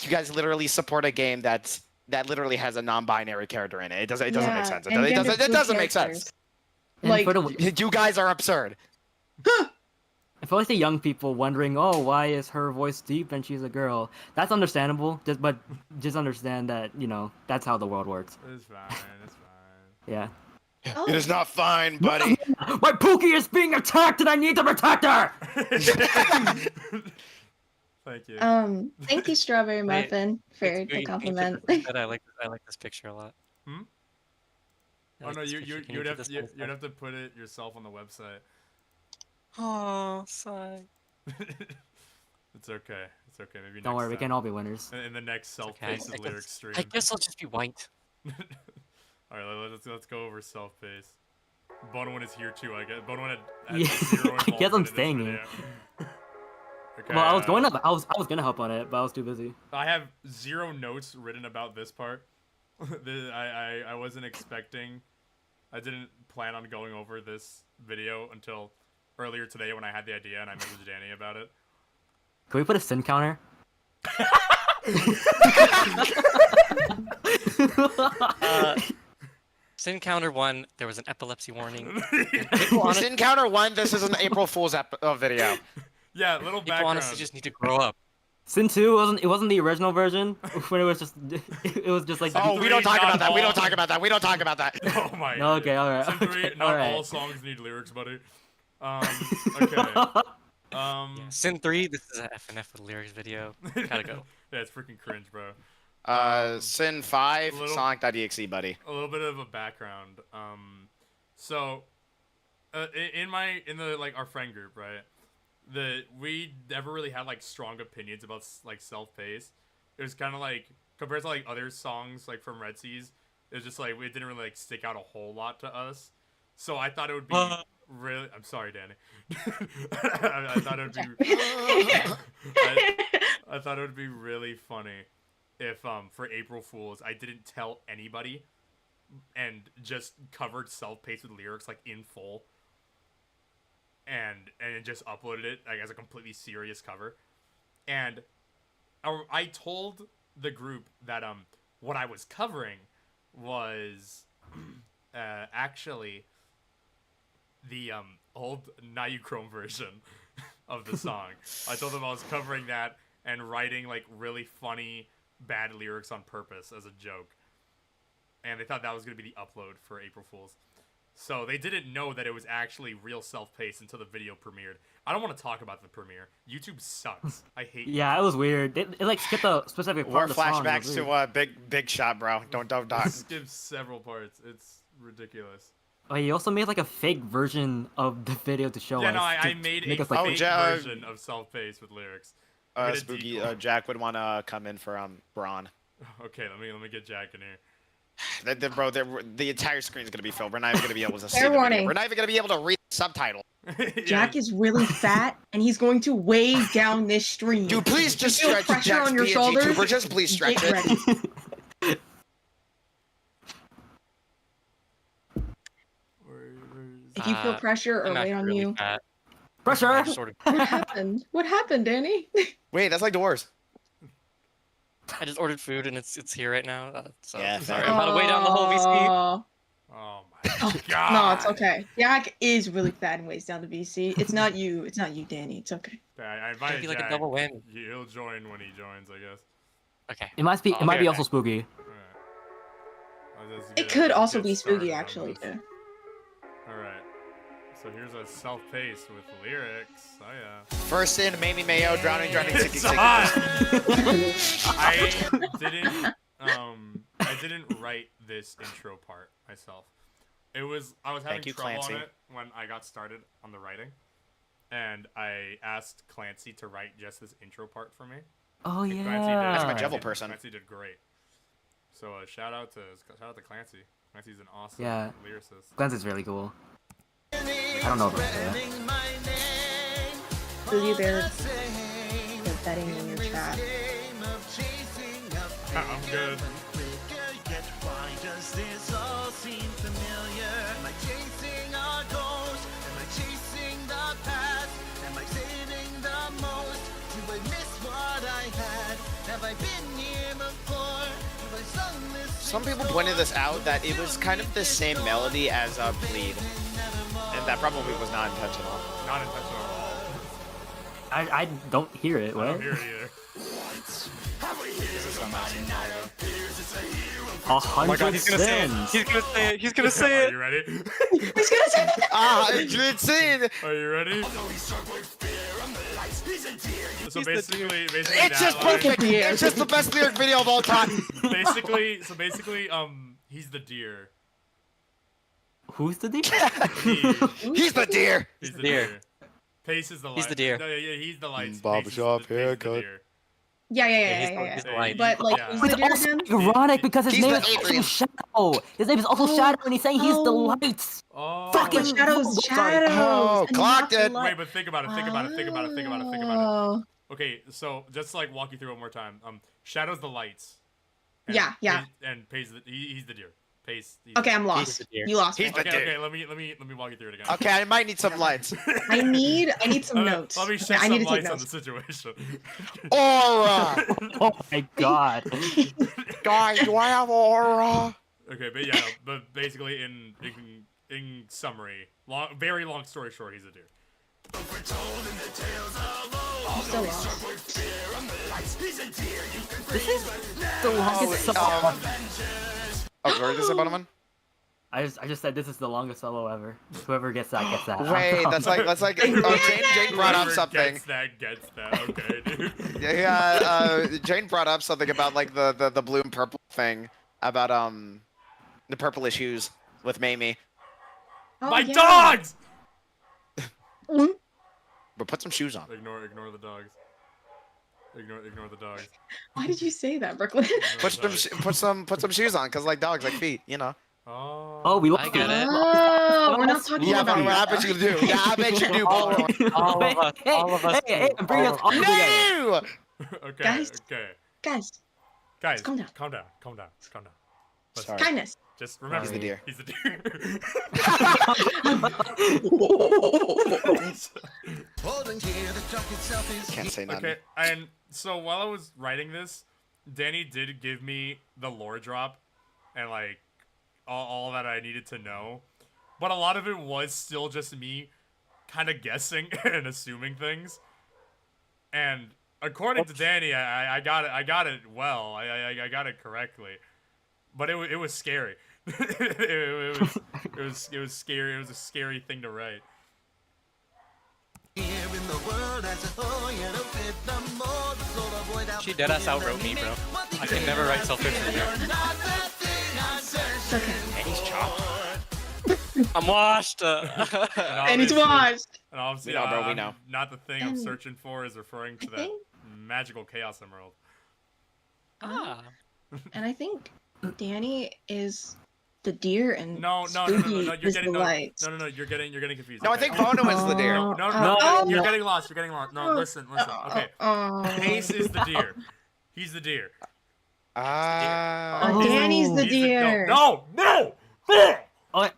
you guys literally support a game that literally has a non-binary character in it. It doesn't make sense. It doesn't make sense. And Like, for the, You guys are absurd. if I say young people wondering, oh, why is her voice deep and she's a girl? That's understandable. Just understand that that's how the world works. It's fine. It's fine. Yeah. It is not fine, buddy. My Pookie is being attacked, and I need to protect her. Thank you. Thank you, Strawberry Muffin, for the compliment. I like this picture a lot. Hmm? I Oh like no, this you'd picture. Can have put this to on the you'd have to put it yourself on the website. Oh, sigh. It's okay. It's okay. Maybe Don't next worry, we time. can all be winners. In the next Okay, self-paced lyric stream. I guess I'll just be white. All right, let's go over self-paced. Bonwin is here too. I guess Bonwin had Yeah, zero I guess I'm involvement in this staying video. here. Okay, Well, I was gonna hop on it, but I was too busy. I have 0 notes written about this part. I wasn't expecting. I didn't plan on going over this video until earlier today when I had the idea and I messaged Danny about it. Can we put a sin counter? Sin Counter 1, there was an epilepsy warning. Sin Counter 1, this is an April Fool's video. Yeah, little People background. honestly just need to grow up. Sin 2 wasn't the original version when it was just it was just like. Oh, we don't talk about that. We don't talk about that. We don't talk about that. Oh my. No, okay, all right. Sin 3, Okay, not all right. all songs need lyrics, buddy. Okay. Sin 3, this is a FNF with lyrics video. Gotta go. Yeah, it's freaking cringe, bro. Sin 5, little- Sonic.exe, buddy. A little bit of a background. So, in the like our friend group, right? We never really had like strong opinions about like self-paced. It was kind of like compared to like other songs like from Red Seas, it was just like it didn't really like stick out a whole lot to us. So I thought it would be really. I'm sorry, Danny. I thought it would be. I thought it would be really funny if for April Fools I didn't tell anybody and just covered self-paced with lyrics like in full. And just uploaded it like as a completely serious cover, and I told the group that what I was covering was actually the old Nayuchrome version of the song. I told them I was covering that and writing like really funny bad lyrics on purpose as a joke, and they thought that was gonna be the upload for April Fools. So they didn't know that it was actually real self-paced until the video premiered. I don't want to talk about the premiere. YouTube sucks. I hate. Yeah, it was weird. It like skipped a specific part More of the song. It was flashbacks weird. to Big Shot, bro. Don't. Skips several parts. It's ridiculous. Oh, you also made like a fake version of the video to show Yeah, us. no, I to made make a us, like, fake version of self-paced with lyrics. I made a Spooky, decoy. Jack would want to come in for Braun. Okay, let me get Jack in here. Bro, the entire screen is gonna be filled. We're not even gonna be able to see Fair the warning. video. We're not even gonna be able to read the subtitle. Jack is really fat, and he's going to weigh down this stream. Dude, please just You feel stretch pressure Jack's on your PNG shoulders. tuber. Just please stretch Get it. ready. If you feel pressure or I'm not weight on really you. fat. Pressure. Sort of. What happened? What happened, Danny? Wait, that's like doors. I just ordered food and it's here right now. So Yeah, sorry, fair. I'm about to weigh down the whole VC. Aw. Oh my No, god. it's okay. Jack is really fat and weighs down the VC. It's not you. It's not you, Danny. It's okay. I invited be like a Jack. double whammy. He'll join when he joins, I guess. Okay. It might be. It might be also spooky. It could also be spooky, actually, too. Alright. So here's a self-paced with lyrics. Oh yeah. First in, Mamie Mayo, drowning, It's sinking. hot! I didn't write this intro part myself. I was having Thank you, trouble Clancy. on it when I got started on the writing, and I asked Clancy to write just this intro part for me. Oh And yeah. Clancy did. That's my Clancy- devil person. Clancy did great. So shout out to Clancy. Clancy's an awesome Yeah. lyricist. Clancy's really cool. I don't know about that. Boogie Bear, they're betting in your chat. I'm good. Why does this all seem familiar? Am I chasing a ghost? Am I chasing the past? Am I saving the most? Do I miss what I had? Have I been here before? Have I sung this? Some people pointed this out that it was kind of the same melody as Bleed, and that probably was not intentional. Not intentional at all. I don't hear it. I What? don't hear it either. 100 cents. He's gonna say it. He's gonna say Are it. you ready? He's gonna say It's in. Are you ready? So basically, It's that just line- perfect. It's just the best lyric video of all time. basically, he's the deer. Who's the deer? He's the deer. He's the deer. deer. Pace is the light. He's the deer. No, yeah, he's the lights. Barbershop Pace is the haircut. deer. Yeah. he's the light. But like, Yeah. who's It's the deer also again? ironic because his He's name the is also Adrian. Shadow. His name is also Shadow, and he's saying he's the Oh. lights. Oh. Fucking But Shadow's sorry. Shadows. Oh, and clocked not the it. light. Wait, but think about it. Think about it. Think about it. Think about it. Think about it. Oh. Okay, so just to, like walk you through it one more time. Shadow's the lights. And Yeah. And Pace he's the deer. Pace. Okay, I'm He's lost. the deer. You lost me. He's the Okay, deer. okay. Let me walk you through it again. Okay, I might need some lights. I need some notes. Let me Okay, shed I some need to take lights on notes. the situation. Aura. Oh my god. Guys, do I have aura? Okay, but yeah, but basically in summary, very long story short, he's a deer. still long. This is the longest solo. Oh, sorry, just say bottom one. I just said this is the longest solo ever. Whoever gets that gets that. Wait, that's like Jane brought up Whoever something. Gets that. Okay, dude. Jane brought up something about like the blue and purple thing about the purplish hues with Mamie. Oh, My yeah. dogs! But put some shoes on. Ignore the dogs. Ignore the dogs. Why did you say that, Brooklyn? Put some shoes on, cause like dogs like feet, you know. Oh, we I get it. Oh, we're not talking Yeah, about but I bet you do. Yeah, I bet you do. All of us. All of us. Hey, bring us all together. No! Okay. Guys. Okay. Guys, Guys, calm down. Calm down. Listen, Sorry. kindness. just remember, He's the deer. He's the deer. Can't say nothing. Okay, and so while I was writing this, Danny did give me the lore drop, and like all that I needed to know, but a lot of it was still just me kind of guessing and assuming things. And according to Danny, I got it well. I got it correctly, but it was scary. it was scary. It was a scary thing to write. She deadass outwrote me, bro. I can never write self-fiction here. It's okay. And he's chopped. I'm washed. And it's washed. And obviously, We know, bro, we know. Not the thing I'm And searching for is referring to I that think- magical chaos emerald. Ah. And I think Danny is the deer and No, Spooky you're is getting the light. no, you're getting confused. No, I think Bono is the deer. No, Oh. you're getting lost. No, listen. Okay, Oh. Pace is the deer. He's the deer. Ah. Oh, Danny's the He's deer. No. Oh,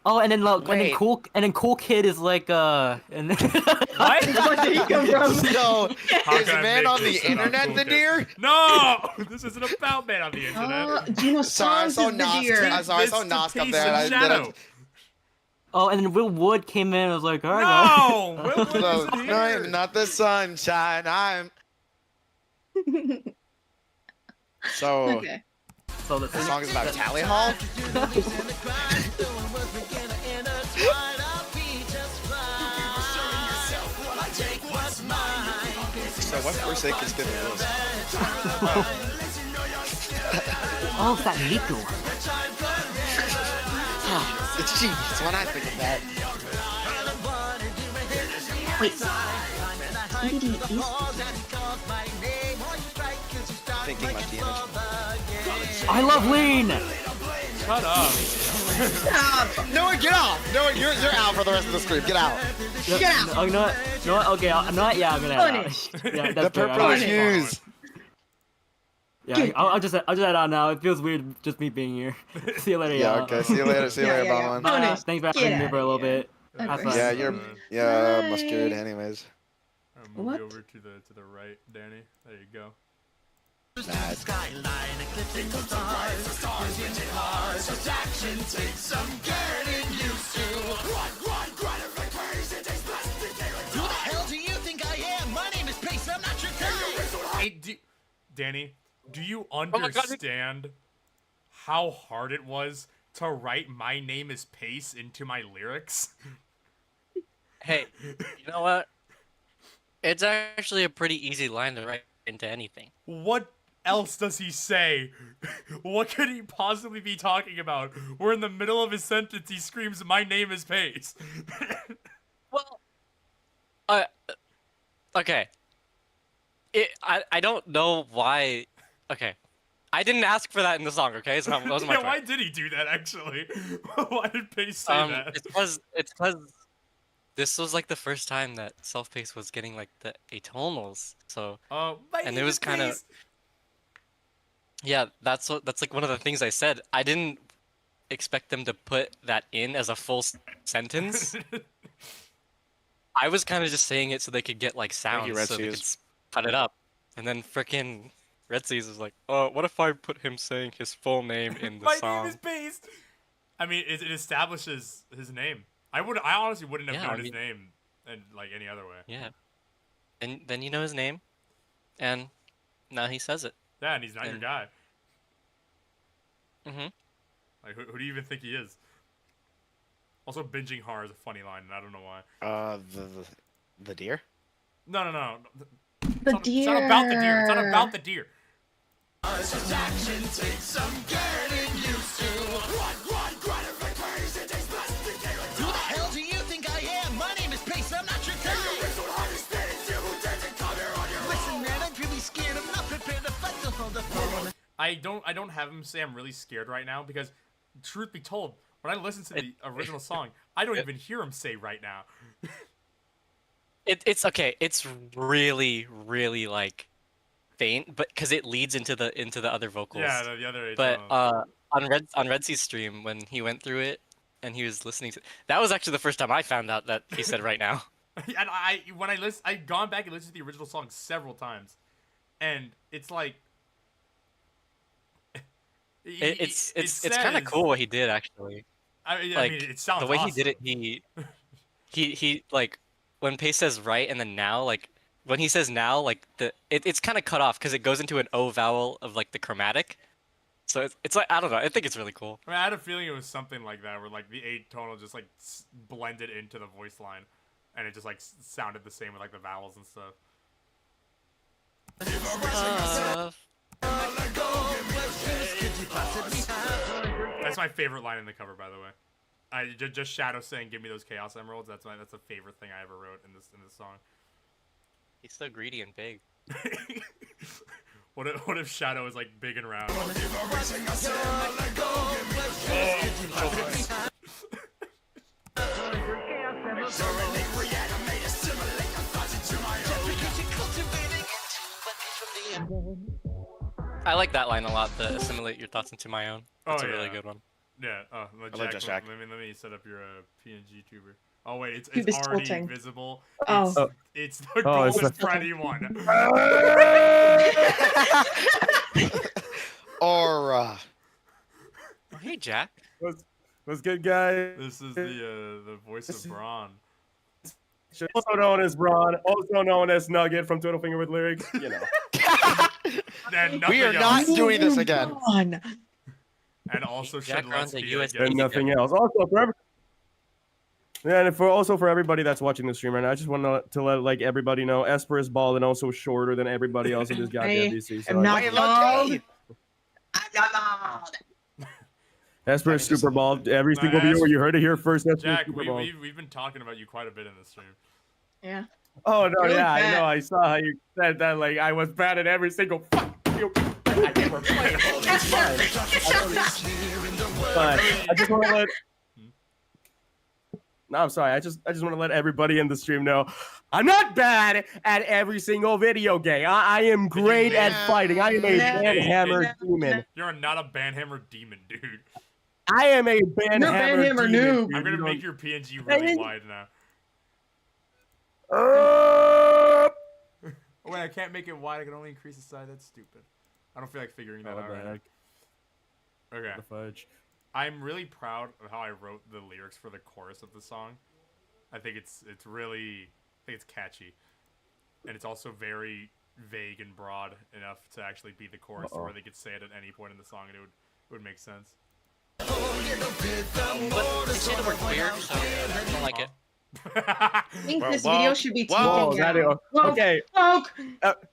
oh, and then Wait. cool kid is like and then What? Where did he come from? So, How is can I man make on the this about internet cool the kid? deer? No, this isn't about man on the internet. Gino Sorry, I Sans saw is the Nosk. deer. I saw This Nosk up Pace there. and I Shadow. oh, and then Will Wood came in and was like, all right, No, Will Wood So, is the no, I'm deer. not the sunshine. I'm. So, Okay. So the song is about Tally Hall? So, what forsake is giving this? Oh, it's that Nico. It's genius when I think of that. Wait. TDD is Thinking about the image. I love lean. Shut up. Noah, get out! Noah, you're out for the rest of the stream. Get out. Get out. Oh, you know what? You know what? Okay, I'm not. Yeah, I'm gonna. Head out. Punish. Yeah, The that's fair. purple I'm- hues. Yeah, I'll just head out now. It feels weird just me being here. See you later, Yeah, y'all. okay. See you later. See you Yeah, later, yeah, yeah. Baldwin. Punish. Thanks for Get having me outta for a little here. bit. Have Okay. fun. Yeah, you're Bye. muscured anyways. Move What? you over to the right, Danny. There you go. Nah, Who the hell do you think I am? My name is Pace. I'm not your guy. Hey, Danny, do you my God. understand how hard it was to write "My name is Pace" into my lyrics? Hey, you know what? It's actually a pretty easy line to write into anything. What else does he say? What could he possibly be talking about? We're in the middle of his sentence. He screams, "My name is Pace." Well, okay. I don't know why. Okay, I didn't ask for that in the song. Okay, so that wasn't my Yeah, choice. why did he do that? Actually, why did Pace say that? It's because this was like the first time that self-paced was getting like the atonals. So My and name it was is kind of Pace. yeah. That's like one of the things I said. I didn't expect them to put that in as a full sentence. I was kind of just saying it so they could get like Thank you, sounds Red so they could Seas. cut it up. And then frickin' Red Seas is like, oh, what if I put him saying his full name in the My song? name is Pace. I mean, it establishes his name. I honestly wouldn't have Yeah, known I his mean- name in like any other way. Yeah. And then you know his name, and now he says it. Yeah, and he's not your And- guy. Mm-hmm. Like, who do you even think he is? Also, binging horror is a funny line, and I don't know why. The deer. No. The It's not about the deer. It's not deer. about the deer. Who the hell do you think I am? My name is Pace, I'm not your guy. Listen, man, I'm really scared. I'm not prepared to fight the whole phone. I don't have him say I'm really scared right now because, truth be told, when I listen to the original song, I don't even hear him say right now. It's okay. It's really, really like faint, but because it leads into the other vocals. Yeah, the other. But on Red C's stream when he went through it and he was listening to that was actually the first time I found out that he said right now. And I've gone back and listened to the original song several times, and it's like. It's kind of cool what he did actually. I mean, it sounds the way awesome. he did it. He like when Pace says right and then now, like when he says now, like it's kind of cut off because it goes into an O vowel of like the chromatic. So it's like I don't know. I think it's really cool. I mean, I had a feeling it was something like that, where like the 8-tonal just like blended into the voice line, and it just like sounded the same with like the vowels and stuff. That's my favorite line in the cover, by the way. Just Shadow saying, "Give me those Chaos Emeralds." That's the favorite thing I ever wrote in this song. He's so greedy and big. What if Shadow is like big and round? I like that line a lot. The assimilate your thoughts into my own. That's a really good one. Yeah. like that, Jack. Let me set up your PNG tuber. Oh wait, it's He was already tilting. visible. Oh. It's the Oh, it's Golden the- Freddy one. Aura. Oh, hey, Jack. What's good, guys? This is the voice of Braun. Also known as Braun, also known as Nugget from Turtle Finger with Lyrics. You know. And We are nothing not else. doing this again. On. And also Jack runs the Shedletsky US again. And nothing else. Also for everybody that's watching the stream right now, I just want to let like everybody know Esper is bald and also shorter than everybody else in this goddamn DC. So I'm not Wait, bald. look, I'm not bald. Esper is super bald. Every No, single viewer, you heard it here first. Esper is Jack, super bald. we've been talking about you quite a bit in this stream. Yeah. Oh no, Really yeah, I bad. know. I saw how you said that. Like I was bad at every single. I never played. But I just want to let. No, I'm sorry. I just want to let everybody in the stream know I'm not bad at every single video game. I am great at fighting. I am a banhammer demon. You're not a banhammer demon, dude. I am a banhammer banhammer demon. noob. dude. I'm gonna You make don't- your PNG really wide now. Oh, wait, I can't make it wide. I can only increase the size. That's stupid. I don't feel like figuring that What out the right now. heck? Okay. The fudge. I'm really proud of how I wrote the lyrics for the chorus of the song. I think it's catchy, and it's also very vague and broad enough to actually be the chorus, where they could say it at any point in the song and it would make sense. But they say the word queer, so I don't like it. I think Well, this well, video should be taken Whoa, that down. is, okay. Woke.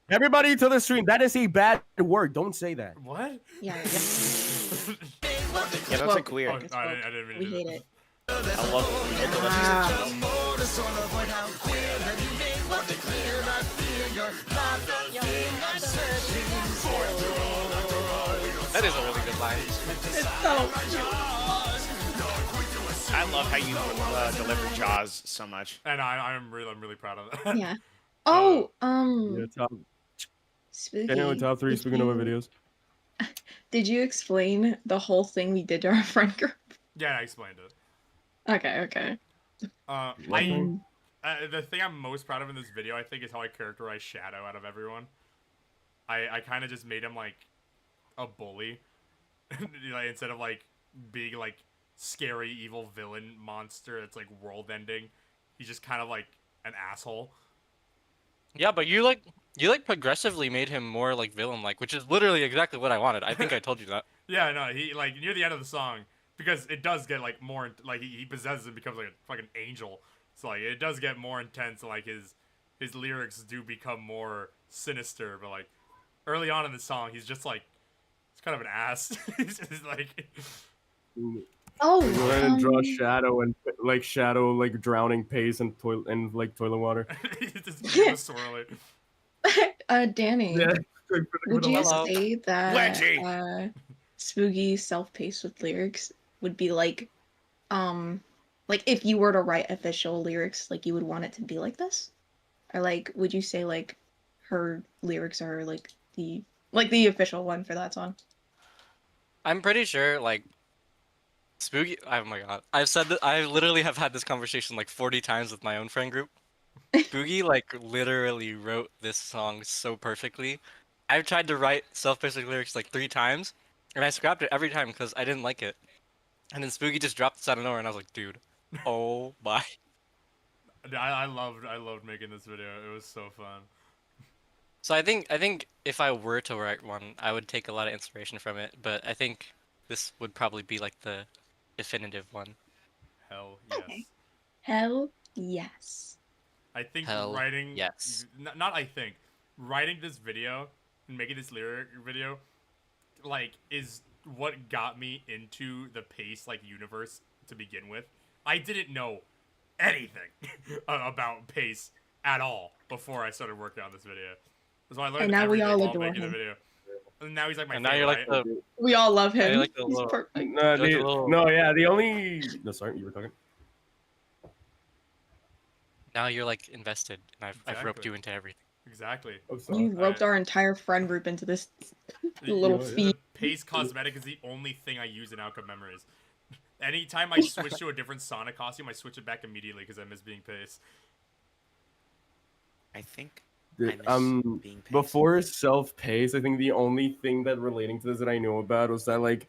Everybody to the stream. That is a bad word. Don't say that. What? Yeah. Yeah, that's like queer. Oh, I didn't mean to We do hate that. it. I love That is a really good line. I love how you deliver Jaws so much. And I'm really proud of that. Yeah. Oh, Yeah, top, Spooky. anyway, top 3 speaking of my videos. Did you explain the whole thing we did to our friend group? Yeah, I explained it. Okay. The thing I'm most proud of in this video, I think, is how I characterize Shadow out of everyone. I kind of just made him like a bully, like, instead of like being like scary evil villain monster that's like world ending. He's just kind of like an asshole. Yeah, but you like progressively made him more like villain-like, which is literally exactly what I wanted. I think I told you that. Yeah, no, he like near the end of the song because it does get like more like he possesses and becomes like a fucking angel. So like it does get more intense. Like his lyrics do become more sinister. But like early on in the song, he's just like he's kind of an ass. He's just like Oh, Like, go ahead and draw shadow and like drowning pace and like toilet water. he's just swirly. Danny, Yeah. would you Hello. say that Wedgie. Spooky self-paced with lyrics would be like if you were to write official lyrics, like you would want it to be like this? Or like would you say like her lyrics are like the official one for that song? I'm pretty sure like Spooky. Oh my god, I've said that. I literally have had this conversation like 40 times with my own friend group. Spooky like literally wrote this song so perfectly. I've tried to write self-paced lyrics like 3 times, and I scrapped it every time because I didn't like it. And then Spooky just dropped this out of nowhere, and I was like, dude, oh my. I loved making this video. It was so fun. So I think if I were to write one, I would take a lot of inspiration from it, but I think this would probably be like the definitive one. Hell yes. Okay. Hell yes. I think Hell writing yes. not I think writing this video and making this lyric video like is what got me into the Pace like universe to begin with. I didn't know anything about Pace at all before I started working on this video. So I learned And now we everything all while adore making the him. video. And now he's like my And now favorite. you're like the We all love now him. you're like the He's little, perfect. No, Like a little- no, yeah. The only no, sorry, you were talking. now you're like invested, and I've roped Exactly. you into everything. Exactly. You roped our entire friend group into this little The feat. Pace cosmetic is the only thing I use in Outcome Memories. Anytime I switch to a different Sonic costume, I switch it back immediately because I miss being Pace. I think being Pace. Before self-paced, I think the only thing that relating to this that I know about was that like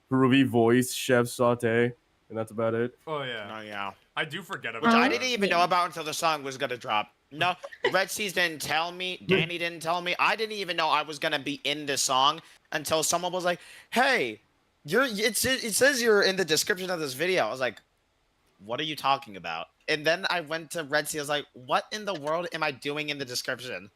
Ruby voice Chef Saute, and that's about it. Oh yeah. Oh yeah. I do forget about Which I that. didn't even know about until the song was gonna drop. No, Red Seas didn't tell me. Danny didn't tell me. I didn't even know I was gonna be in this song until someone was like, "Hey, it says you're in the description of this video." I was like, "What are you talking about?" And then I went to Red Sea. I was like, "What in the world am I doing in the description?"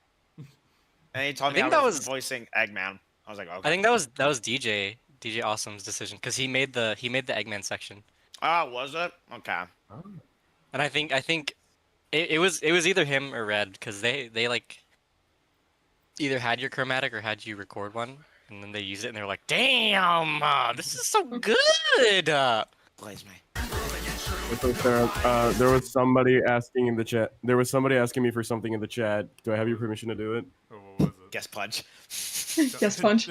And he told me think I that was was- voicing Eggman. I was like, "Okay." I think that was DJ Awesome's decision because he made the Eggman section. Oh, was it? Okay. And I think it was either him or Red because they like either had your chromatic or had you record one, and then they used it and they were like, "Damn, this is so good." Blaze me. So, Sarah, there was somebody asking in the chat. There was somebody asking me for something in the chat. Do I have your permission to do it? Oh, what was it? Guess punch. Guess punch.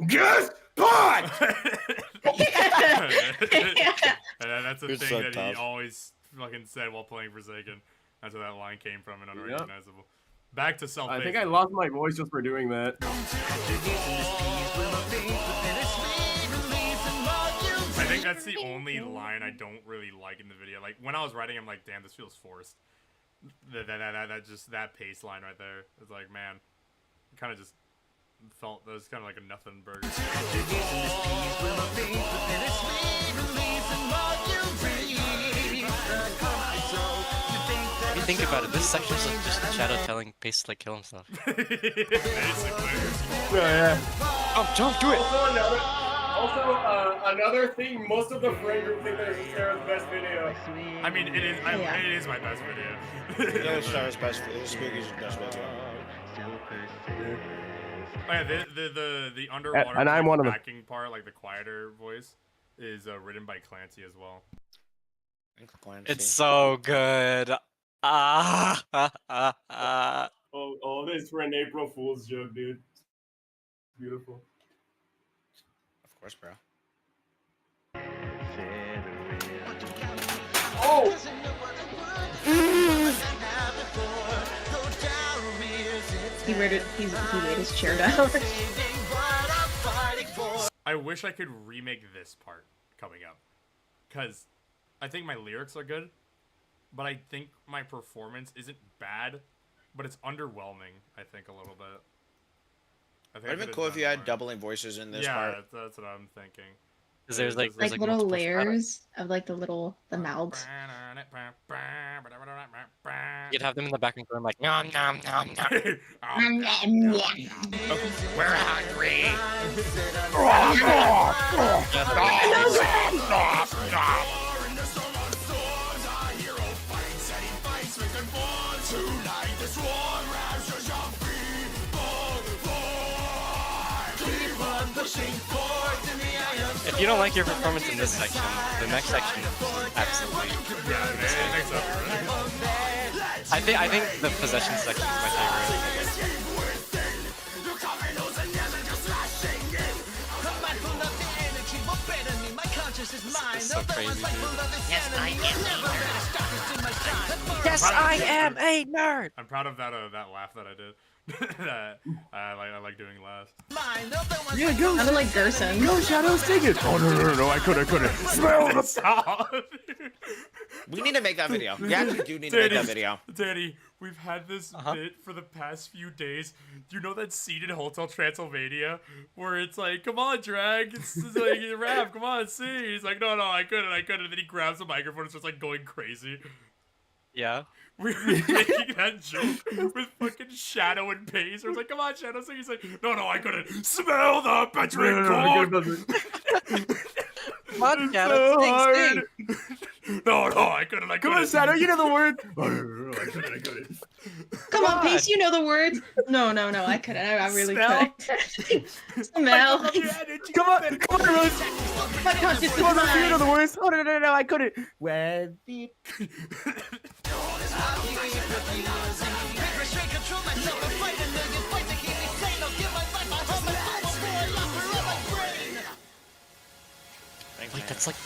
Guess punch. And that's a It's thing so that he tough. always fucking said while playing Forsaken. That's where that line came from and unrecognizable. Back to self. I think I lost my voice just for doing that. I think that's the only line I don't really like in the video. Like when I was writing, I'm like, damn, this feels forced. That pace line right there. It's like, man, it kind of just felt that was kind of like a nothing burger. If you think about it, this section is like just Shadow telling Pace to like kill himself. Basically. Yeah. Jump, do it. Also, another thing, most of the friend group think that it's Sarah's best video. I mean, it is. Yeah. It is my best video. Yeah, Sarah's best. Spooky's best video. Oh yeah, the underwater And I'm one of them. backing part, like the quieter voice, is written by Clancy as well. It's so good. Ah. Oh, this for an April Fool's joke, dude. Beautiful. Of course, bro. Oh! He laid his chair down. I wish I could remake this part coming up, because I think my lyrics are good, but I think my performance isn't bad, but it's underwhelming. I think a little bit. I think Would have been cool if you had doubling voices in this part. Yeah, that's what I'm thinking. Because there's like little multiple layers of like the mouths. You'd have them in the background going like nom nom nom nom. We're hungry. If you don't like your performance in this section, the next section absolutely. Yeah, it makes up for it. I think the possession section is my favorite. This is so crazy, dude. Yes, I am a nerd. I'm proud of that laugh that I did. I like doing laughs. Yeah, go. Sounded like Gerson. Go, Shadows, take it. Oh no! I couldn't. Smell the Stop. We need to make that video. We actually do need to make that video. Danny, we've had this bit for the past few days. Do you know that scene in Hotel Transylvania where it's like, come on, Drag, it's like, rap, come on, sing. He's like, no, I couldn't. And then he grabs the microphone and starts like going crazy. Yeah. We were making that joke with fucking Shadow and Pace. I was like, come on, Shadow, sing. He's like, no, I couldn't. Smell the petrified corn. Come on, Shadow, sing. No, I couldn't. Come on, Shadow, you know the word. I couldn't. Come on, Pace, you know the words. No, I couldn't. I really Smell? couldn't. Smell. Come on, Rose. My conscious is Come on, Rose, you know mine. the words. Oh no, I couldn't. When the Wait, that's like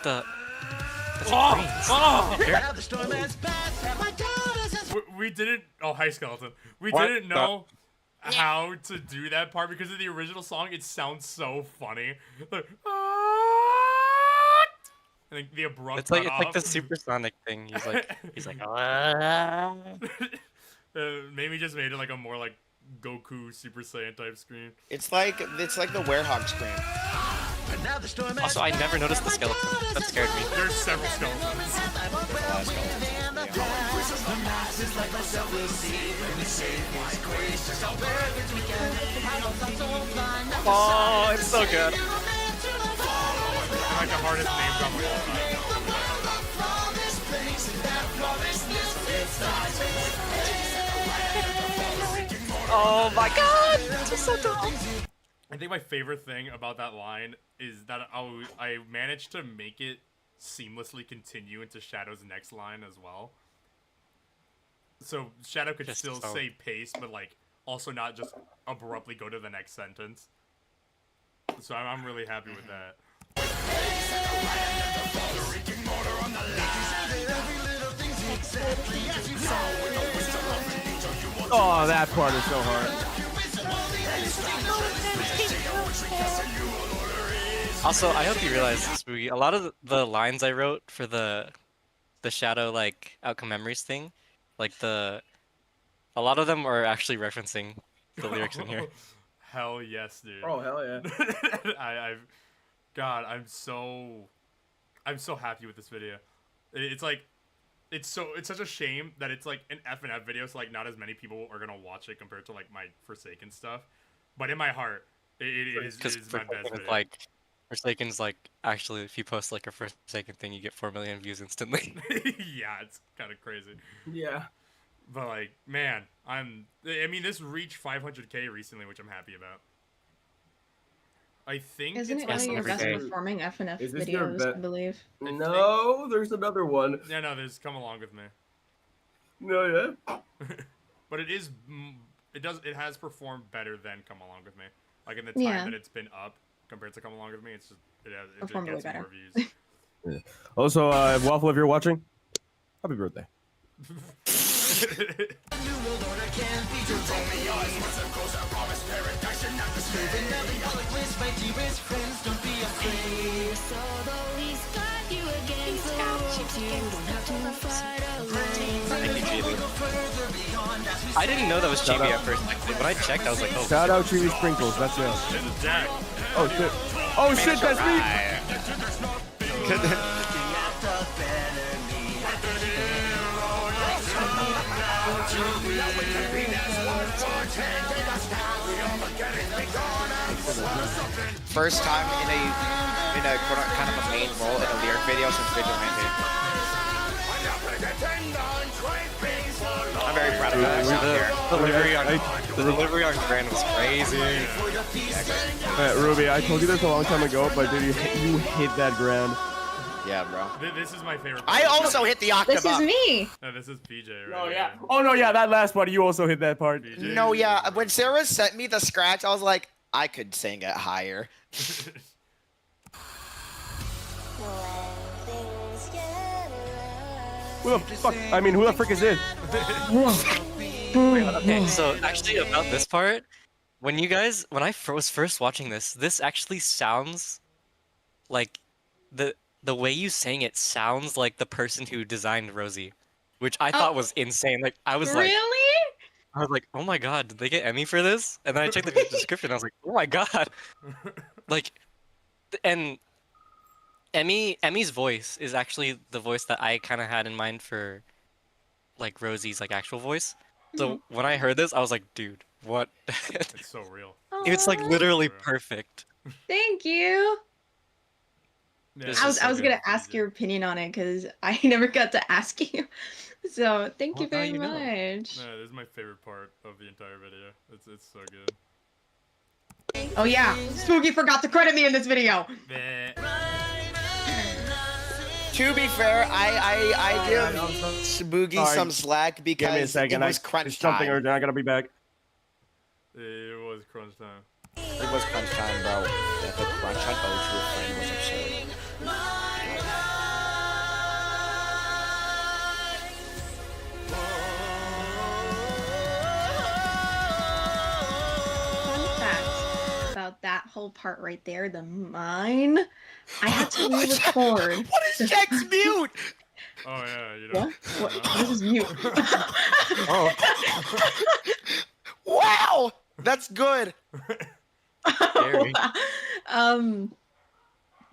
the. We didn't. Oh, hi, Skeleton. We What didn't know how to do that part because of the original song. It sounds so funny. Like, I think the abrupt. It's like cutoff. the supersonic thing. He's like. Maybe just made it like a more like Goku Super Saiyan type screen. It's like the Werehog screen. Also, I never noticed the skeleton. That scared me. There's several skeletons. Oh, it's so good. Like the hardest name drop of all time. Oh my god! This is so dumb. I think my favorite thing about that line is that I managed to make it seamlessly continue into Shadow's next line as well. So Shadow could Just still so- say pace, but like also not just abruptly go to the next sentence. So I'm really happy with that. Oh, that part is so hard. Also, I hope you realize, Spooky, a lot of the lines I wrote for the Shadow like outcome memories thing, like a lot of them are actually referencing the lyrics in here. Hell yes, dude. Oh, hell yeah. God, I'm so happy with this video. It's like, it's such a shame that it's like an F&F video, so like not as many people are gonna watch it compared to like my Forsaken stuff. But in my heart, it is my best video. Like Forsaken's like actually, if you post like a Forsaken thing, you get 4 million views instantly. Yeah, it's kind of crazy. Yeah. But like, man, I mean, this reached 500K recently, which I'm happy about. I think Isn't it's it one of your best day. performing FNF Is this your videos, I believe? No, there's another one. Yeah, no, there's Come Along With Me. No, yeah. But it has performed better than Come Along With Me. Like in the time that it's been up compared to Come Along With Me, it's just it Performed way gets better. more views. Yeah. Also, Waffle, if you're watching, happy birthday. Thank you, Julie. I didn't know that was Shout Chibi out. at first. Like, when I checked, I was like, oh. Shout out Chewy Sprinkles. That's it. This is Jack. Oh shit. Oh shit, that's me. First time in a kind of a main role in a lyric video since Vigilante. I'm very proud of that. The delivery on Grand was crazy. Ruby, I told you this a long time ago, but dude, you hit that ground. Yeah, bro. This is my favorite. I also hit the octave. This is me. No, this is PJ. Right? Oh yeah. Oh no, yeah, that last part, you also hit that part. No, yeah. When Sarah sent me the scratch, I was like, I could sing it higher. Who the fuck? I mean, who the frick is this? Okay, so actually about this part, when I was first watching this actually sounds like the way you sang it sounds like the person who designed Rosie, which I thought was insane. Like I was like, oh my god, did they get Emmy for this? And then I checked the description, I was like, oh my god, like, and Emmy's voice is actually the voice that I kind of had in mind for, like Rosie's like actual voice. So when I heard this, I was like, dude, what? It's so real. It's like literally perfect. Thank you. Yeah, I was gonna ask your opinion on it because I never got to ask you. So thank you Well, now very you know. much. No, this is my favorite part of the entire video. It's so good. Oh yeah, Spooky forgot to credit me in this video. To be fair, I give Spooky Sorry. some slack Give me a because second. it was There's crunch something time. urgent. I gotta be back. It was crunch time. It was crunch time, bro. That the crunch on O to a friend was absurd. Fun fact about that whole part right there, the mine. I had to re-record. What is Jack's mute? Oh yeah, you know. What? This is mute. Oh. Wow, that's good.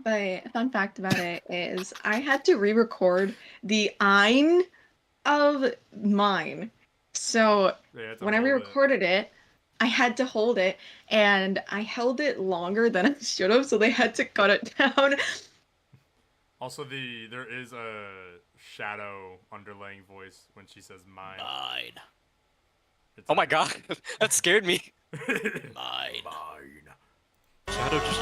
But fun fact about it is I had to re-record the "ein" of mine. So Yeah, when I re-recorded it, I had to hold it, and I held it longer than I should have, so they had to cut it down. Also, there is a shadow underlaying voice when she says mine. Mine. Oh my god, that scared me. Mine. Shadow just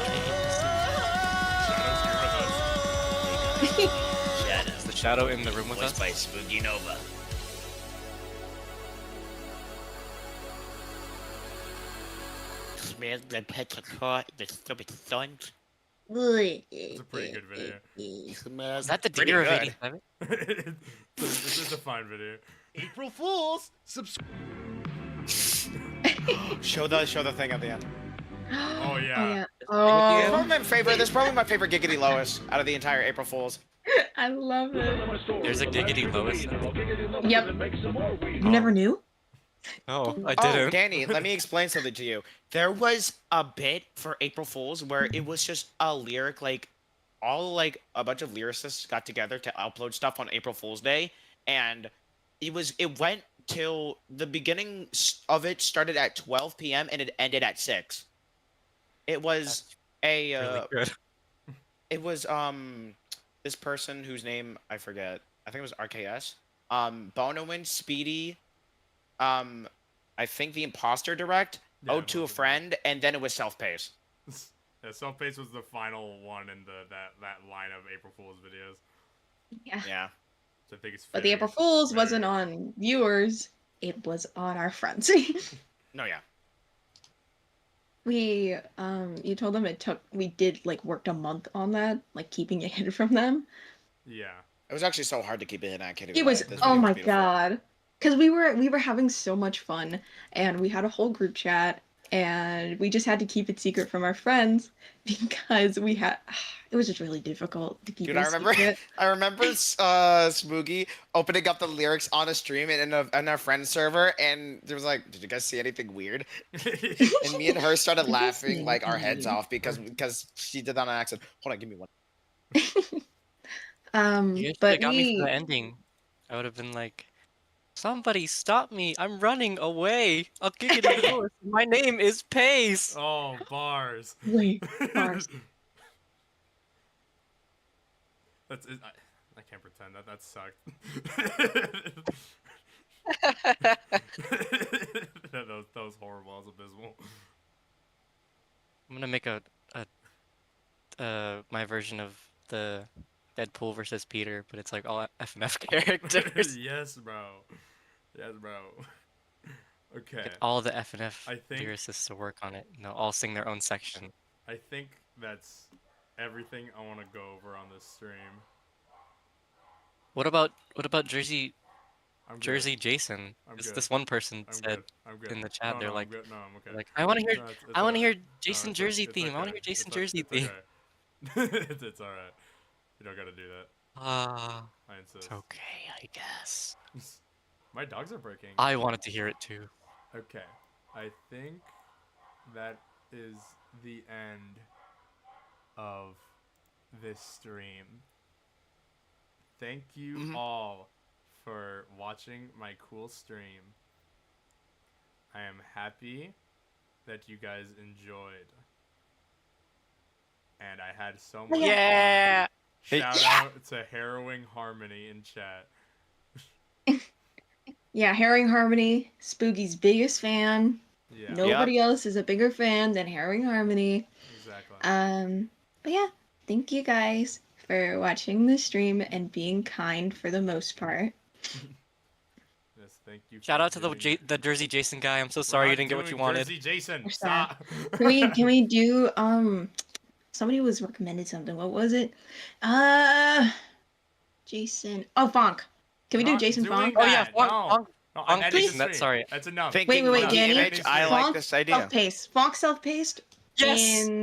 Shadow. Is the shadow in the room with us? By Spooky Nova. Smells the petrichor, the stupid sons. It's a pretty good video. Is that the Pretty deer of good. 87? This is a fine video. April Fools! Show the thing at the end. Oh yeah. It's probably my favorite. This is probably my favorite Giggity Lois out of the entire April Fools. I love it. There's a Giggity Lois. Yep. You never knew? Oh, I Oh, didn't. Danny, let me explain something to you. There was a bit for April Fools where it was just a lyric, like, a bunch of lyricists got together to upload stuff on April Fool's Day, and it went till the beginning of it started at 12 p.m. and it ended at 6. It was Really good. it was this person whose name I forget. I think it was RKS. Bonowin, Speedy, I think the Imposter Direct, Yeah, Ode to a Friend, and then it was Self-Pace. Yeah, Self-Pace was the final one in that line of April Fool's videos. Yeah. Yeah. So I think it's But the April Fools wasn't on viewers, it was on our friends. No, yeah. We, you told them we did, like, worked a month on that, like, keeping it hidden from them. Yeah. It was actually so hard to keep it hidden. I can't even It was, lie. This oh video my was beautiful. god. Because we were having so much fun, and we had a whole group chat, and we just had to keep it secret from our friends because we had it was just really difficult to keep Dude, it I remember, secret. I remember Smoogie opening up the lyrics on a stream in a friend server, and there was like, "Did you guys see anything weird?" And me and her started laughing like our heads off because she did that on accident. Hold on, give me one. You guys But should've got me for the ending. I would have been like, somebody stop me! I'm running away! I'll kick it in the door. My name is Pace! Oh, bars. Wait, bars. That's it. I can't pretend that sucked. that was horrible. That was abysmal. I'm gonna make my version of the Deadpool versus Peter, but it's like all FNF characters. Yes, bro. Yes, bro. Okay. Get all the FNF I think lyricists to work on it. And they'll all sing their own section. I think that's everything I want to go over on this stream. What about Jersey I'm Jersey good. Jason? I'm This good. this one person I'm said good. I'm good. in the chat, No, they're no, like, I'm good. No, I'm okay. like, I want to hear No, it's I want to hear alright. Jason No, Jersey it's theme. I want to okay. hear Jason It's Jersey theme. okay. it's alright. You don't gotta do that. Ah, I insist. it's okay, I guess. My dogs are breaking. I wanted to hear it too. Okay. I think that is the end of this stream. Thank you all for watching my cool stream. I am happy that you guys enjoyed. And I had so much Yeah. fun. Shout out to Harrowing Harmony in chat. Yeah, Herring Harmony, Spooky's biggest fan. Yeah. Nobody else is a bigger fan than Herring Harmony. Exactly. But yeah, thank you guys for watching the stream and being kind for the most part. Yes, thank you. Shout out to the Jersey Jason guy. I'm so sorry you didn't get what you wanted. Jersey Jason, We're sad. stop. Can we do somebody was recommended something. What was it? Jason. Oh, Fonk. Can we do Not Jason doing Fonk? Oh yeah, that, Fonk, no. Fonk, No, Fonk I'm ending Jason, the that's stream. sorry. That's enough. Thinking Wait, monkey Danny. image, I like this idea. Self-paced. Fonk self-paced. Yes! In